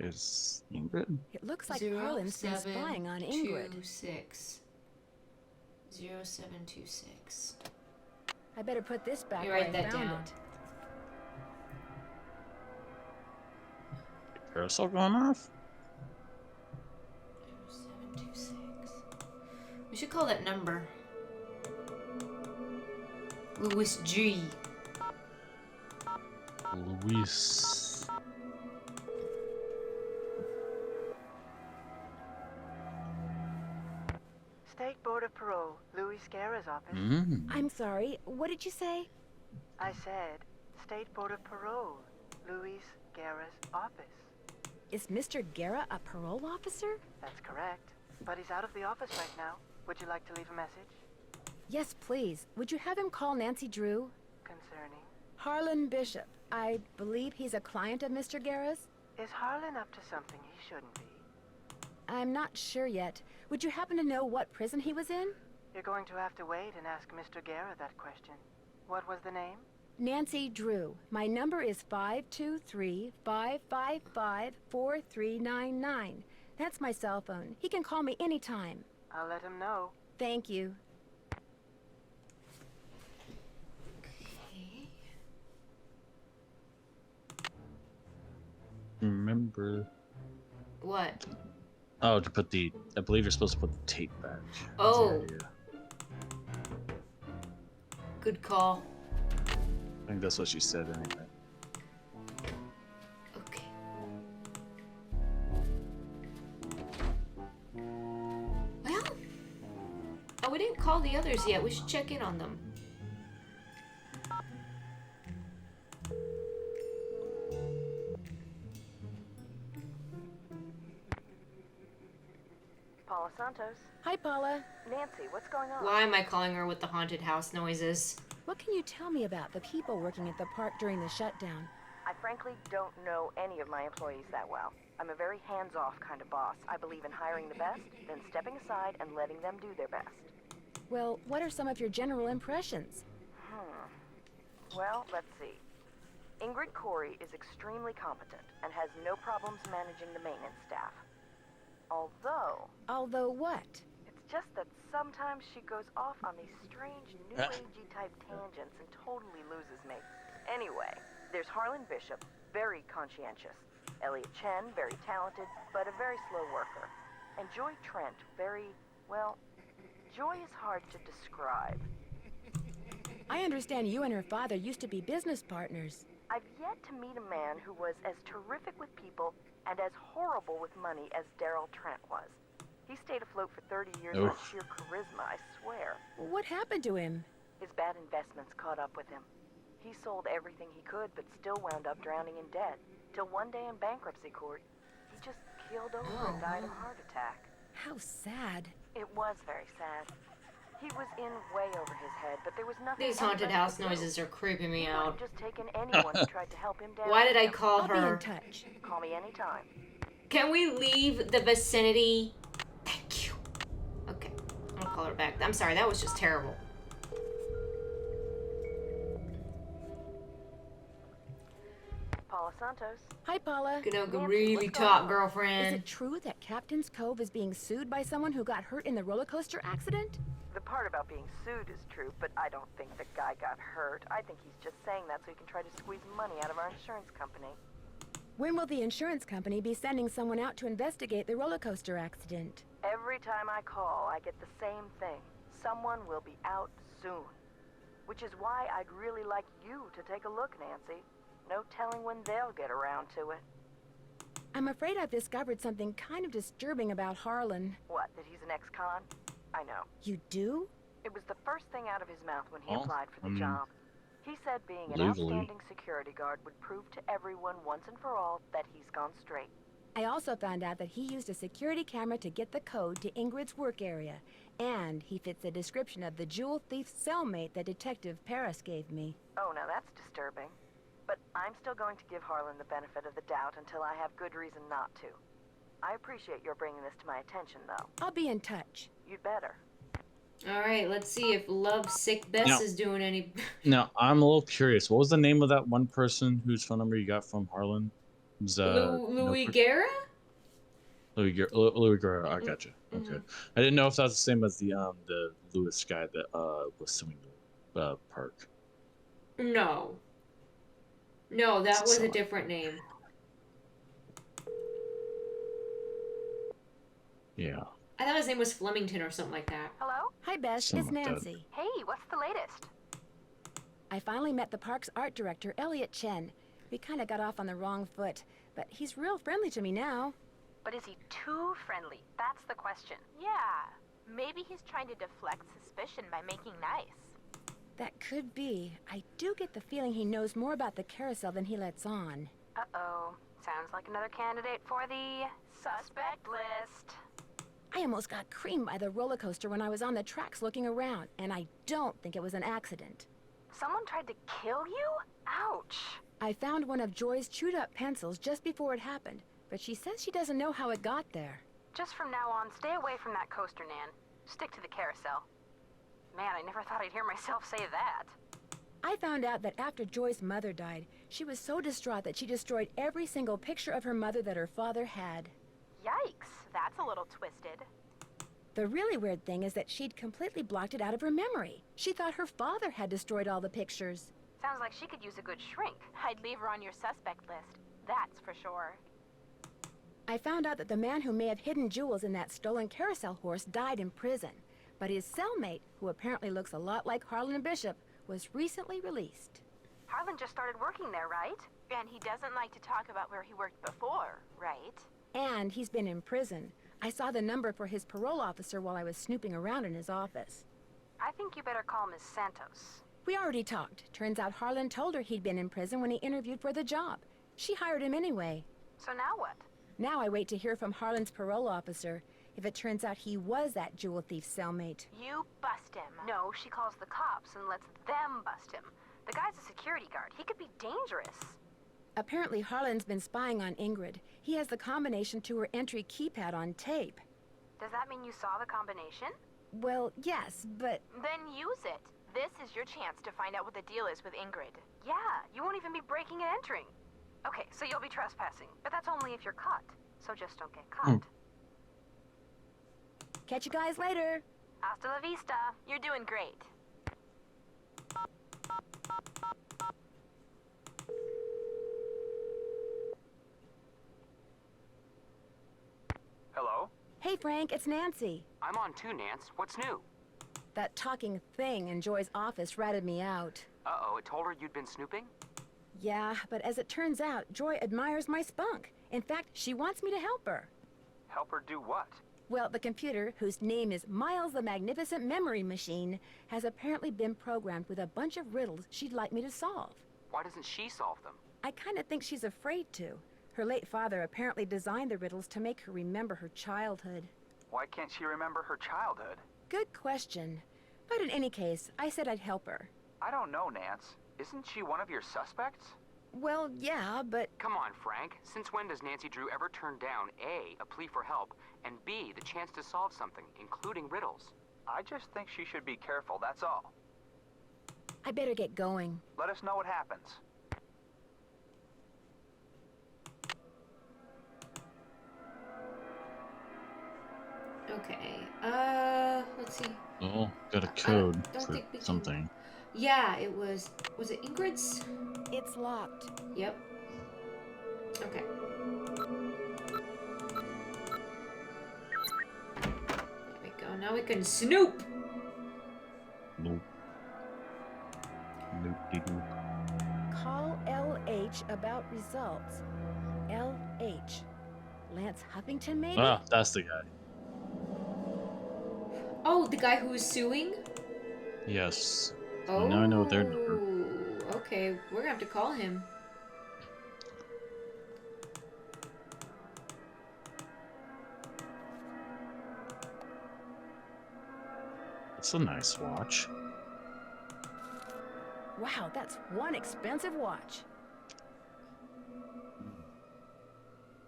is Ingrid?
It looks like Harlan's been spying on Ingrid.
0726.
I better put this back
You
where
write
I
that
found
down.
it.
Carousel going off?
0726. We should call that number. Louis G.
Luis.
State Board of Parole, Louis Guerra's office.
I'm sorry, what did you say?
I said, State Board of Parole, Louis Guerra's office.
Is Mr. Guerra a parole officer?
That's correct. But he's out of the office right now. Would you like to leave a message?
Yes, please. Would you have him call Nancy Drew?
Concerning?
Harlan Bishop. I believe he's a client of Mr. Guerra's.
Is Harlan up to something he shouldn't be?
I'm not sure yet. Would you happen to know what prison he was in?
You're going to have to wait and ask Mr. Guerra that question. What was the name?
Nancy Drew. My number is 523-555-4399. That's my cell phone. He can call me anytime.
I'll let him know.
Thank you.
Remember.
What?
Oh, to put the. I believe you're supposed to put the tape back.
Oh. Good call.
I think that's what she said anyway.
Okay. Well. Oh, we didn't call the others yet. We should check in on them.
Paula Santos.
Hi, Paula.
Nancy, what's going on?
Why am I calling her with the haunted house noises?
What can you tell me about the people working at the park during the shutdown?
I frankly don't know any of my employees that well. I'm a very hands-off kind of boss. I believe in hiring the best, then stepping aside and letting them do their best.
Well, what are some of your general impressions?
Well, let's see. Ingrid Corey is extremely competent and has no problems managing the maintenance staff.
Although what?
It's just that sometimes she goes off on these strange new agey type tangents and totally loses me. Anyway, there's Harlan Bishop, very conscientious. Elliot Chen, very talented, but a very slow worker. And Joy Trent, Joy is hard to describe.
I understand you and her father used to be business partners.
I've yet to meet a man who was as terrific with people and as horrible with money as Daryl Trent was. He stayed afloat for 30 years on sheer charisma, I swear.
What happened to him?
His bad investments caught up with him. He sold everything he could, but still wound up drowning in debt. Till one day in bankruptcy court, he just keeled over and died of a heart attack.
How sad.
It was very sad. He was in way over his head, but there was nothing.
These haunted house noises are creeping me out.
Just taken anyone who tried to help him down.
Why did I call her?
I'll be in touch.
Call me anytime.
Can we leave the vicinity? Thank you. Okay, I'm gonna call her back. I'm sorry, that was just terrible.
Paula Santos.
Hi, Paula.
Gonna go really top, girlfriend.
Is it true that Captain's Cove is being sued by someone who got hurt in the roller coaster accident?
The part about being sued is true, but I don't think the guy got hurt. I think he's just saying that so he can try to squeeze money out of our insurance company.
When will the insurance company be sending someone out to investigate the roller coaster accident?
Every time I call, I get the same thing. Someone will be out soon. Which is why I'd really like you to take a look, Nancy. No telling when they'll get around to it.
I'm afraid I've discovered something kind of disturbing about Harlan.
What, that he's an ex-con? I know.
You do?
It was the first thing out of his mouth when he applied for the job. He said being an
legally.
outstanding security guard would prove to everyone once and for all that he's gone straight.
I also found out that he used a security camera to get the code to Ingrid's work area. And he fits the description of the jewel thief's cellmate that Detective Paris gave me.
Oh, now that's disturbing. But I'm still going to give Harlan the benefit of the doubt until I have good reason not to. I appreciate your bringing this to my attention, though.
I'll be in touch.
You'd better.
Alright, let's see if Love Sick Bess is doing any...
Now, I'm a little curious. What was the name of that one person whose phone number you got from Harlan? Is,
Louis Guerra?
Louis Guerra. I gotcha. Okay. I didn't know if that was the same as the Lewis guy that was suing the park.
No. No, that was a different name.
Yeah.
I thought his name was Flemington or something like that.
Hello? Hi, Bess.
Something
It's
like that.
Nancy.
Hey, what's the latest?
I finally met the park's art director, Elliot Chen. We kind of got off on the wrong foot, but he's real friendly to me now.
But is he too friendly? That's the question. Yeah, maybe he's trying to deflect suspicion by making nice.
That could be. I do get the feeling he knows more about the carousel than he lets on.
Uh-oh. Sounds like another candidate for the suspect list.
I almost got creamed by the roller coaster when I was on the tracks looking around, and I don't think it was an accident.
Someone tried to kill you? Ouch.
I found one of Joy's chewed-up pencils just before it happened, but she says she doesn't know how it got there.
Just from now on, stay away from that coaster, Nan. Stick to the carousel. Man, I never thought I'd hear myself say that.
I found out that after Joy's mother died, she was so distraught that she destroyed every single picture of her mother that her father had.
Yikes, that's a little twisted.
The really weird thing is that she'd completely blocked it out of her memory. She thought her father had destroyed all the pictures.
Sounds like she could use a good shrink. I'd leave her on your suspect list. That's for sure.
I found out that the man who may have hidden jewels in that stolen carousel horse died in prison, but his cellmate, who apparently looks a lot like Harlan Bishop, was recently released.
Harlan just started working there, right? And he doesn't like to talk about where he worked before, right?
And he's been in prison. I saw the number for his parole officer while I was snooping around in his office.
I think you better call Miss Santos.
We already talked. Turns out Harlan told her he'd been in prison when he interviewed for the job. She hired him anyway.
So now what?
Now I wait to hear from Harlan's parole officer. If it turns out he was that jewel thief's cellmate.
You bust him. No, she calls the cops and lets them bust him. The guy's a security guard. He could be dangerous.
Apparently Harlan's been spying on Ingrid. He has the combination to her entry keypad on tape.
Does that mean you saw the combination?
Well, yes, but...
Then use it. This is your chance to find out what the deal is with Ingrid. Yeah, you won't even be breaking and entering. Okay, so you'll be trespassing, but that's only if you're caught. So just don't get caught.
Catch you guys later.
Hasta la vista. You're doing great.
Hello?
Hey, Frank, it's Nancy.
I'm on too, Nance. What's new?
That talking thing in Joy's office ratted me out.
Uh-oh, it told her you'd been snooping?
Yeah, but as it turns out, Joy admires my spunk. In fact, she wants me to help her.
Help her do what?
Well, the computer, whose name is Miles the Magnificent Memory Machine, has apparently been programmed with a bunch of riddles she'd like me to solve.
Why doesn't she solve them?
I kind of think she's afraid to. Her late father apparently designed the riddles to make her remember her childhood.
Why can't she remember her childhood?
Good question. But in any case, I said I'd help her.
I don't know, Nance. Isn't she one of your suspects?
Well, yeah, but...
Come on, Frank. Since when does Nancy Drew ever turn down A, a plea for help, and B, the chance to solve something, including riddles?
I just think she should be careful, that's all.
I better get going.
Let us know what happens.
Okay. Let's see.
Oh, got a code for something.
Yeah, it was it Ingrid's?
It's locked.
Yep. Okay. There we go. Now we can snoop.
Nope. Nope.
Call LH about results. LH. Lance Huffington, maybe?
Ah, that's the guy.
Oh, the guy who was suing?
Yes.
Oh.
Now I know their number.
Okay, we're gonna have to call him.
It's a nice watch.
Wow, that's one expensive watch.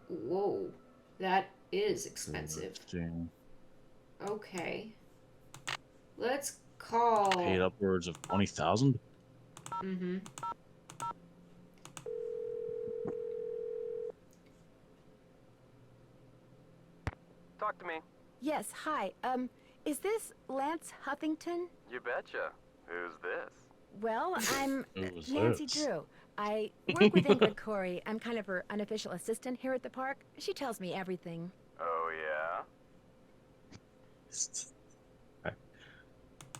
Whoa, that is expensive.
Interesting.
Okay. Let's call...
Paid upwards of 20,000?
Mm-hmm.
talk to me.
Yes, hi. Is this Lance Huffington?
You betcha. Who's this?
Well, I'm
Who's
Nancy
this?
Drew. I work with Ingrid Corey. I'm kind of her unofficial assistant here at the park. She tells me everything.
Oh, yeah?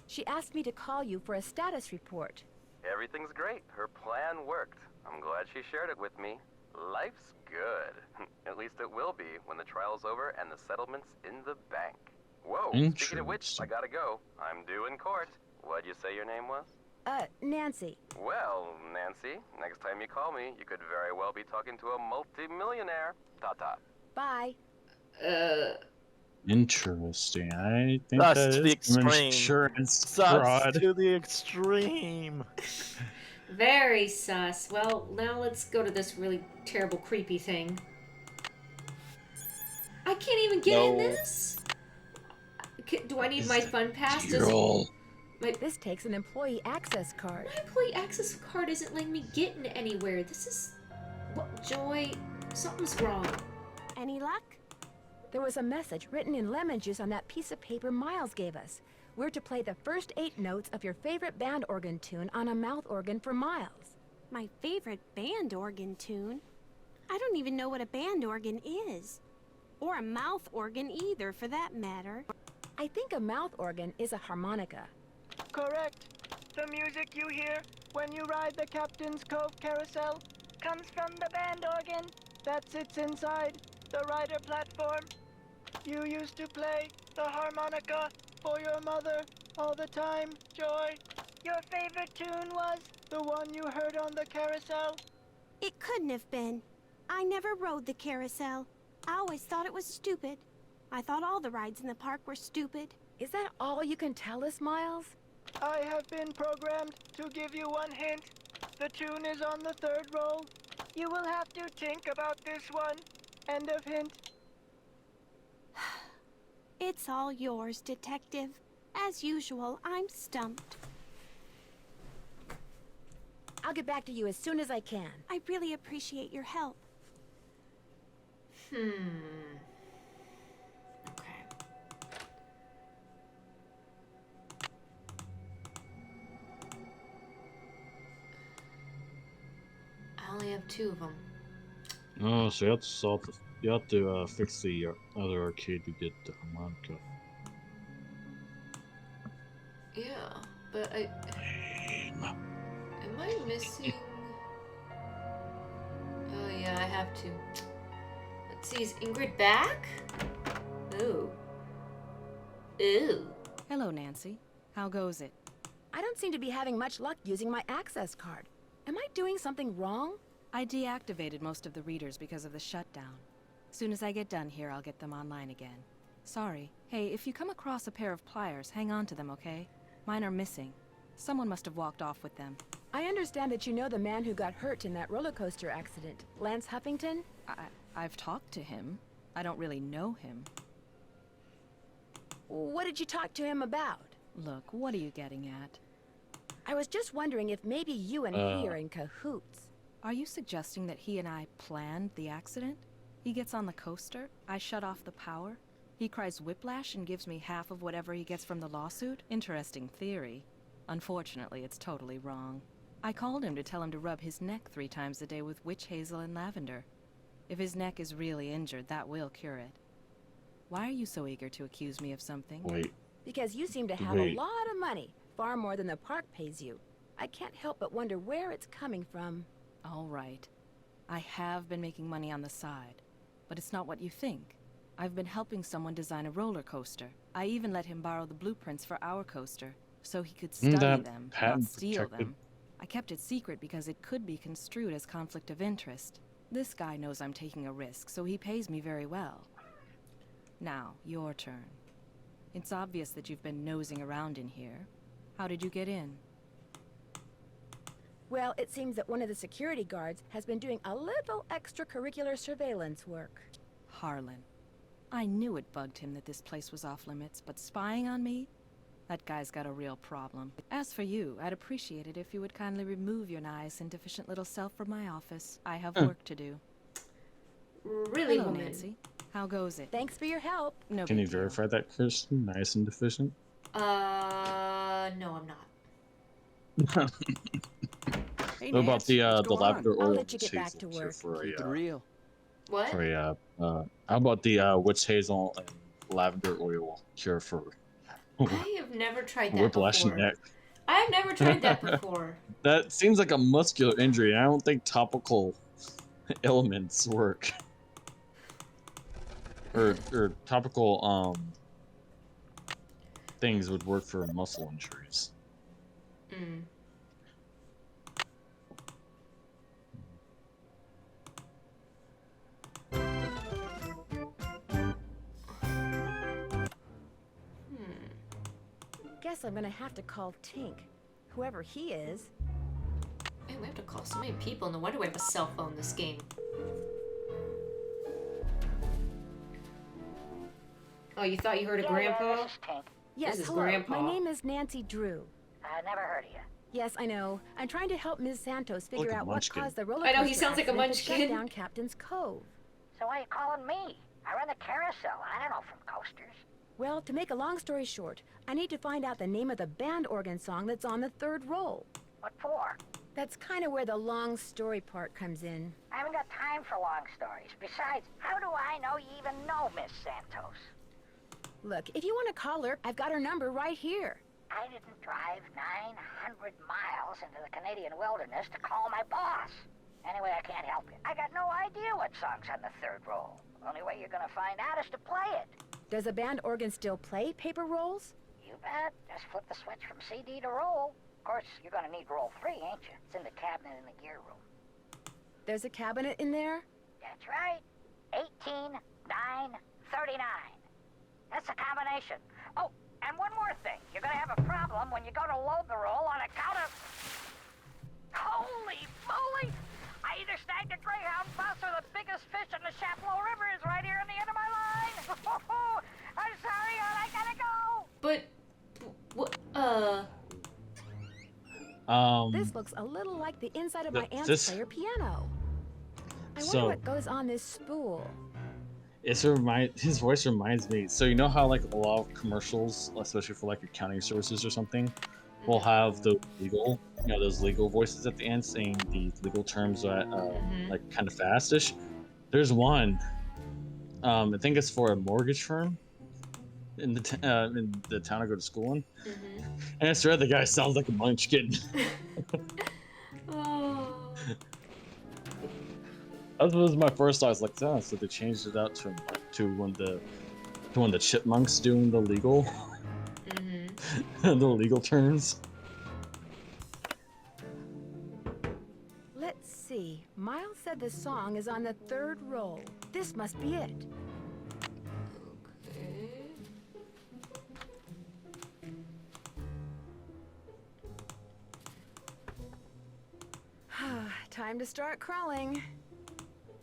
She asked me to call you for a status report.
Everything's great. Her plan worked. I'm glad she shared it with me. Life's good. At least it will be when the trial's over and the settlement's in the bank. Whoa, speaking of which, I gotta go. I'm due in court. What'd you say your name was?
Nancy.
Well, Nancy, next time you call me, you could very well be talking to a multi-millionaire. Ta-ta.
Bye.
Interesting. I think
Sus
that
to the
is some
extreme.
insurance
Sus
fraud.
to the extreme.
Very sus. Well, now let's go to this really terrible, creepy thing. I can't even get in this? Do I need my fun pass?
This takes an employee access card.
My employee access card isn't letting me get in anywhere. This is... What, Joy? Something's wrong.
Any luck?
There was a message written in lemon juice on that piece of paper Miles gave us. We're to play the first 8 notes of your favorite band organ tune on a mouth organ for Miles.
My favorite band organ tune? I don't even know what a band organ is. Or a mouth organ either, for that matter.
I think a mouth organ is a harmonica.
Correct. The music you hear when you ride the Captain's Cove Carousel comes from the band organ that sits inside the rider platform. You used to play the harmonica for your mother all the time, Joy. Your favorite tune was the one you heard on the carousel?
It couldn't have been. I never rode the carousel. I always thought it was stupid. I thought all the rides in the park were stupid.
Is that all you can tell us, Miles?
I have been programmed to give you one hint. The tune is on the 3rd roll. You will have to think about this one. End of hint.
It's all yours, Detective. As usual, I'm stumped.
I'll get back to you as soon as I can.
I really appreciate your help.
Okay. I only have 2 of them.
Oh, so you have to solve this. You have to fix the other arcade to get the harmonica.
Yeah, but am I missing? Oh yeah, I have to. Let's see, is Ingrid back? Ooh. Ooh.
Hello, Nancy. How goes it?
I don't seem to be having much luck using my access card. Am I doing something wrong?
I deactivated most of the readers because of the shutdown. Soon as I get done here, I'll get them online again. Sorry. Hey, if you come across a pair of pliers, hang on to them, okay? Mine are missing. Someone must have walked off with them.
I understand that you know the man who got hurt in that roller coaster accident, Lance Huffington?
I've talked to him. I don't really know him.
What did you talk to him about?
Look, what are you getting at?
I was just wondering if maybe you and he are in cahoots.
Are you suggesting that he and I planned the accident? He gets on the coaster, I shut off the power, he cries whiplash and gives me half of whatever he gets from the lawsuit? Interesting theory. Unfortunately, it's totally wrong. I called him to tell him to rub his neck 3 times a day with witch hazel and lavender. If his neck is really injured, that will cure it. Why are you so eager to accuse me of something?
Wait.
Because you seem to have a lot of money, far more than the park pays you. I can't help but wonder where it's coming from.
All right. I have been making money on the side, but it's not what you think. I've been helping someone design a roller coaster. I even let him borrow the blueprints for our coaster, so he could study them, not steal them. I kept it secret because it could be construed as conflict of interest. This guy knows I'm taking a risk, so he pays me very well. Now, your turn. It's obvious that you've been nosing around in here. How did you get in?
Well, it seems that one of the security guards has been doing a little extracurricular surveillance work.
Harlan. I knew it bugged him that this place was off limits, but spying on me? That guy's got a real problem. As for you, I'd appreciate it if you would kindly remove your nice and deficient little self from my office. I have work to do.
Really,
Hello,
woman.
Nancy. How goes it?
Thanks for your help.
No.
Can you verify that, Kirsten? Nice and deficient.
No, I'm not.
Hey,
What about
Nance,
the
what's going
lavender
on?
oil?
I'll let you
witch
get back
hazel
to
cure
work.
For
Keep it
a,
real.
What?
for a, how about the witch hazel and lavender oil cure for
I have never tried that
whiplash
before.
neck?
I have never tried that before.
That seems like a muscular injury. I don't think topical elements work. Or topical things would work for muscle injuries.
Mm.
Guess I'm gonna have to call Tink. Whoever he is.
Man, we have to call so many people. No wonder we have a cell phone this game. Oh, you thought you heard a grandpa?
This is Tink.
Yes,
This is
hello.
Grandpa.
My name is Nancy Drew.
I never heard of you.
Yes, I know. I'm trying to help Ms. Santos figure
Like a
out what
munchkin.
caused the roller
I
coaster
know, he sounds like a
accident that
munchkin.
shut down Captain's Cove.
So why are you calling me? I run the carousel. I don't know from coasters.
Well, to make a long story short, I need to find out the name of the band organ song that's on the third roll.
What for?
That's kind of where the long story part comes in.
I haven't got time for long stories. Besides, how do I know you even know Miss Santos?
Look, if you want to call her, I've got her number right here.
I didn't drive 900 miles into the Canadian wilderness to call my boss. Anyway, I can't help you. I got no idea what song's on the third roll. The only way you're gonna find out is to play it.
Does a band organ still play paper rolls?
You bet. Just flip the switch from CD to roll. Of course, you're gonna need roll 3, ain't you? It's in the cabinet in the gear room.
There's a cabinet in there?
That's right. 18, 9, 39. That's a combination. Oh, and one more thing. You're gonna have a problem when you go to load the roll on account of... Holy moly! I either snagged a greyhound bus or the biggest fish in the Chapleau River is right here in the end of my line. I'm sorry, hon, I gotta go.
But, what,
This looks a little like the inside of my aunt's
this-
player piano. I wonder
So-
what goes on this spool.
His voice reminds me. So you know how like a lot of commercials, especially for like accounting services or something, will have the legal, those legal voices at the end saying the legal terms that like kind of fastish. There's one. I think it's for a mortgage firm in the town I go to school in, and I swear the guy sounds like a munchkin.
Oh.
That was my first thought. I was like, oh, so they changed it out to when the chipmunks doing the legal, the legal terms.
Let's see. Miles said the song is on the third roll. This must be it. Time to start crawling.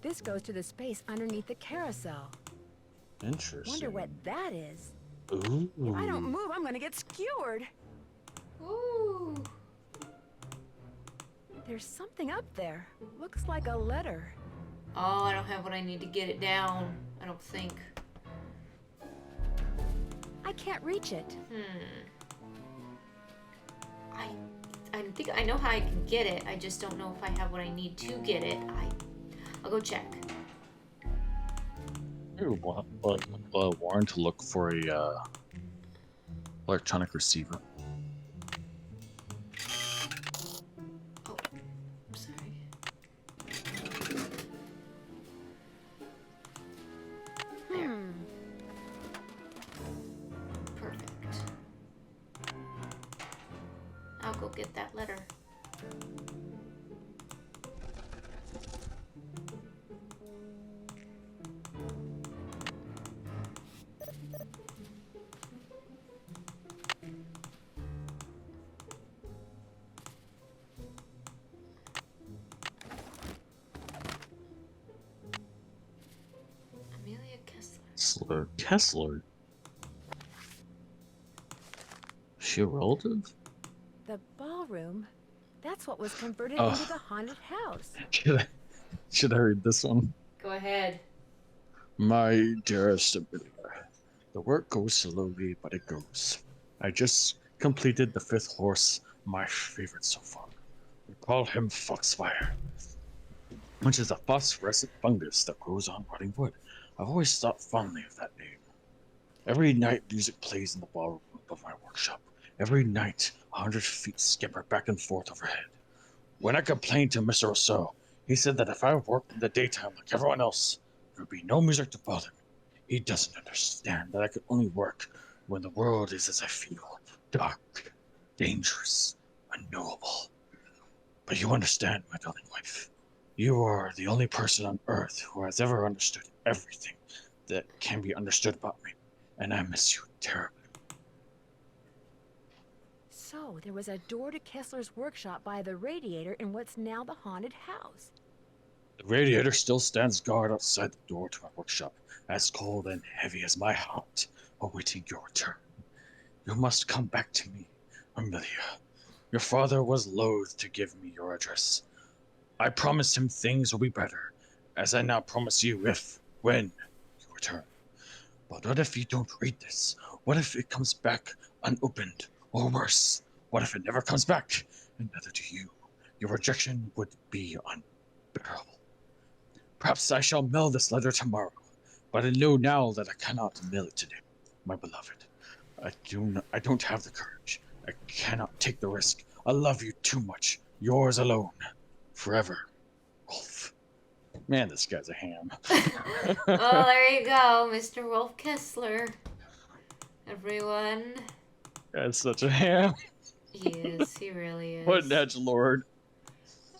This goes to the space underneath the carousel.
Interesting.
Wonder what that is.
Ooh.
If I don't move, I'm gonna get skewered.
Ooh.
There's something up there. Looks like a letter.
Oh, I don't have what I need to get it down. I don't think.
I can't reach it.
I think I know how I can get it. I just don't know if I have what I need to get it. I'll go check.
Warren to look for a electronic receiver.
Oh, sorry. Perfect. I'll go get that letter. Amelia Kessler.
Kessler? Is she a relative?
The ballroom? That's what was converted
Oh.
into the haunted house.
Should I read this one?
Go ahead.
My dearest Amelia, the work goes slowly, but it goes. I just completed the 5th horse, my favorite so far. We call him Foxfire, which is a phosphorescent fungus that grows on rotting wood. I've always thought fondly of that name. Every night music plays in the ballroom of my workshop. Every night 100 feet skimmer back and forth overhead. When I complained to Mr. Rousseau, he said that if I worked in the daytime like everyone else, there would be no music to bother me. He doesn't understand that I could only work when the world is as I feel, dark, dangerous, unknowable. But you understand, my darling wife. You are the only person on earth who has ever understood everything that can be understood about me, and I miss you terribly.
So, there was a door to Kessler's workshop by the radiator in what's now the haunted house.
The radiator still stands guard outside the door to my workshop, as cold and heavy as my heart, awaiting your return. You must come back to me, Amelia. Your father was loath to give me your address. I promised him things will be better, as I now promise you when you return. But what if you don't read this? What if it comes back unopened? Or worse, what if it never comes back? And neither do you. Your rejection would be unbearable. Perhaps I shall mail this letter tomorrow, but I know now that I cannot mail it today, my beloved. I don't have the courage. I cannot take the risk. I love you too much. Yours alone. Forever. Wolf. Man, this guy's a ham.
Well, there you go, Mr. Wolf Kessler. Everyone.
That's such a ham.
He is. He really is.
What an edgelord.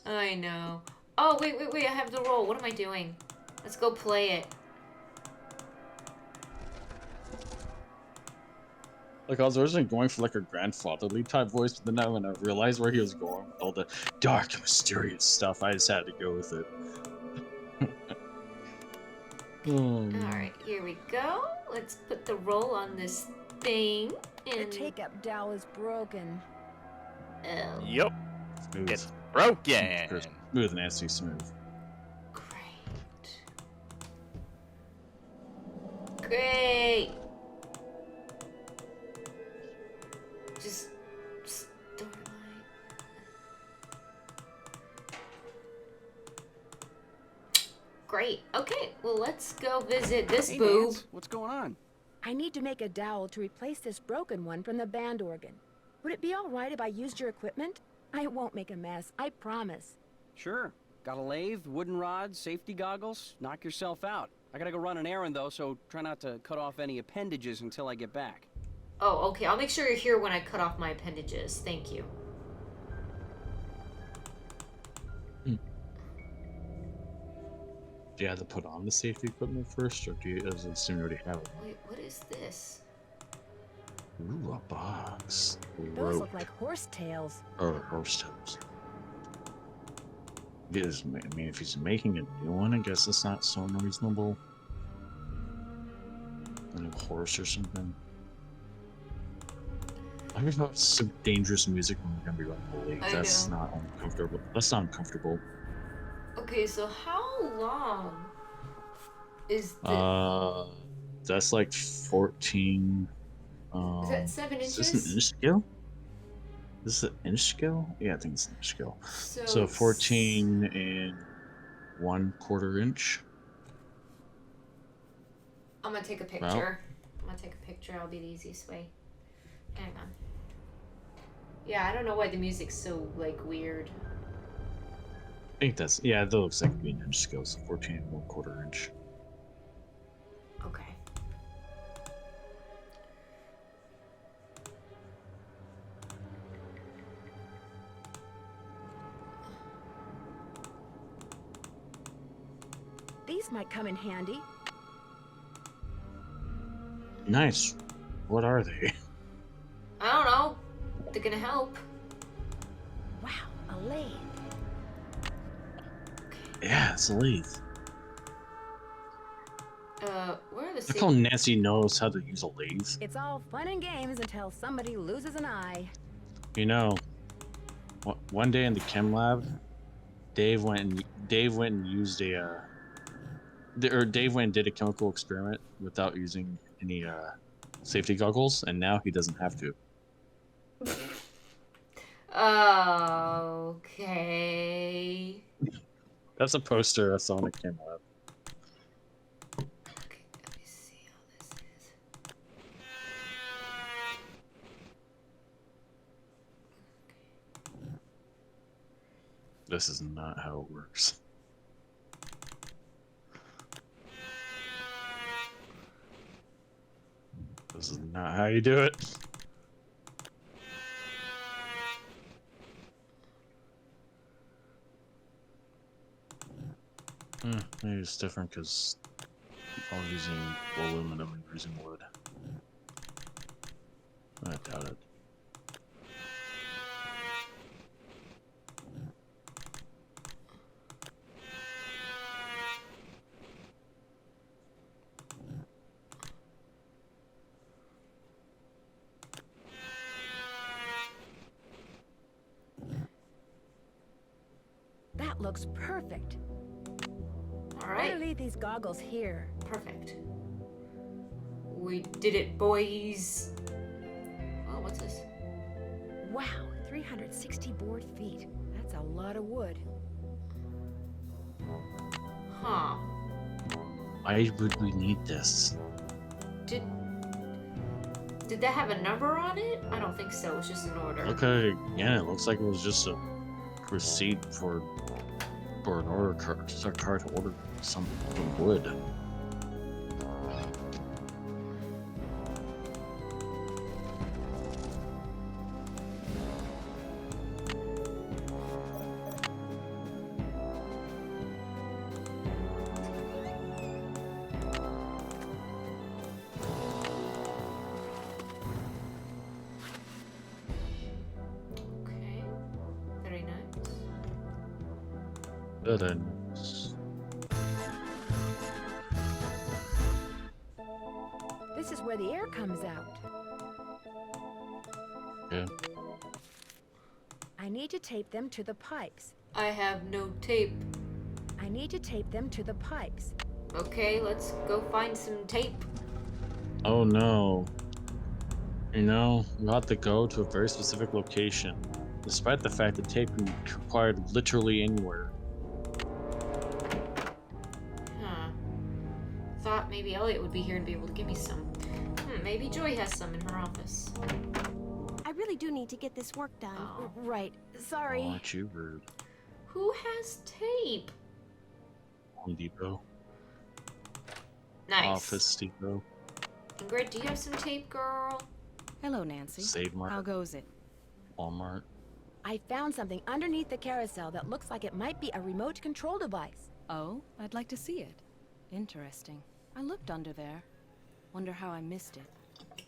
I know. Oh, wait. I have the roll. What am I doing? Let's go play it.
Like, I was originally going for like a grandfatherly type voice, but then when I realized where he was going with all the dark and mysterious stuff, I just had to go with it.
Alright, here we go. Let's put the roll on this thing.
The take-up dowel is broken.
Oh.
Yup.
Smooth.
It's broken.
Smooth, nasty, smooth.
Great. Just Starlight. Great. Okay, well, let's go visit this boob.
Nance, what's going on?
I need to make a dowel to replace this broken one from the band organ. Would it be all right if I used your equipment? I won't make a mess, I promise.
Sure. Got a lathe, wooden rods, safety goggles. Knock yourself out. I gotta go run an errand, though, so try not to cut off any appendages until I get back.
Oh, okay. I'll make sure you're here when I cut off my appendages. Thank you.
Do you have to put on the safety equipment first, or do you assume you already have it?
Wait, what is this?
Ooh, a box.
Those look like horse tails.
Or horse tails. I mean, if he's making a new one, I guess it's not so unreasonable. A new horse or something. I don't know, it's some dangerous music when we're gonna be running late. That's not uncomfortable. That's not uncomfortable.
Okay, so how long is this?
That's like 14.
Is that 7 inches?
Is this an inch scale? This is an inch scale? Yeah, I think it's an inch scale. So 14 and 1/4 inch.
I'm gonna take a picture.
Well,
I'm gonna take a picture. It'll be the easiest way. Hang on. Yeah, I don't know why the music's so, like, weird.
I think that's, yeah, that looks like an inch scale, so 14 and 1/4 inch.
Okay.
These might come in handy.
Nice. What are they?
I don't know. They're gonna help.
Wow, a lathe.
Yeah, it's a lathe.
Where are the
Look how Nancy knows how to use a lathe.
It's all fun and games until somebody loses an eye.
You know, one day in the chem lab, Dave went and used a Dave went and did a chemical experiment without using any safety goggles, and now he doesn't have to.
Okay.
That's a poster of someone that came up.
Okay, let me see how this is.
This is not how it works. This is not how you do it. Maybe it's different because I'm using aluminum and using wood. I doubt it.
That looks perfect.
All right.
Better leave these goggles here.
Perfect. We did it, boys. Oh, what's this?
Wow, 360 board feet. That's a lot of wood.
Huh.
Why would we need this?
Did that have a number on it? I don't think so. It's just an order.
Okay, yeah, it looks like it was just a receipt for an order card. Just a card to order some wood.
Okay. Very nice.
Good then.
This is where the air comes out.
Yeah.
I need to tape them to the pipes.
I have no tape.
I need to tape them to the pipes.
Okay, let's go find some tape.
Oh no. You know, you have to go to a very specific location, despite the fact that tape can be required literally anywhere.
Huh. Thought maybe Elliot would be here and be able to give me some. Maybe Joy has some in her office.
I really do need to get this work done.
Oh.
Right. Sorry.
Aren't you rude?
Who has tape?
Home Depot.
Nice.
Office Depot.
Ingrid, do you have some tape, girl?
Hello, Nancy.
Save Mart.
How goes it?
Walmart.
I found something underneath the carousel that looks like it might be a remote control device.
Oh, I'd like to see it. Interesting. I looked under there. Wonder how I missed it.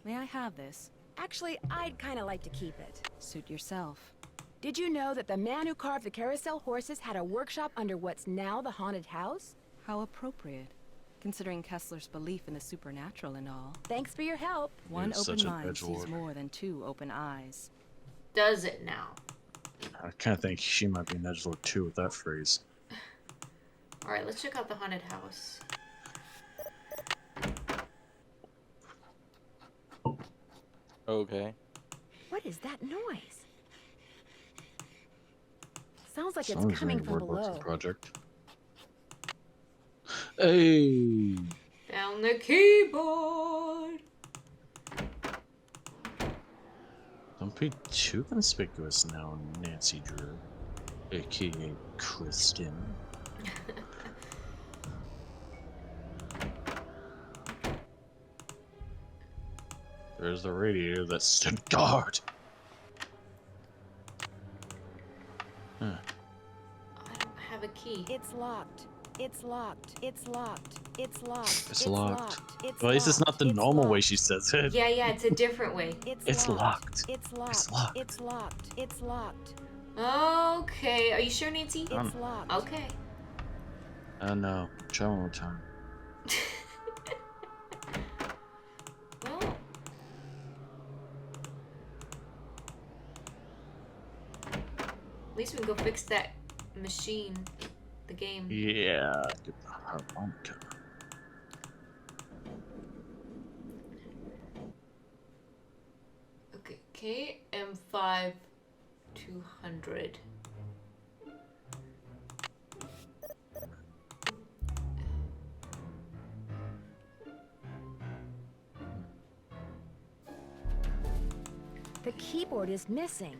May I have this?
Actually, I'd kind of like to keep it.
Suit yourself.
Did you know that the man who carved the carousel horses had a workshop under what's now the haunted house?
How appropriate, considering Kessler's belief in the supernatural and all.
Thanks for your help.
One
You're
open
such an
mind sees
edgelord.
more than two open eyes.
Does it now?
I kind of think she might be an edgelord too with that phrase.
Alright, let's check out the haunted house.
Okay.
What is that noise? Sounds like
Sounds
it's coming
very
from
Wordworks
below.
project. Hey!
Found the keyboard!
Don't be too conspicuous now, Nancy Drew, aka Kristen. There's the radiator that stood guard. Huh.
I don't have a key.
It's locked. It's locked. It's locked. It's locked.
It's locked.
It's
Well, at least it's not the
locked.
normal way she says it.
Yeah, it's a different way.
It's locked.
It's locked.
It's locked.
It's locked. It's locked.
Okay, are you sure, Nancy?
It's locked.
Okay.
No. Try one more time.
Well. At least we can go fix that machine. The game.
Yeah. Get the harmonica.
Okay, M5 200.
The keyboard is missing.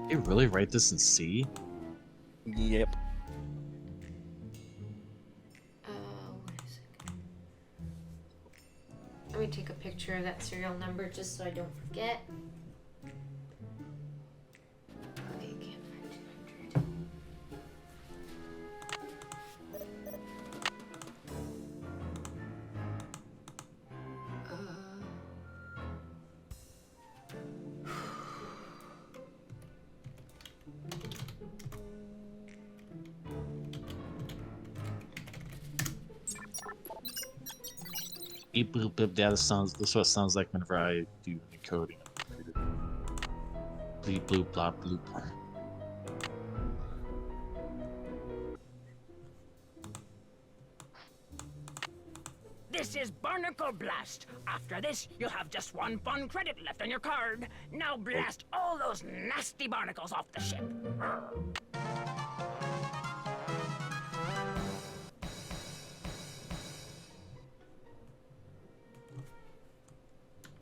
You really write this in C?
Yep.
Wait a second. Let me take a picture of that serial number just so I don't forget. Okay, can't find 200.
Beep bloop bloop. Yeah, this is what it sounds like whenever I do encoding. Bleep bloop blop bloop.
This is Barnacle Blast. After this, you'll have just 1 fun credit left on your card. Now blast all those nasty barnacles off the ship.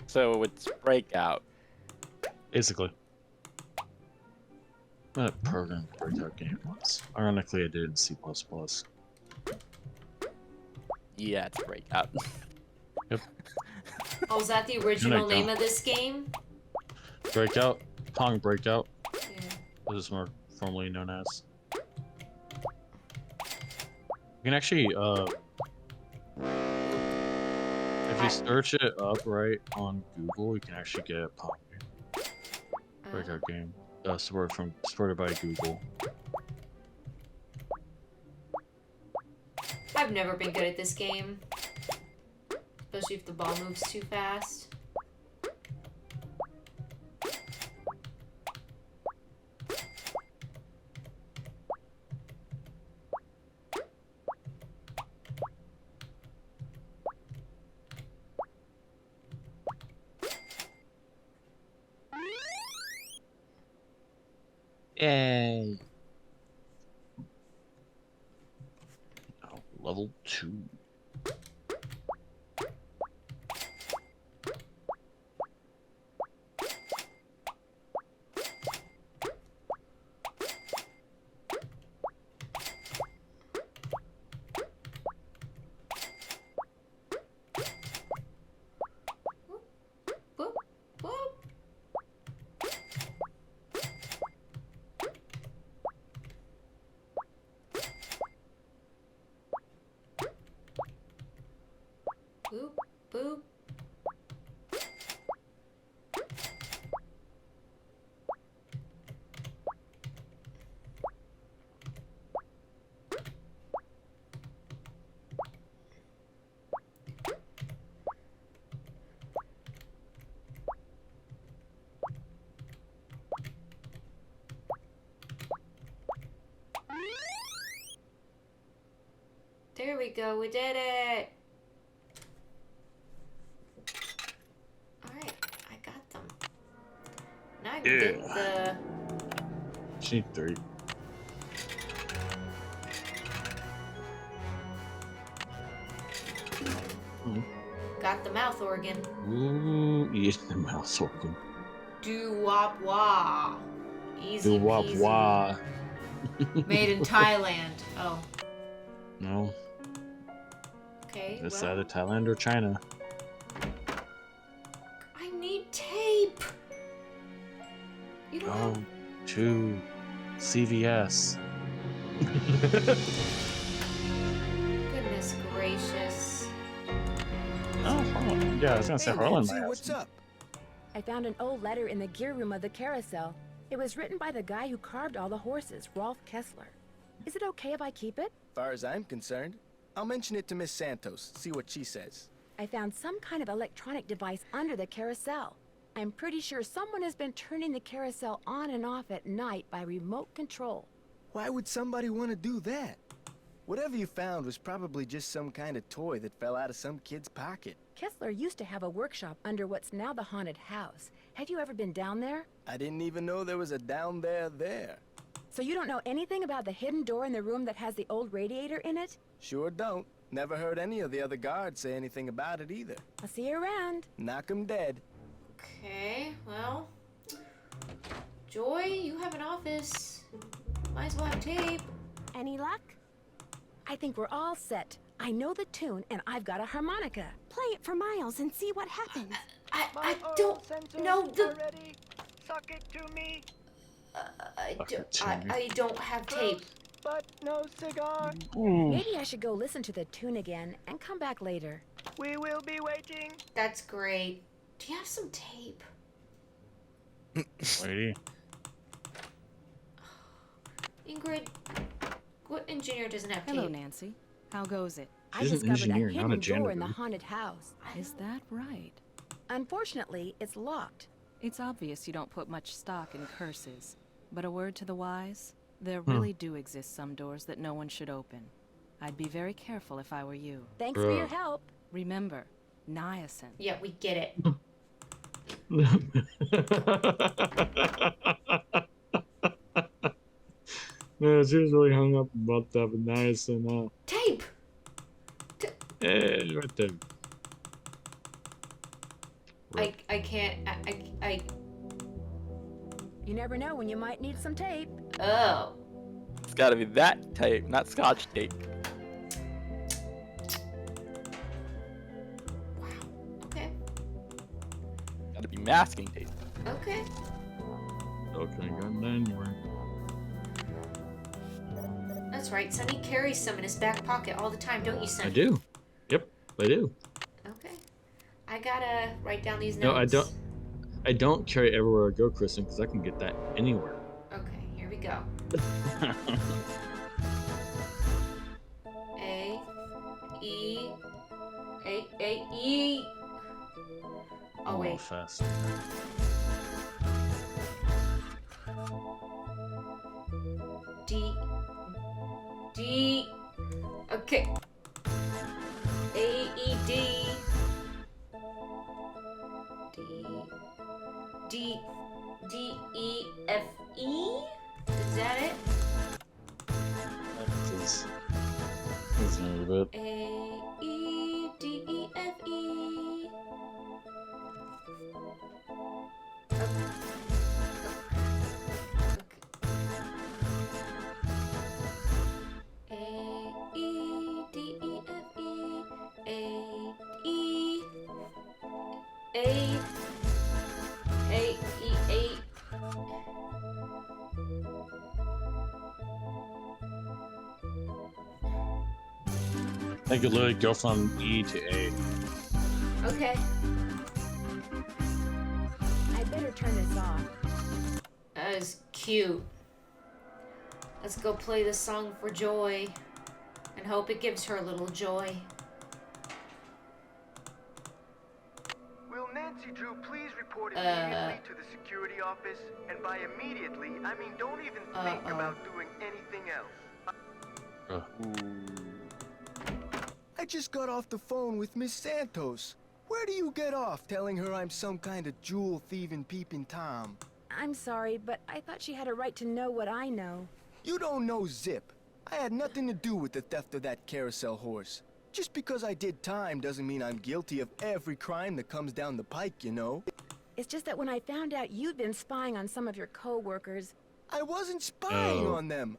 So it's breakout.
Basically. I'm gonna program the breakout game once. Ironically, I did it in C++.
Yeah, it's breakout.
Yep.
Oh, is that the original name of this game?
Breakout? Pong Breakout.
Yeah.
This is more formally known as. You can actually, if you search it up right on Google, you can actually get a Pong Breakout game. Supported by Google.
I've never been good at this game. Especially if the ball moves too fast.
Yay! Oh, level 2.
Boop, boop. There we go, we did it! Alright, I got them. Now I can get the...
She need 3.
Got the mouth organ.
Ooh, yeah, the mouse organ.
Doo-wop wah. Easy
Doo-wop
peasy.
wah.
Made in Thailand. Oh.
No.
Okay,
It's
well,
either Thailand or China.
I need tape! You don't
Go
have...
to CVS.
Goodness gracious.
Oh, Harlan. Yeah, I was gonna say Harlan.
Nancy, what's up?
I found an old letter in the gear room of the carousel. It was written by the guy who carved all the horses, Rolf Kessler. Is it okay if I keep it?
Far as I'm concerned, I'll mention it to Miss Santos, see what she says.
I found some kind of electronic device under the carousel. I'm pretty sure someone has been turning the carousel on and off at night by remote control.
Why would somebody want to do that? Whatever you found was probably just some kind of toy that fell out of some kid's pocket.
Kessler used to have a workshop under what's now the haunted house. Have you ever been down there?
I didn't even know there was a down there.
So you don't know anything about the hidden door in the room that has the old radiator in it?
Sure don't. Never heard any of the other guards say anything about it either.
I'll see you around.
Knock 'em dead.
Okay, well... Joy, you have an office. Might as well have tape.
Any luck?
I think we're all set. I know the tune, and I've got a harmonica.
Play it for Miles and see what happens.
I don't know the...
Suck it to me.
I don't have tape.
But no cigar.
Maybe I should go listen to the tune again and come back later.
We will be waiting.
That's great. Do you have some tape?
Lady.
Ingrid, what engineer doesn't have tape?
Hello, Nancy. How goes it?
I discovered a hidden door in the haunted house.
Is that right?
Unfortunately, it's locked.
It's obvious you don't put much stock in curses. But a word to the wise, there really do exist some doors that no one should open. I'd be very careful if I were you.
Thanks for your help.
Remember, niacin.
Yeah, we get it.
Man, she was really hung up about that with niacin.
Tape!
Right there.
I can't... I...
You never know when you might need some tape.
Oh.
It's gotta be that tape, not scotch tape.
Okay.
Gotta be masking tape.
Okay.
Okay, got that anywhere.
That's right. Sonny carries some in his back pocket all the time, don't you, Sonny?
I do. Yep, I do.
Okay. I gotta write down these notes.
No, I don't. I don't carry everywhere I go, Kristen, because I can get that anywhere.
Okay, here we go. A, E, A, E. Oh, wait.
Fast.
D, D. Okay. A, E, D. D, D, E, F, E? Is that it?
This is a little bit.
A, E, D, E, F, E. A, E, D, E, F, E. A, E. A. A, E, A.
I could literally go from E to A.
Okay.
I better turn this off.
That is cute. Let's go play this song for Joy and hope it gives her a little joy.
Will Nancy Drew please report immediately to the security office? And by immediately, I mean don't even think about doing anything else.
I just got off the phone with Miss Santos. Where do you get off telling her I'm some kind of jewel-thieving peeping Tom?
I'm sorry, but I thought she had a right to know what I know.
You don't know zip. I had nothing to do with the theft of that carousel horse. Just because I did time doesn't mean I'm guilty of every crime that comes down the pike, you know?
It's just that when I found out you'd been spying on some of your co-workers...
I wasn't spying on them.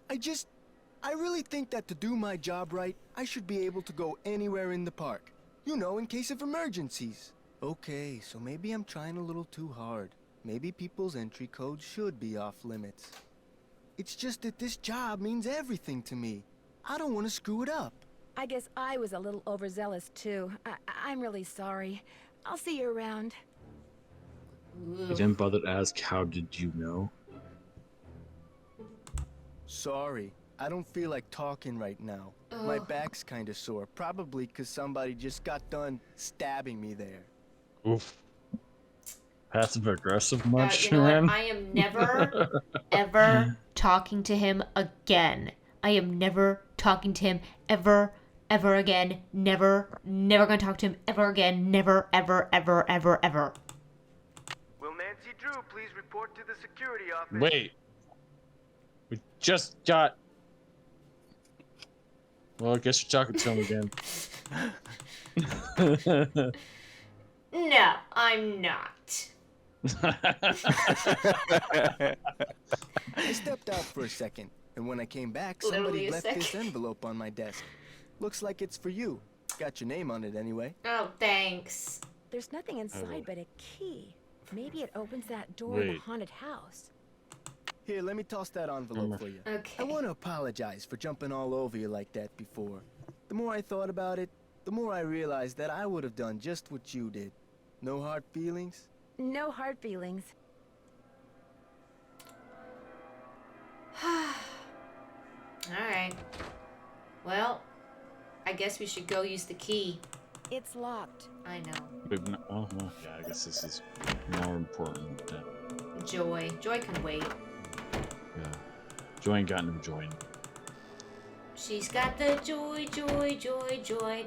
I really think that to do my job right, I should be able to go anywhere in the park. You know, in case of emergencies. Okay, so maybe I'm trying a little too hard. Maybe people's entry codes should be off limits. It's just that this job means everything to me. I don't want to screw it up.
I guess I was a little overzealous, too. I'm really sorry. I'll see you around.
I didn't bother to ask, how did you know?
Sorry. I don't feel like talking right now. My back's kind of sore, probably because somebody just got done stabbing me there.
Oof. Passive aggressive much,
you know
man?
what? I am never, ever talking to him again. I am never talking to him ever again. Never gonna talk to him ever again. Never, ever.
Will Nancy Drew please report to the security office?
Wait. We just got... Well, I guess you're talking to him again.
No, I'm not.
I stepped out for a second, and when I came back, somebody left this envelope on my desk. Looks like it's for you. Got your name on it anyway.
Oh, thanks.
There's nothing inside but a key. Maybe it opens that door in the haunted house.
Here, let me toss that envelope for you.
Okay.
I want to apologize for jumping all over you like that before. The more I thought about it, the more I realized that I would have done just what you did. No hard feelings?
No hard feelings.
Alright. Well, I guess we should go use the key.
It's locked.
I know.
Oh, well, yeah, I guess this is more important than...
Joy. Joy can wait.
Yeah. Joy ain't got no joy.
She's got the joy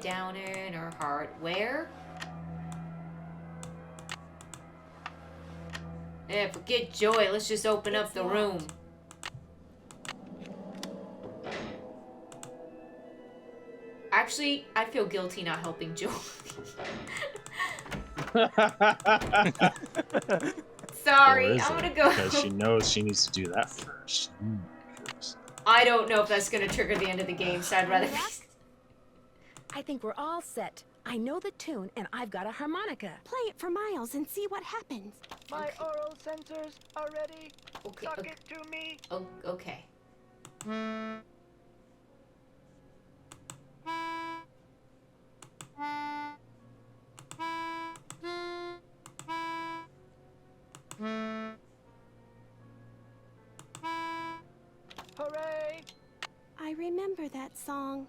down in her heart. Where? Yeah, forget joy. Let's just open up the room. Actually, I feel guilty not helping Joy. Sorry, I'm gonna go.
Because she knows she needs to do that first.
I don't know if that's gonna trigger the end of the game, so I'd rather.
I think we're all set. I know the tune, and I've got a harmonica.
Play it for Miles and see what happens.
My oral sensors are ready.
Okay.
Suck it to me.
Oh, okay.
Hooray!
I remember that song.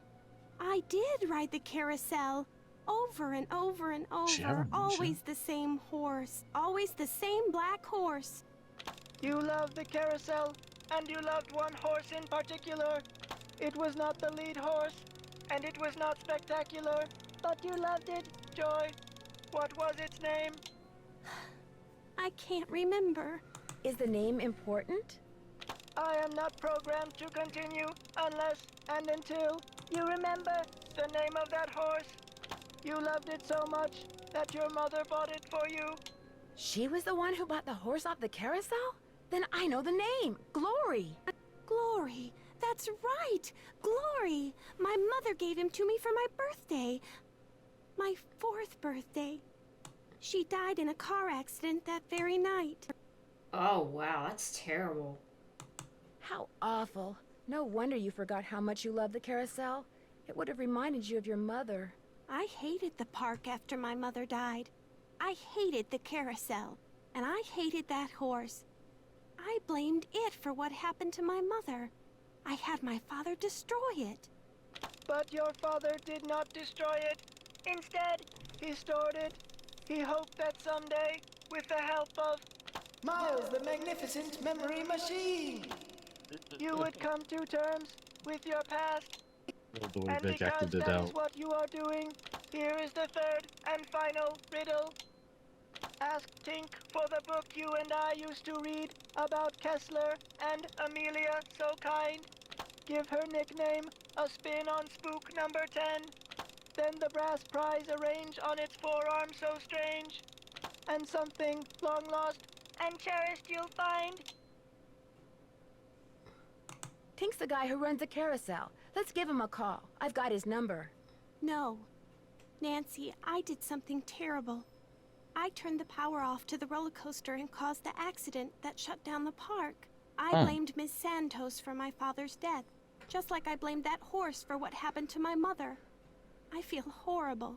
I did ride the carousel. Over and over and over. Always the same horse. Always the same black horse.
You loved the carousel, and you loved one horse in particular. It was not the lead horse, and it was not spectacular, but you loved it, Joy. What was its name?
I can't remember.
Is the name important?
I am not programmed to continue unless and until you remember the name of that horse. You loved it so much that your mother bought it for you.
She was the one who bought the horse off the carousel? Then I know the name. Glory.
Glory. That's right. Glory. My mother gave him to me for my birthday. My 4th birthday. She died in a car accident that very night.
Oh, wow. That's terrible.
How awful. No wonder you forgot how much you loved the carousel. It would have reminded you of your mother.
I hated the park after my mother died. I hated the carousel. And I hated that horse. I blamed it for what happened to my mother. I had my father destroy it.
But your father did not destroy it. Instead, he stored it. He hoped that someday, with the help of
Miles, the magnificent memory machine,
you would come to terms with your past.
And because
that is what you are doing, here is the 3rd and final riddle. Ask Tink for the book you and I used to read about Kessler and Amelia So Kind. Give her nickname a spin on spook number 10. Then the brass prize arrange on its forearm so strange. And something long lost and cherished you'll find.
Tink's the guy who runs the carousel. Let's give him a call. I've got his number.
No. Nancy, I did something terrible. I turned the power off to the roller coaster and caused the accident that shut down the park. I blamed Miss Santos for my father's death, just like I blamed that horse for what happened to my mother. I feel horrible.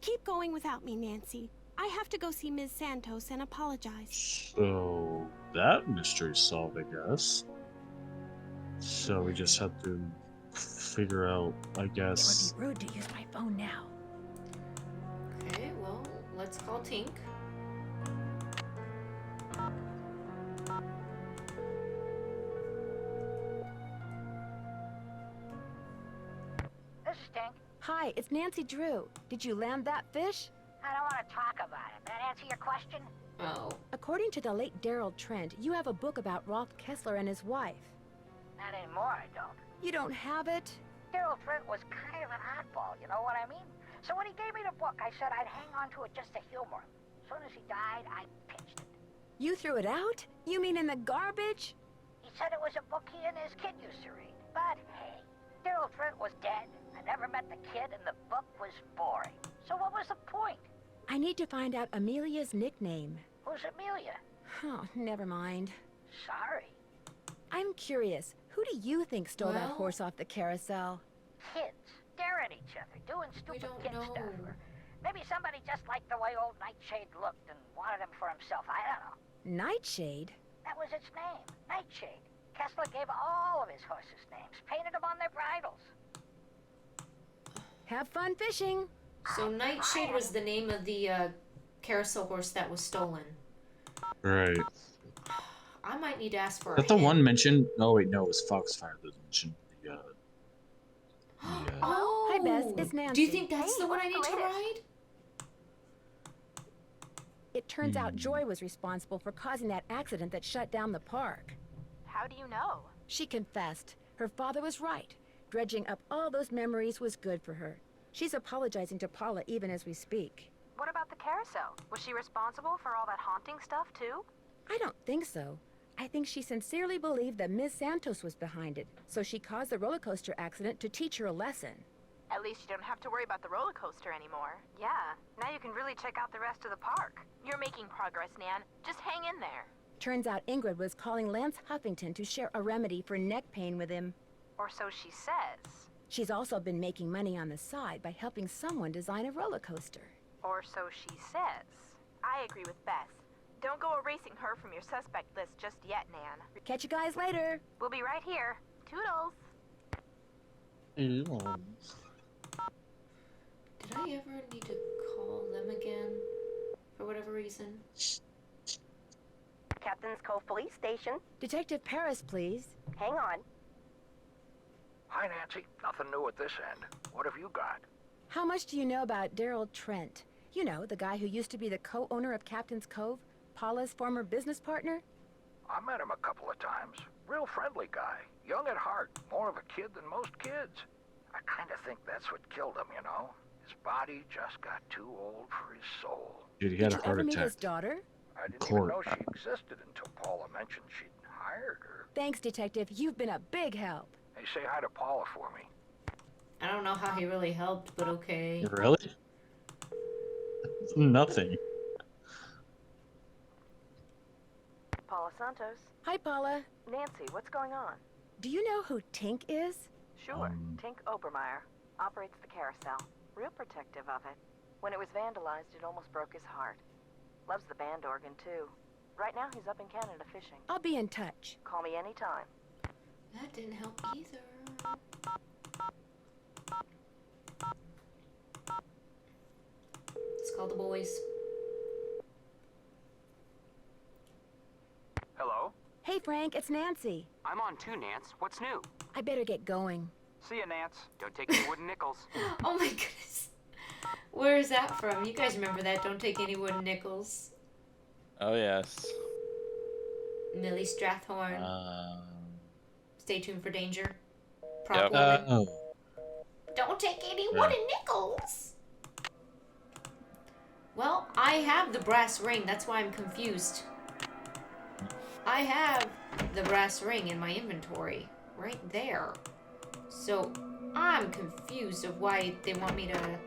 Keep going without me, Nancy. I have to go see Ms. Santos and apologize.
So, that mystery's solved, I guess. So we just have to figure out, I guess.
It would be rude to use my phone now.
Okay, well, let's call Tink.
Hi, it's Nancy Drew. Did you land that fish?
I don't want to talk about it. That answer your question?
Oh.
According to the late Daryl Trent, you have a book about Rolf Kessler and his wife.
Not anymore, I don't.
You don't have it?
Daryl Trent was kind of an oddball, you know what I mean? So when he gave me the book, I said I'd hang on to it just to humor him. As soon as he died, I pitched it.
You threw it out? You mean in the garbage?
He said it was a book he and his kid used to read. But hey, Daryl Trent was dead. I never met the kid, and the book was boring. So what was the point?
I need to find out Amelia's nickname.
Who's Amelia?
Oh, never mind.
Sorry.
I'm curious. Who do you think stole that horse off the carousel?
Kids. Staring at each other, doing stupid kid stuff. Or maybe somebody just liked the way old Nightshade looked and wanted him for himself. I don't know.
Nightshade?
That was its name. Nightshade. Kessler gave all of his horses names, painted them on their bridles.
Have fun fishing.
So Nightshade was the name of the carousel horse that was stolen.
Right.
I might need to ask for
Is that the one mentioned? No, wait, no, it was Foxfire that mentioned the,
Oh!
Hi, Bess. It's Nancy.
Do you think that's the one I need to ride?
It turns out Joy was responsible for causing that accident that shut down the park.
How do you know?
She confessed. Her father was right. Dredging up all those memories was good for her. She's apologizing to Paula even as we speak.
What about the carousel? Was she responsible for all that haunting stuff, too?
I don't think so. I think she sincerely believed that Miss Santos was behind it, so she caused the roller coaster accident to teach her a lesson.
At least you don't have to worry about the roller coaster anymore. Yeah, now you can really check out the rest of the park. You're making progress, Nan. Just hang in there.
Turns out Ingrid was calling Lance Huffington to share a remedy for neck pain with him.
Or so she says.
She's also been making money on the side by helping someone design a roller coaster.
Or so she says. I agree with Bess. Don't go erasing her from your suspect list just yet, Nan.
Catch you guys later.
We'll be right here. Toodles.
Did I ever need to call them again? For whatever reason?
Captain's Cove Police Station.
Detective Paris, please.
Hang on.
Hi, Nancy. Nothing new at this end. What have you got?
How much do you know about Daryl Trent? You know, the guy who used to be the co-owner of Captain's Cove? Paula's former business partner?
I met him a couple of times. Real friendly guy. Young at heart. More of a kid than most kids. I kind of think that's what killed him, you know? His body just got too old for his soul.
Dude, he had a heart
Did you ever meet
attack.
his daughter?
I didn't even know she existed until Paula mentioned she'd hired her.
Thanks, Detective. You've been a big help.
Hey, say hi to Paula for me.
I don't know how he really helped, but okay.
Really? Nothing.
Paula Santos.
Hi, Paula.
Nancy, what's going on?
Do you know who Tink is?
Sure. Tink Obermeyer. Operates the carousel. Real protective of it. When it was vandalized, it almost broke his heart. Loves the band organ, too. Right now, he's up in Canada fishing.
I'll be in touch.
Call me anytime.
That didn't help either. Let's call the boys.
Hello?
Hey, Frank, it's Nancy.
I'm on too, Nance. What's new?
I better get going.
See ya, Nance. Don't take any wooden nickels.
Oh my goodness. Where is that from? You guys remember that? Don't take any wooden nickels.
Oh, yes.
Millie Strathhorn. Stay tuned for danger.
Yep.
Woman. Don't take any wooden nickels. Well, I have the brass ring. That's why I'm confused. I have the brass ring in my inventory. Right there. So, I'm confused of why they want me to...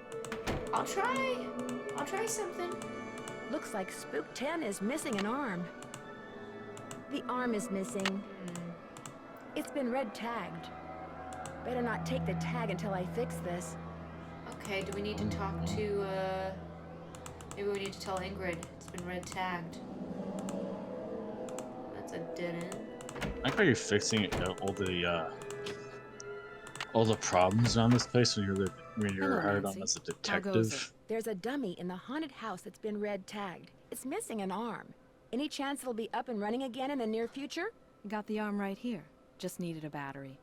I'll try something.
Looks like Spook 10 is missing an arm. The arm is missing. It's been red tagged. Better not take the tag until I fix this.
Okay, do we need to talk to, maybe we need to tell Ingrid. It's been red tagged. That's a dead end.
I like how you're fixing all the problems around this place when you're hired on as a detective.
There's a dummy in the haunted house that's been red tagged. It's missing an arm. Any chance it'll be up and running again in the near future?
Got the arm right here. Just needed a battery.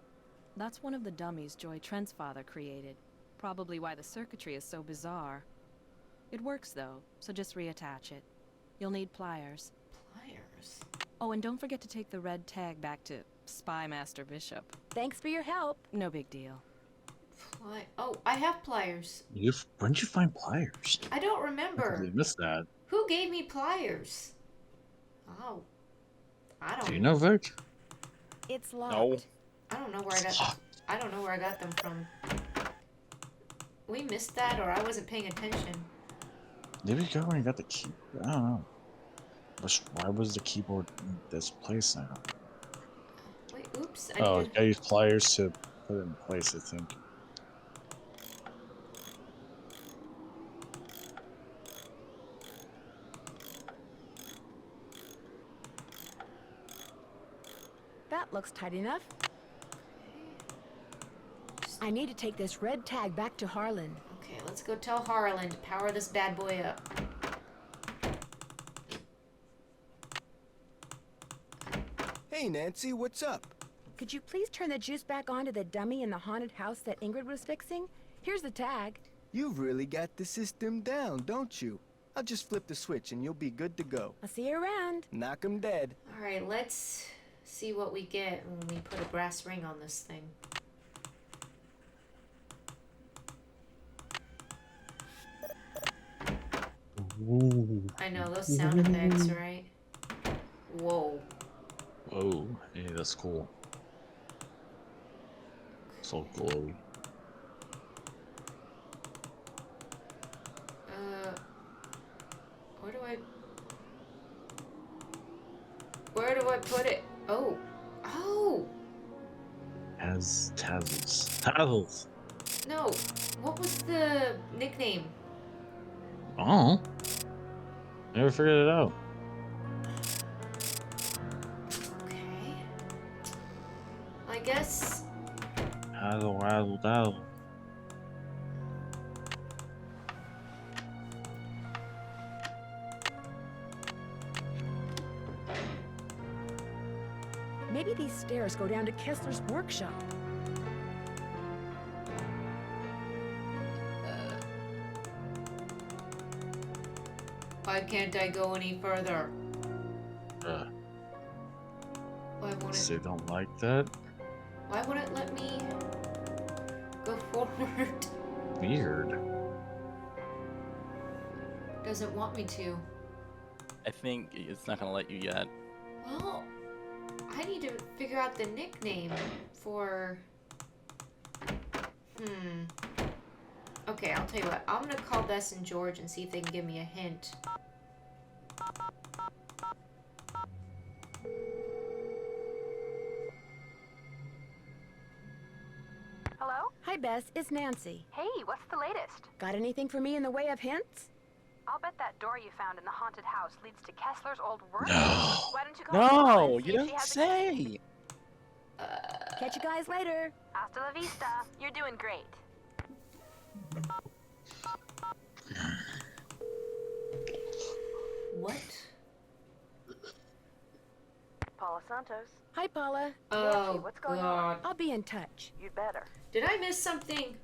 That's one of the dummies Joy Trent's father created. probably why the circuitry is so bizarre. It works though, so just reattach it. You'll need pliers.
Pliers?
Oh, and don't forget to take the red tag back to Spy Master Bishop.
Thanks for your help.
No big deal.
Oh, I have pliers.
When'd you find pliers?
I don't
I
remember.
completely missed that.
Who gave me pliers? Oh. I don't
Do you know, Vic?
It's locked.
No.
I don't know where I got them from. We missed that, or I wasn't paying attention.
Maybe you got when you got the keyboard. I don't know. Why was the keyboard in this place now?
Wait, oops.
You gotta use pliers to put it in place, I think.
That looks tight enough. I need to take this red tag back to Harlan.
Okay, let's go tell Harlan to power this bad boy up.
Hey, Nancy, what's up?
Could you please turn the juice back on to the dummy in the haunted house that Ingrid was fixing? Here's the tag.
You've really got the system down, don't you? I'll just flip the switch and you'll be good to go.
I'll see you around.
Knock 'em dead.
Alright, let's see what we get when we put a brass ring on this thing.
Ooh.
I know, those sound effects, right? Whoa.
Whoa, hey, that's cool. So glowy.
Where do I put it? Oh. Oh!
Has tassels. Tassels!
No. What was the nickname?
Oh. Never figured it out.
Okay. I guess...
Hazzle, razzle, dazzle.
Maybe these stairs go down to Kessler's workshop.
Why can't I go any further? Why won't
They don't like that?
Why won't it let me go forward?
Weird.
Doesn't want me to.
I think it's not gonna let you yet.
Well, I need to figure out the nickname for... Okay, I'll tell you what. I'm gonna call Bess and George and see if they can give me a hint.
Hello?
Hi, Bess. It's Nancy.
Hey, what's the latest?
Got anything for me in the way of hints?
I'll bet that door you found in the haunted house leads to Kessler's old work.
No.
Why don't you call Paula
No,
and see
you
if she
don't
has
say.
Catch you guys later.
Hasta la vista. You're doing great.
What?
Paula Santos.
Hi, Paula.
Oh,
Nancy, what's going
God.
I'll be in touch.
You'd better.
Did I miss something?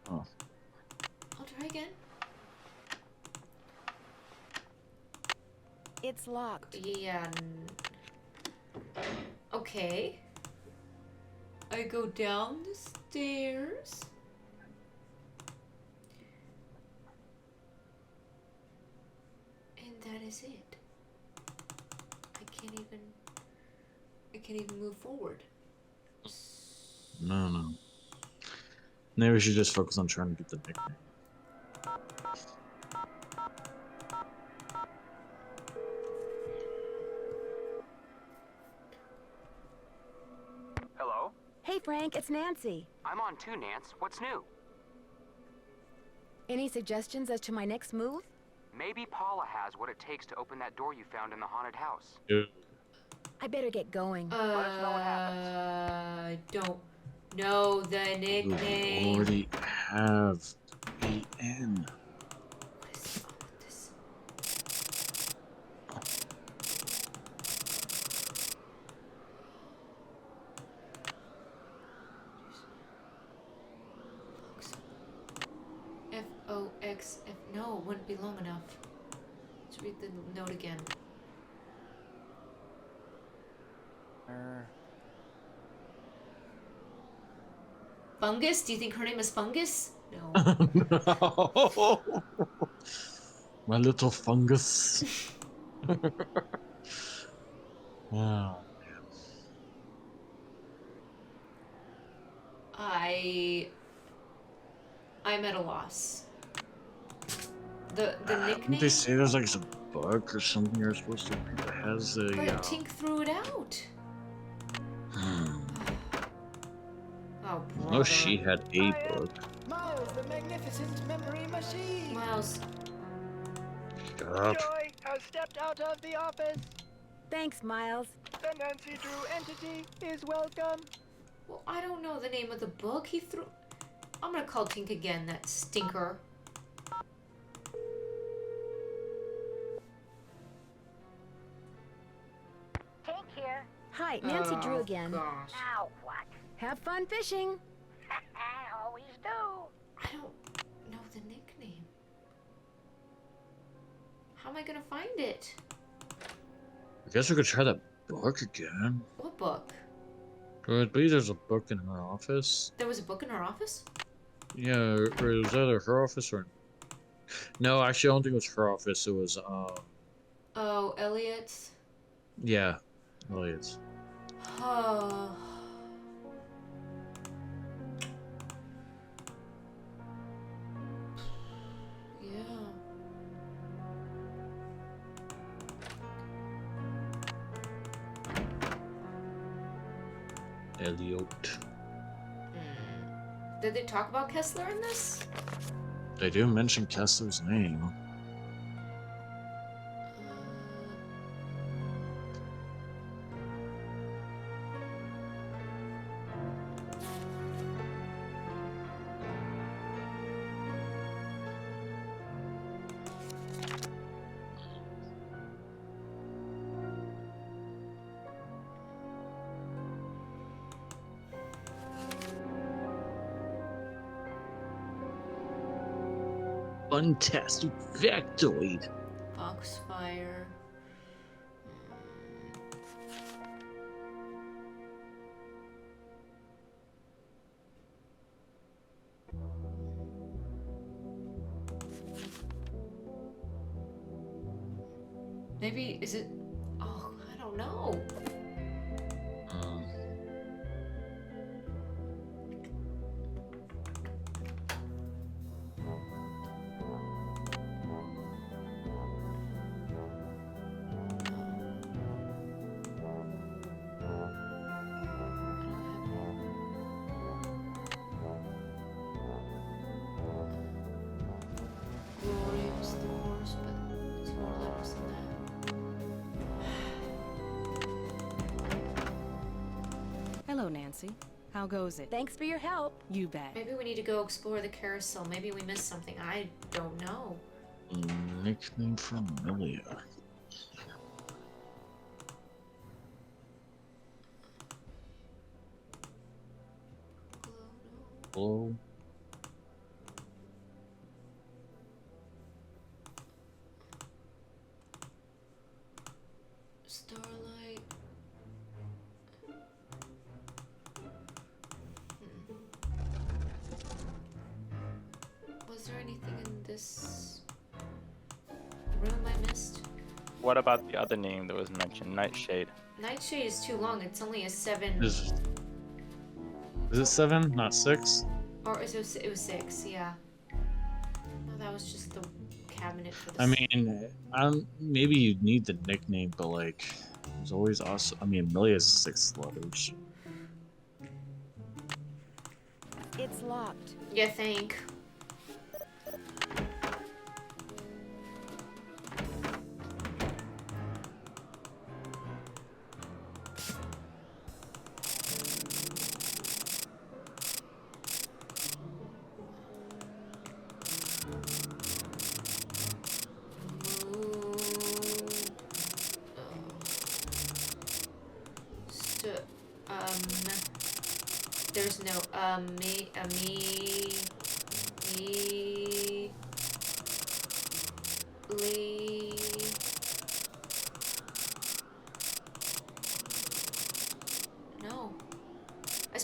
Oh.
I'll try again.
It's locked.
Yeah. Okay. I go down the stairs. And that is it. I can't even move forward.
No. Maybe we should just focus on trying to get the nickname.
Hello?
Hey, Frank. It's Nancy.
I'm on too, Nance. What's new?
Any suggestions as to my next move?
Maybe Paula has what it takes to open that door you found in the haunted house.
I better get going.
I don't know the
We
nickname.
already have AN.
What is wrong with this? Looks it wouldn't be long enough. Let's read the note again. Fungus? Do you think her name is Fungus? No.
No. My little fungus. Oh.
I'm at a loss. The nickname.
Didn't they say there's like some bug or something you're supposed to read that has a?
But Tink threw it out. Oh, brother.
No, she had a book.
Miles, the magnificent memory machine.
Miles.
Shut up.
Joy has stepped out of the office.
Thanks, Miles.
The Nancy Drew entity is welcome.
Well, I don't know the name of the book. He threw... I'm gonna call Tink again, that stinker.
Tink here.
Hi, Nancy Drew again.
Gosh.
Now what?
Have fun fishing.
I always do.
I don't know the nickname. How am I gonna find it?
I guess we could try that book again.
What book?
I believe there's a book in her office.
There was a book in her office?
Yeah, or it was either her office or... No, actually, I don't think it was her office. It was,
Oh, Elliot's?
yeah, Elliot's.
Oh.
Elliot.
Did they talk about Kessler in this?
They do mention Kessler's name. Fantastic factoid.
Foxfire. Maybe, is it... Oh, I don't know.
Hello, Nancy. How goes it?
Thanks for your help.
You bet.
Maybe we need to go explore the carousel. Maybe we missed something. I don't know.
Nickname for Amelia. Hello.
Starlight. Was there anything in this room I missed?
What about the other name that was mentioned? Nightshade.
Nightshade is too long. It's only a 7.
Is it 7, not 6?
Or it was 6, yeah. No, that was just the cabinet for the...
I mean, maybe you need the nickname, but like, there's always also... I mean, Amelia's 6 letters.
It's locked.
You think? There's no me.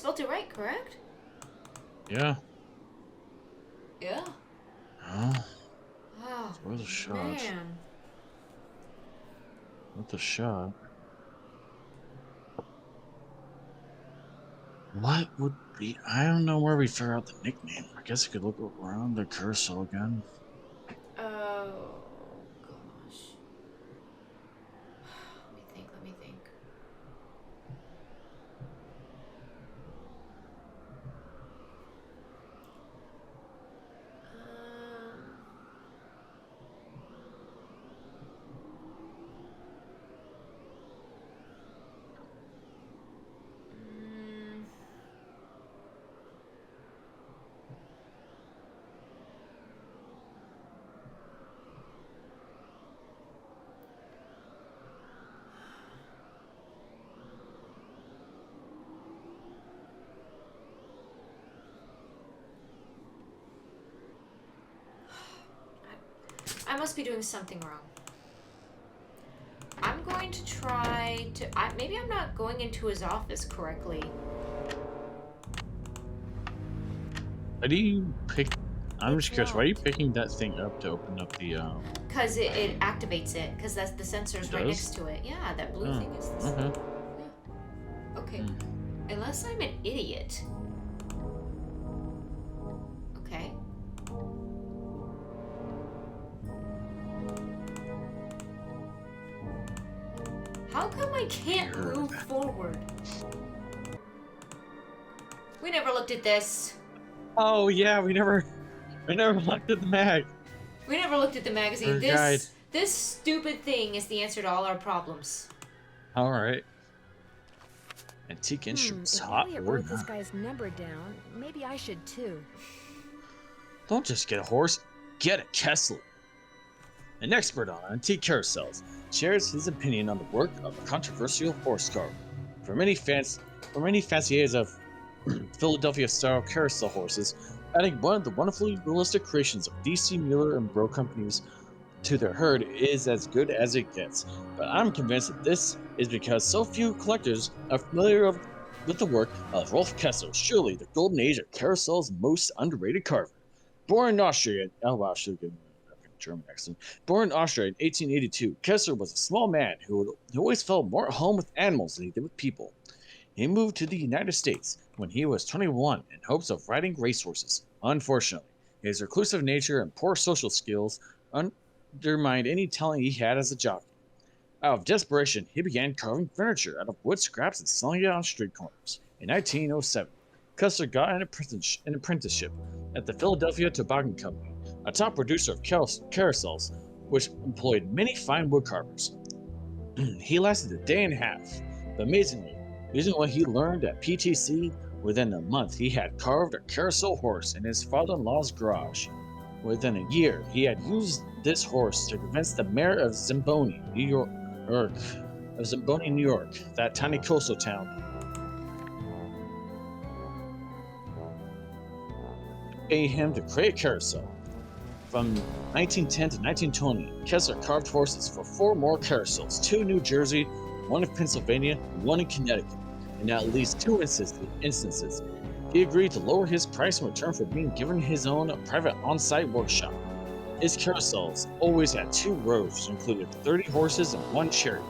Spelled it right, correct?
Yeah.
Yeah.
Oh.
Oh,
Where's the shot?
man.
What the shot? What would be? I don't know where we figure out the nickname. I guess we could look around the carousel again.
Oh, gosh. Let me think. I must be doing something wrong. I'm going to try to... maybe I'm not going into his office correctly.
Why do you pick... I'm just curious, why are you picking that thing up to open up the...
Because it activates it, because that's the sensor's right next to it. Yeah, that blue thing is this.
Okay.
Yeah. Okay. Unless I'm an idiot. Okay. How come I can't move forward? We never looked at this.
Oh yeah, we never looked at the mag.
We never looked at the magazine.
Or guide.
This stupid thing is the answer to all our problems.
All right. Antique instruments,
If
hot
Elliot
or
wrote this
not.
guy's number down, maybe I should too.
Don't just get a horse, get a Kessler. An expert on antique carousels shares his opinion on the work of a controversial horse carver. For many fanciers of Philadelphia-style carousel horses, adding one of the wonderfully realistic creations of D.C. Mueller and Bro Companies to their herd is as good as it gets. But I'm convinced that this is because so few collectors are familiar with the work of Rolf Kessler, surely the golden age of carousel's most underrated carver. Born in Austria, German accent. Born in Austria in 1882, Kessler was a small man who always felt more at home with animals than he did with people. He moved to the United States when he was 21 in hopes of riding racehorses. Unfortunately, his reclusive nature and poor social skills undermined any talent he had as a jockey. Out of desperation, he began carving furniture out of wood scraps and selling it on street corners. In 1907, Kessler got an apprenticeship at the Philadelphia Tobacco Company, a top producer of carousels, which employed many fine wood carvers. He lasted a day and a half, but amazingly, using what he learned at PTC, within a month he had carved a carousel horse in his father-in-law's garage. Within a year, he had used this horse to convince the mayor of Zamboni, New York, that tiny coastal town, pay him to create a carousel. From 1910 to 1920, Kessler carved horses for 4 more carousels, 2 in New Jersey, 1 in Pennsylvania, and 1 in Connecticut. In at least 2 instances, he agreed to lower his price in return for being given his own private on-site workshop. His carousels always had 2 rows, which included 30 horses and 1 chariot.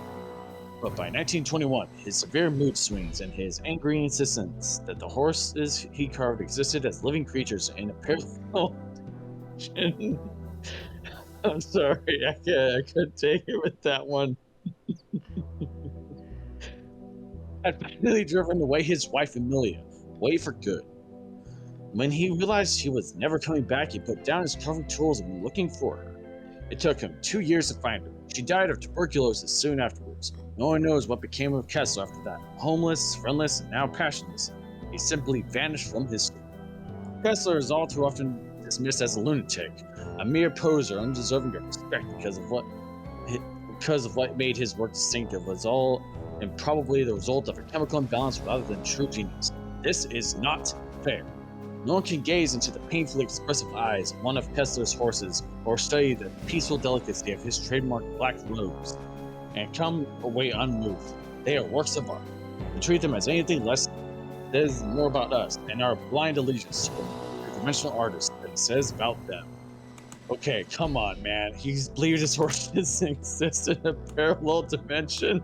But by 1921, his severe mood swings and his angry insistence that the horses he carved existed as living creatures in a parallel. I'm sorry, I couldn't take it with that one. Had finally driven away his wife Amelia, away for good. When he realized he was never coming back, he put down his carving tools and went looking for her. It took him 2 years to find her. She died of tuberculosis soon afterwards. No one knows what became of Kessler after that. Homeless, friendless, and now passionless, he simply vanished from history. Kessler is all too often dismissed as a lunatic, a mere poser undeserving of respect because of what made his work distinctive was all and probably the result of a chemical imbalance rather than true genius. This is not fair. No one can gaze into the painfully expressive eyes of one of Kessler's horses or study the peaceful delicacy of his trademark black robes and come away unmoved. They are works of art. To treat them as anything less
This is more about us and our blind allegiance to the dimensional artist than it says about them. Okay, come on, man. He's believed his horses exist in a parallel dimension.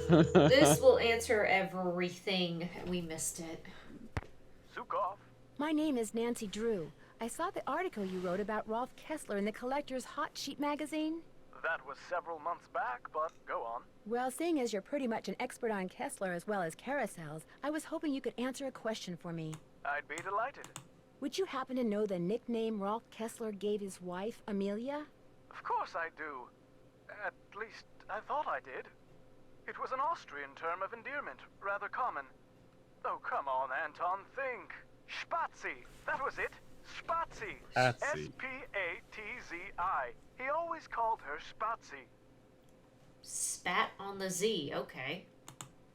This will answer everything. We missed it.
Sukov.
My name is Nancy Drew. I saw the article you wrote about Rolf Kessler in the Collector's Hot Sheet magazine.
That was several months back, but go on.
Well, seeing as you're pretty much an expert on Kessler as well as carousels, I was hoping you could answer a question for me.
I'd be delighted.
Would you happen to know the nickname Rolf Kessler gave his wife, Amelia?
Of course I do. At least, I thought I did. It was an Austrian term of endearment, rather common. Oh, come on, Anton, think. Spazi. That was it. Spazi. S-P-A-T-Z-I. He always called her Spazi.
Spat on the Z, okay.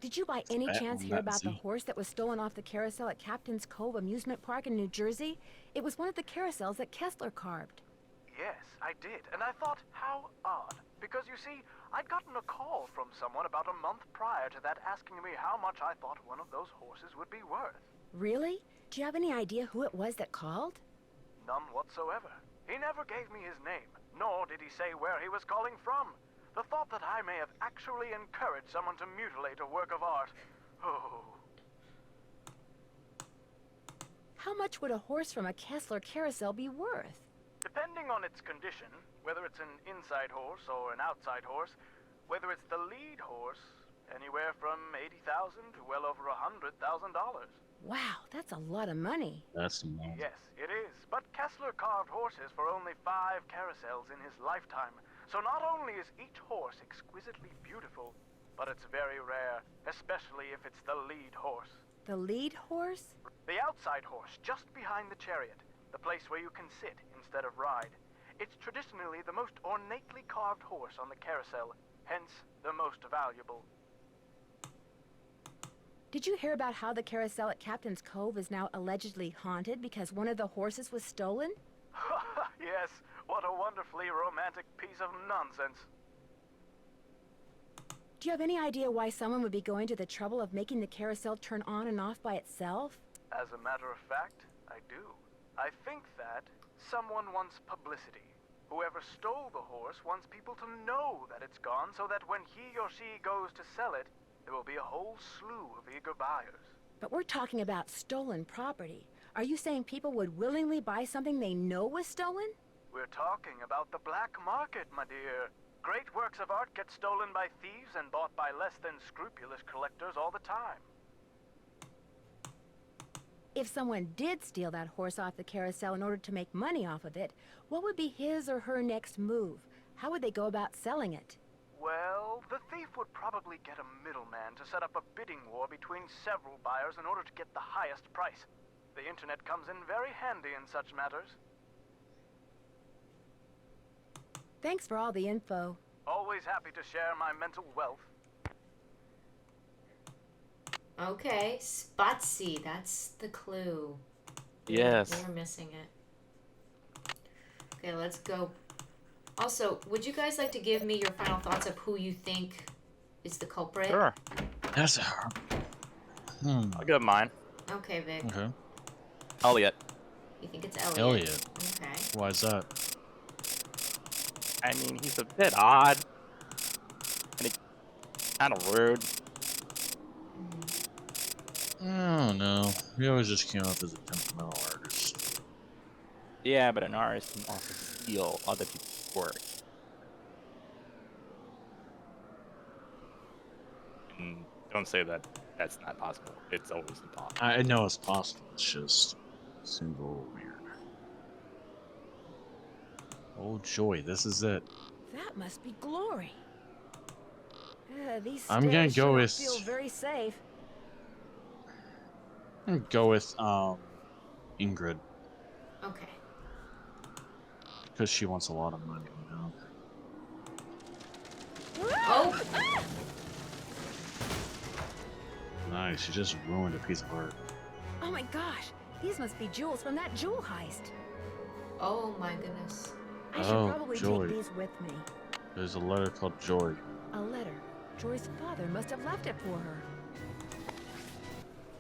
Did you by any
Spat
chance
on
hear
that
about the
Z.
horse that was stolen off the carousel at Captain's Cove Amusement Park in New Jersey? It was one of the carousels that Kessler carved.
Yes, I did, and I thought, how odd. Because you see, I'd gotten a call from someone about a month prior to that asking me how much I thought one of those horses would be worth.
Really? Do you have any idea who it was that called?
None whatsoever. He never gave me his name, nor did he say where he was calling from. The thought that I may have actually encouraged someone to mutilate a work of art. Oh.
How much would a horse from a Kessler carousel be worth?
Depending on its condition, whether it's an inside horse or an outside horse, whether it's the lead horse, anywhere from $80,000 to well over $100,000.
Wow, that's a lot of money.
That's the most.
Yes, it is. But Kessler carved horses for only 5 carousels in his lifetime. So not only is each horse exquisitely beautiful, but it's very rare, especially if it's the lead horse.
The lead horse?
The outside horse, just behind the chariot, the place where you can sit instead of ride. It's traditionally the most ornately carved horse on the carousel, hence the most valuable.
Did you hear about how the carousel at Captain's Cove is now allegedly haunted because one of the horses was stolen?
Yes, what a wonderfully romantic piece of nonsense.
Do you have any idea why someone would be going to the trouble of making the carousel turn on and off by itself?
As a matter of fact, I do. I think that someone wants publicity. Whoever stole the horse wants people to know that it's gone so that when he or she goes to sell it, there will be a whole slew of eager buyers.
But we're talking about stolen property. Are you saying people would willingly buy something they know was stolen?
We're talking about the black market, my dear. Great works of art get stolen by thieves and bought by less than scrupulous collectors all the time.
If someone did steal that horse off the carousel in order to make money off of it, what would be his or her next move? How would they go about selling it?
Well, the thief would probably get a middleman to set up a bidding war between several buyers in order to get the highest price. The internet comes in very handy in such matters.
Thanks for all the info.
Always happy to share my mental wealth.
Okay, Spazi, that's the clue.
Yes.
We're missing it. Okay, let's go. Also, would you guys like to give me your final thoughts of who you think is the culprit?
Sure.
That's a
I'll give mine.
Okay, Vic.
Okay.
Elliot.
You think it's Elliot?
Elliot.
Okay.
Why is that?
I mean, he's a bit odd. And he's kind of rude.
I don't know. He always just came up as a temperamental artist.
Yeah, but an artist can also steal other people's work. And don't say that that's not possible. It's always possible.
I know it's possible. It's just seems a little weird. Oh, Joy, this is it.
That must be glory. These
I'm gonna
stairs
go
sure
with-
feel very safe.
I'm gonna go with Ingrid
Okay.
because she wants a lot of money. You know.
Oh!
Nice. She just ruined a piece of art.
Oh my gosh, these must be jewels from that jewel heist.
Oh my goodness.
I should
Oh,
probably
Joy.
take these with me.
There's a letter called Joy.
A letter. Joy's father must have left it for her.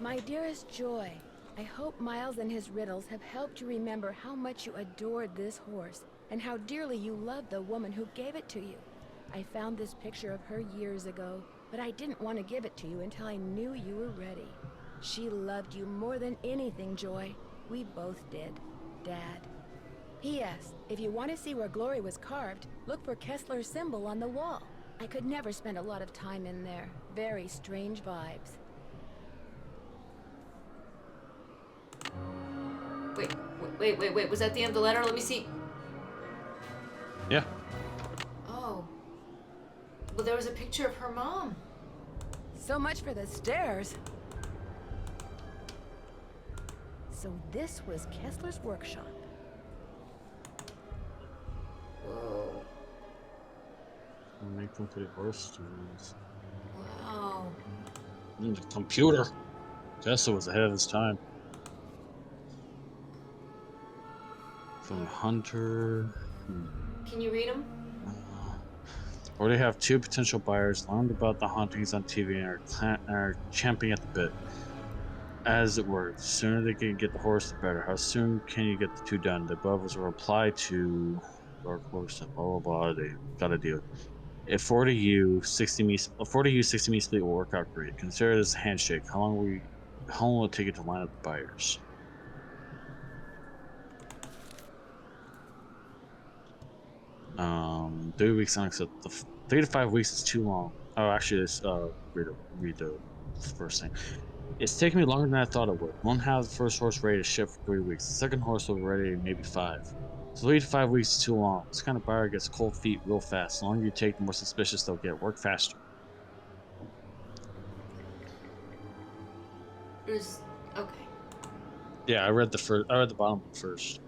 My dearest Joy, I hope Miles and his riddles have helped you remember how much you adored this horse and how dearly you loved the woman who gave it to you. I found this picture of her years ago, but I didn't want to give it to you until I knew you were ready. She loved you more than anything, Joy. We both did, Dad. P.S. If you want to see where Glory was carved, look for Kessler's symbol on the wall. I could never spend a lot of time in there. Very strange vibes.
Wait. Was that the end of the letter? Let me see.
Yeah.
Oh. Well, there was a picture of her mom.
So much for the stairs. So this was Kessler's workshop.
Whoa.
Make them to the horse stories.
Wow.
The computer. Kessler was ahead of his time. From Hunter.
Can you read them?
Or they have two potential buyers learned about the hauntings on TV and are champing at the bit. As it were, the sooner they can get the horse, the better. How soon can you get the two done? The above was a reply to Dark Horse and blah blah blah. They got a deal. If 40U 60 me split will work out great. Consider this a handshake. How long will it take you to line up the buyers? Um, 3 weeks unacceptable. 3 to 5 weeks is too long. Oh, actually, this read the first thing. It's taken me longer than I thought it would. Won't have the first horse ready to ship for 3 weeks. The second horse will be ready in maybe 5. 3 to 5 weeks is too long. This kind of buyer gets cold feet real fast. The longer you take, the more suspicious they'll get. Work faster.
Okay.
Yeah, I read the bottom one first.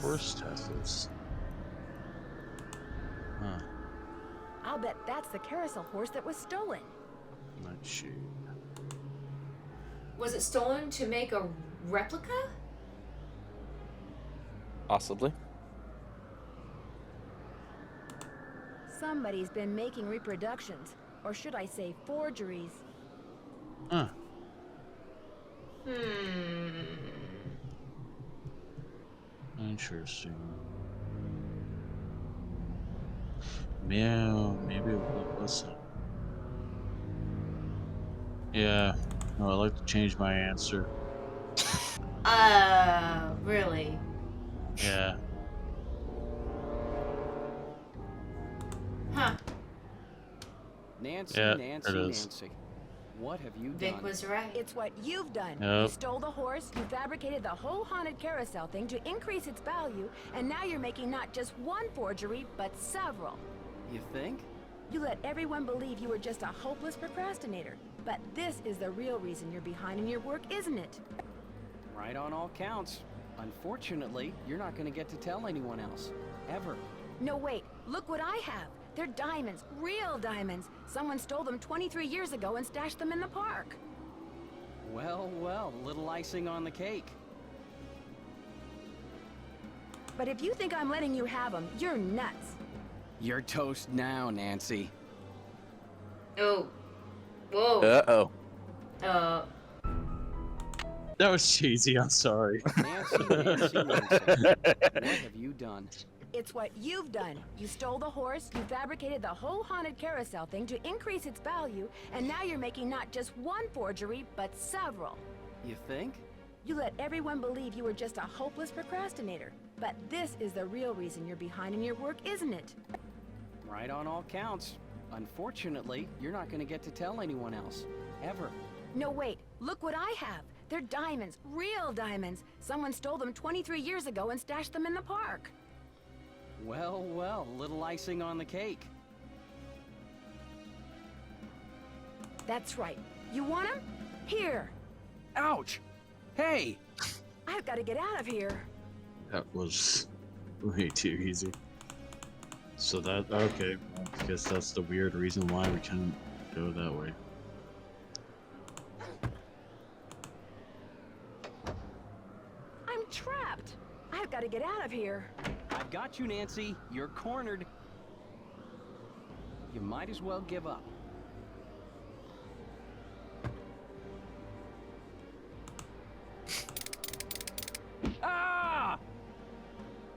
Horse Teslas. Huh.
I'll bet that's the carousel horse that was stolen.
Not sure.
Was it stolen to make a replica?
Possibly.
Somebody's been making reproductions, or should I say forgeries.
Huh. Interesting. Yeah, maybe it wasn't. Yeah. No, I'd like to change my answer.
Really?
Yeah.
Huh.
Nancy,
Yeah,
Nancy,
it is.
Nancy. What have you
Vic
done?
was right.
It's what you've done.
Yep.
You stole the horse, you fabricated the whole haunted carousel thing to increase its value, and now you're making not just one forgery, but several.
You think?
You let everyone believe you were just a hopeless procrastinator. But this is the real reason you're behind in your work, isn't it?
Right on all counts. Unfortunately, you're not going to get to tell anyone else. Ever.
No, wait. Look what I have. They're diamonds. Real diamonds. Someone stole them 23 years ago and stashed them in the park.
Well, well, little icing on the cake.
But if you think I'm letting you have them, you're nuts.
You're toast now, Nancy.
Oh. Whoa.
Uh-oh.
That was cheesy, I'm sorry.
Nancy, Nancy, Nancy. What have you done?
It's what you've done. You stole the horse, you fabricated the whole haunted carousel thing to increase its value, and now you're making not just one forgery, but several.
You think?
You let everyone believe you were just a hopeless procrastinator. But this is the real reason you're behind in your work, isn't it?
Right on all counts. Unfortunately, you're not going to get to tell anyone else. Ever.
No, wait. Look what I have. They're diamonds. Real diamonds. Someone stole them 23 years ago and stashed them in the park.
Well, well, little icing on the cake.
That's right. You want them? Here.
Ouch! Hey!
I've got to get out of here.
That was way too easy. So that, okay, well, I guess that's the weird reason why we couldn't go that way.
I've got to get out of here.
I've got you, Nancy. You're cornered. You might as well give up. Ah!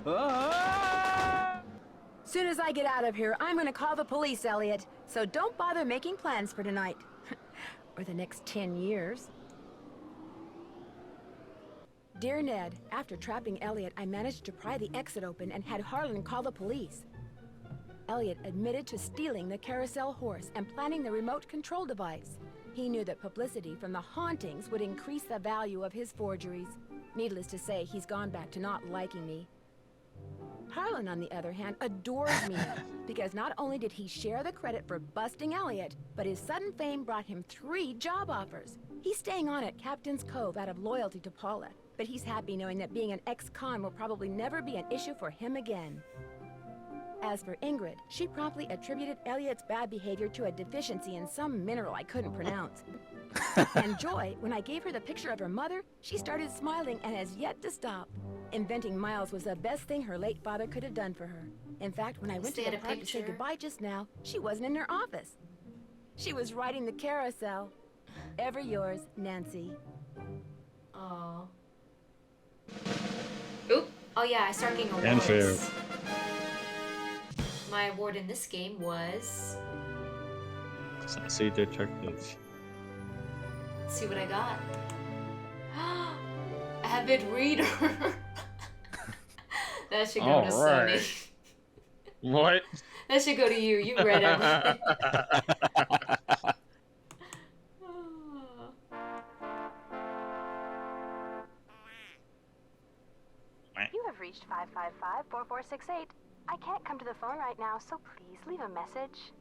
Ah!
Soon as I get out of here, I'm gonna call the police, Elliot. So don't bother making plans for tonight. Or the next 10 years. Dear Ned, after trapping Elliot, I managed to pry the exit open and had Harlan call the police. Elliot admitted to stealing the carousel horse and planning the remote control device. He knew that publicity from the hauntings would increase the value of his forgeries. Needless to say, he's gone back to not liking me. Harlan, on the other hand, adores me now, because not only did he share the credit for busting Elliot, but his sudden fame brought him 3 job offers. He's staying on at Captain's Cove out of loyalty to Paula, but he's happy knowing that being an ex-con will probably never be an issue for him again. As for Ingrid, she promptly attributed Elliot's bad behavior to a deficiency in some mineral I couldn't pronounce. And Joy, when I gave her the picture of her mother, she started smiling and has yet to stop. Inventing Miles was the best thing her late father could have done for her. In fact, when I went to the park to say goodbye just now, she wasn't in her office. She was riding the carousel. Ever yours, Nancy.
Oh. Oop. Oh yeah, I started getting awards.
And fair.
My award in this game was...
Sassy Detective.
Let's see what I got. Avid reader. That should go to Sunny.
What?
That should go to you. You read everything.
You have reached 555-4468. I can't come to the phone right now, so please leave a message.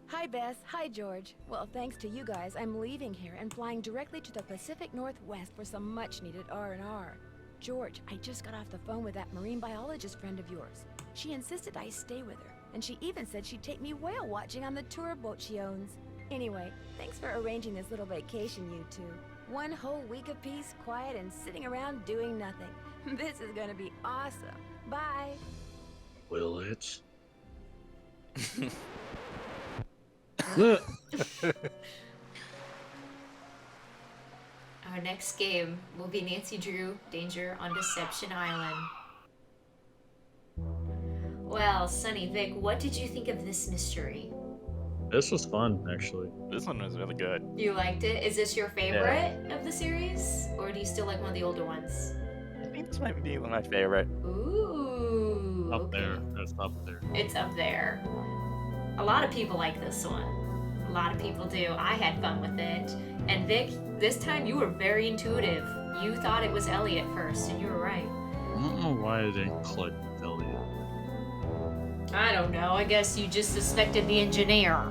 Hi, Bess. Hi, George. Well, thanks to you guys, I'm leaving here and flying directly to the Pacific Northwest for some much-needed R&R. George, I just got off the phone with that marine biologist friend of yours. She insisted I stay with her, and she even said she'd take me whale watching on the tour boat she owns. Anyway, thanks for arranging this little vacation, you two. 1 whole week of peace, quiet, and sitting around doing nothing. This is gonna be awesome. Bye.
Will it?
Our next game will be Nancy Drew, Danger on Deception Island. Well, Sunny, Vic, what did you think of this mystery?
This was fun, actually.
This one was really good.
You liked it? Is this your favorite of the series? Or do you still like one of the older ones?
I think this might be my favorite.
Ooh.
Up there. That's up there.
It's up there. A lot of people like this one. A lot of people do. I had fun with it. And Vic, this time you were very intuitive. You thought it was Elliot first, and you were right.
I don't know why I didn't click with Elliot.
I don't know. I guess you just suspected the engineer.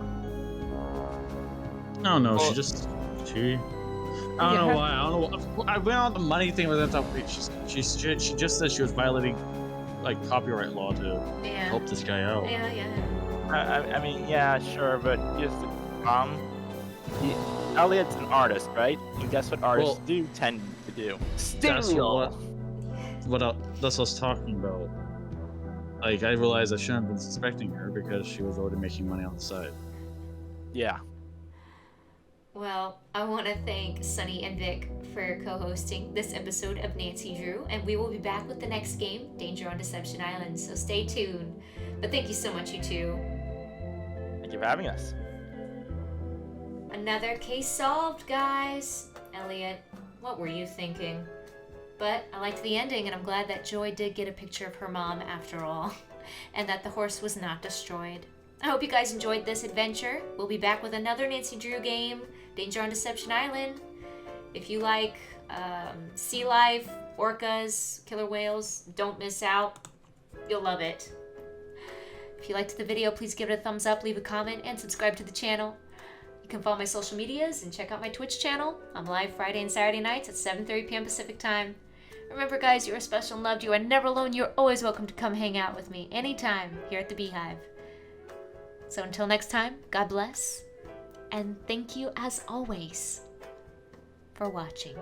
No, well, she I don't know why. I don't know. I went on the money thing with that. She just said she was violating like copyright law to help this guy out.
Yeah.
I mean, yeah, sure, but just Elliot's an artist, right? And guess what artists do tend to do? Steal.
That's what I was talking about. Like, I realized I shouldn't have been suspecting her because she was already making money on the side.
Yeah.
Well, I want to thank Sunny and Vic for co-hosting this episode of Nancy Drew, and we will be back with the next game, Danger on Deception Island, so stay tuned. But thank you so much, you two.
Thank you for having us.
Another case solved, guys. Elliot, what were you thinking? But I liked the ending, and I'm glad that Joy did get a picture of her mom after all, and that the horse was not destroyed. I hope you guys enjoyed this adventure. We'll be back with another Nancy Drew game, Danger on Deception Island. If you like sea life, orcas, killer whales, don't miss out. You'll love it. If you liked the video, please give it a thumbs up, leave a comment, and subscribe to the channel. You can follow my social medias and check out my Twitch channel. I'm live Friday and Saturday nights at 7:30 p.m. Pacific time. Remember, guys, you are special and loved. You are never alone. You're always welcome to come hang out with me anytime here at the Beehive. So until next time, God bless, and thank you as always for watching.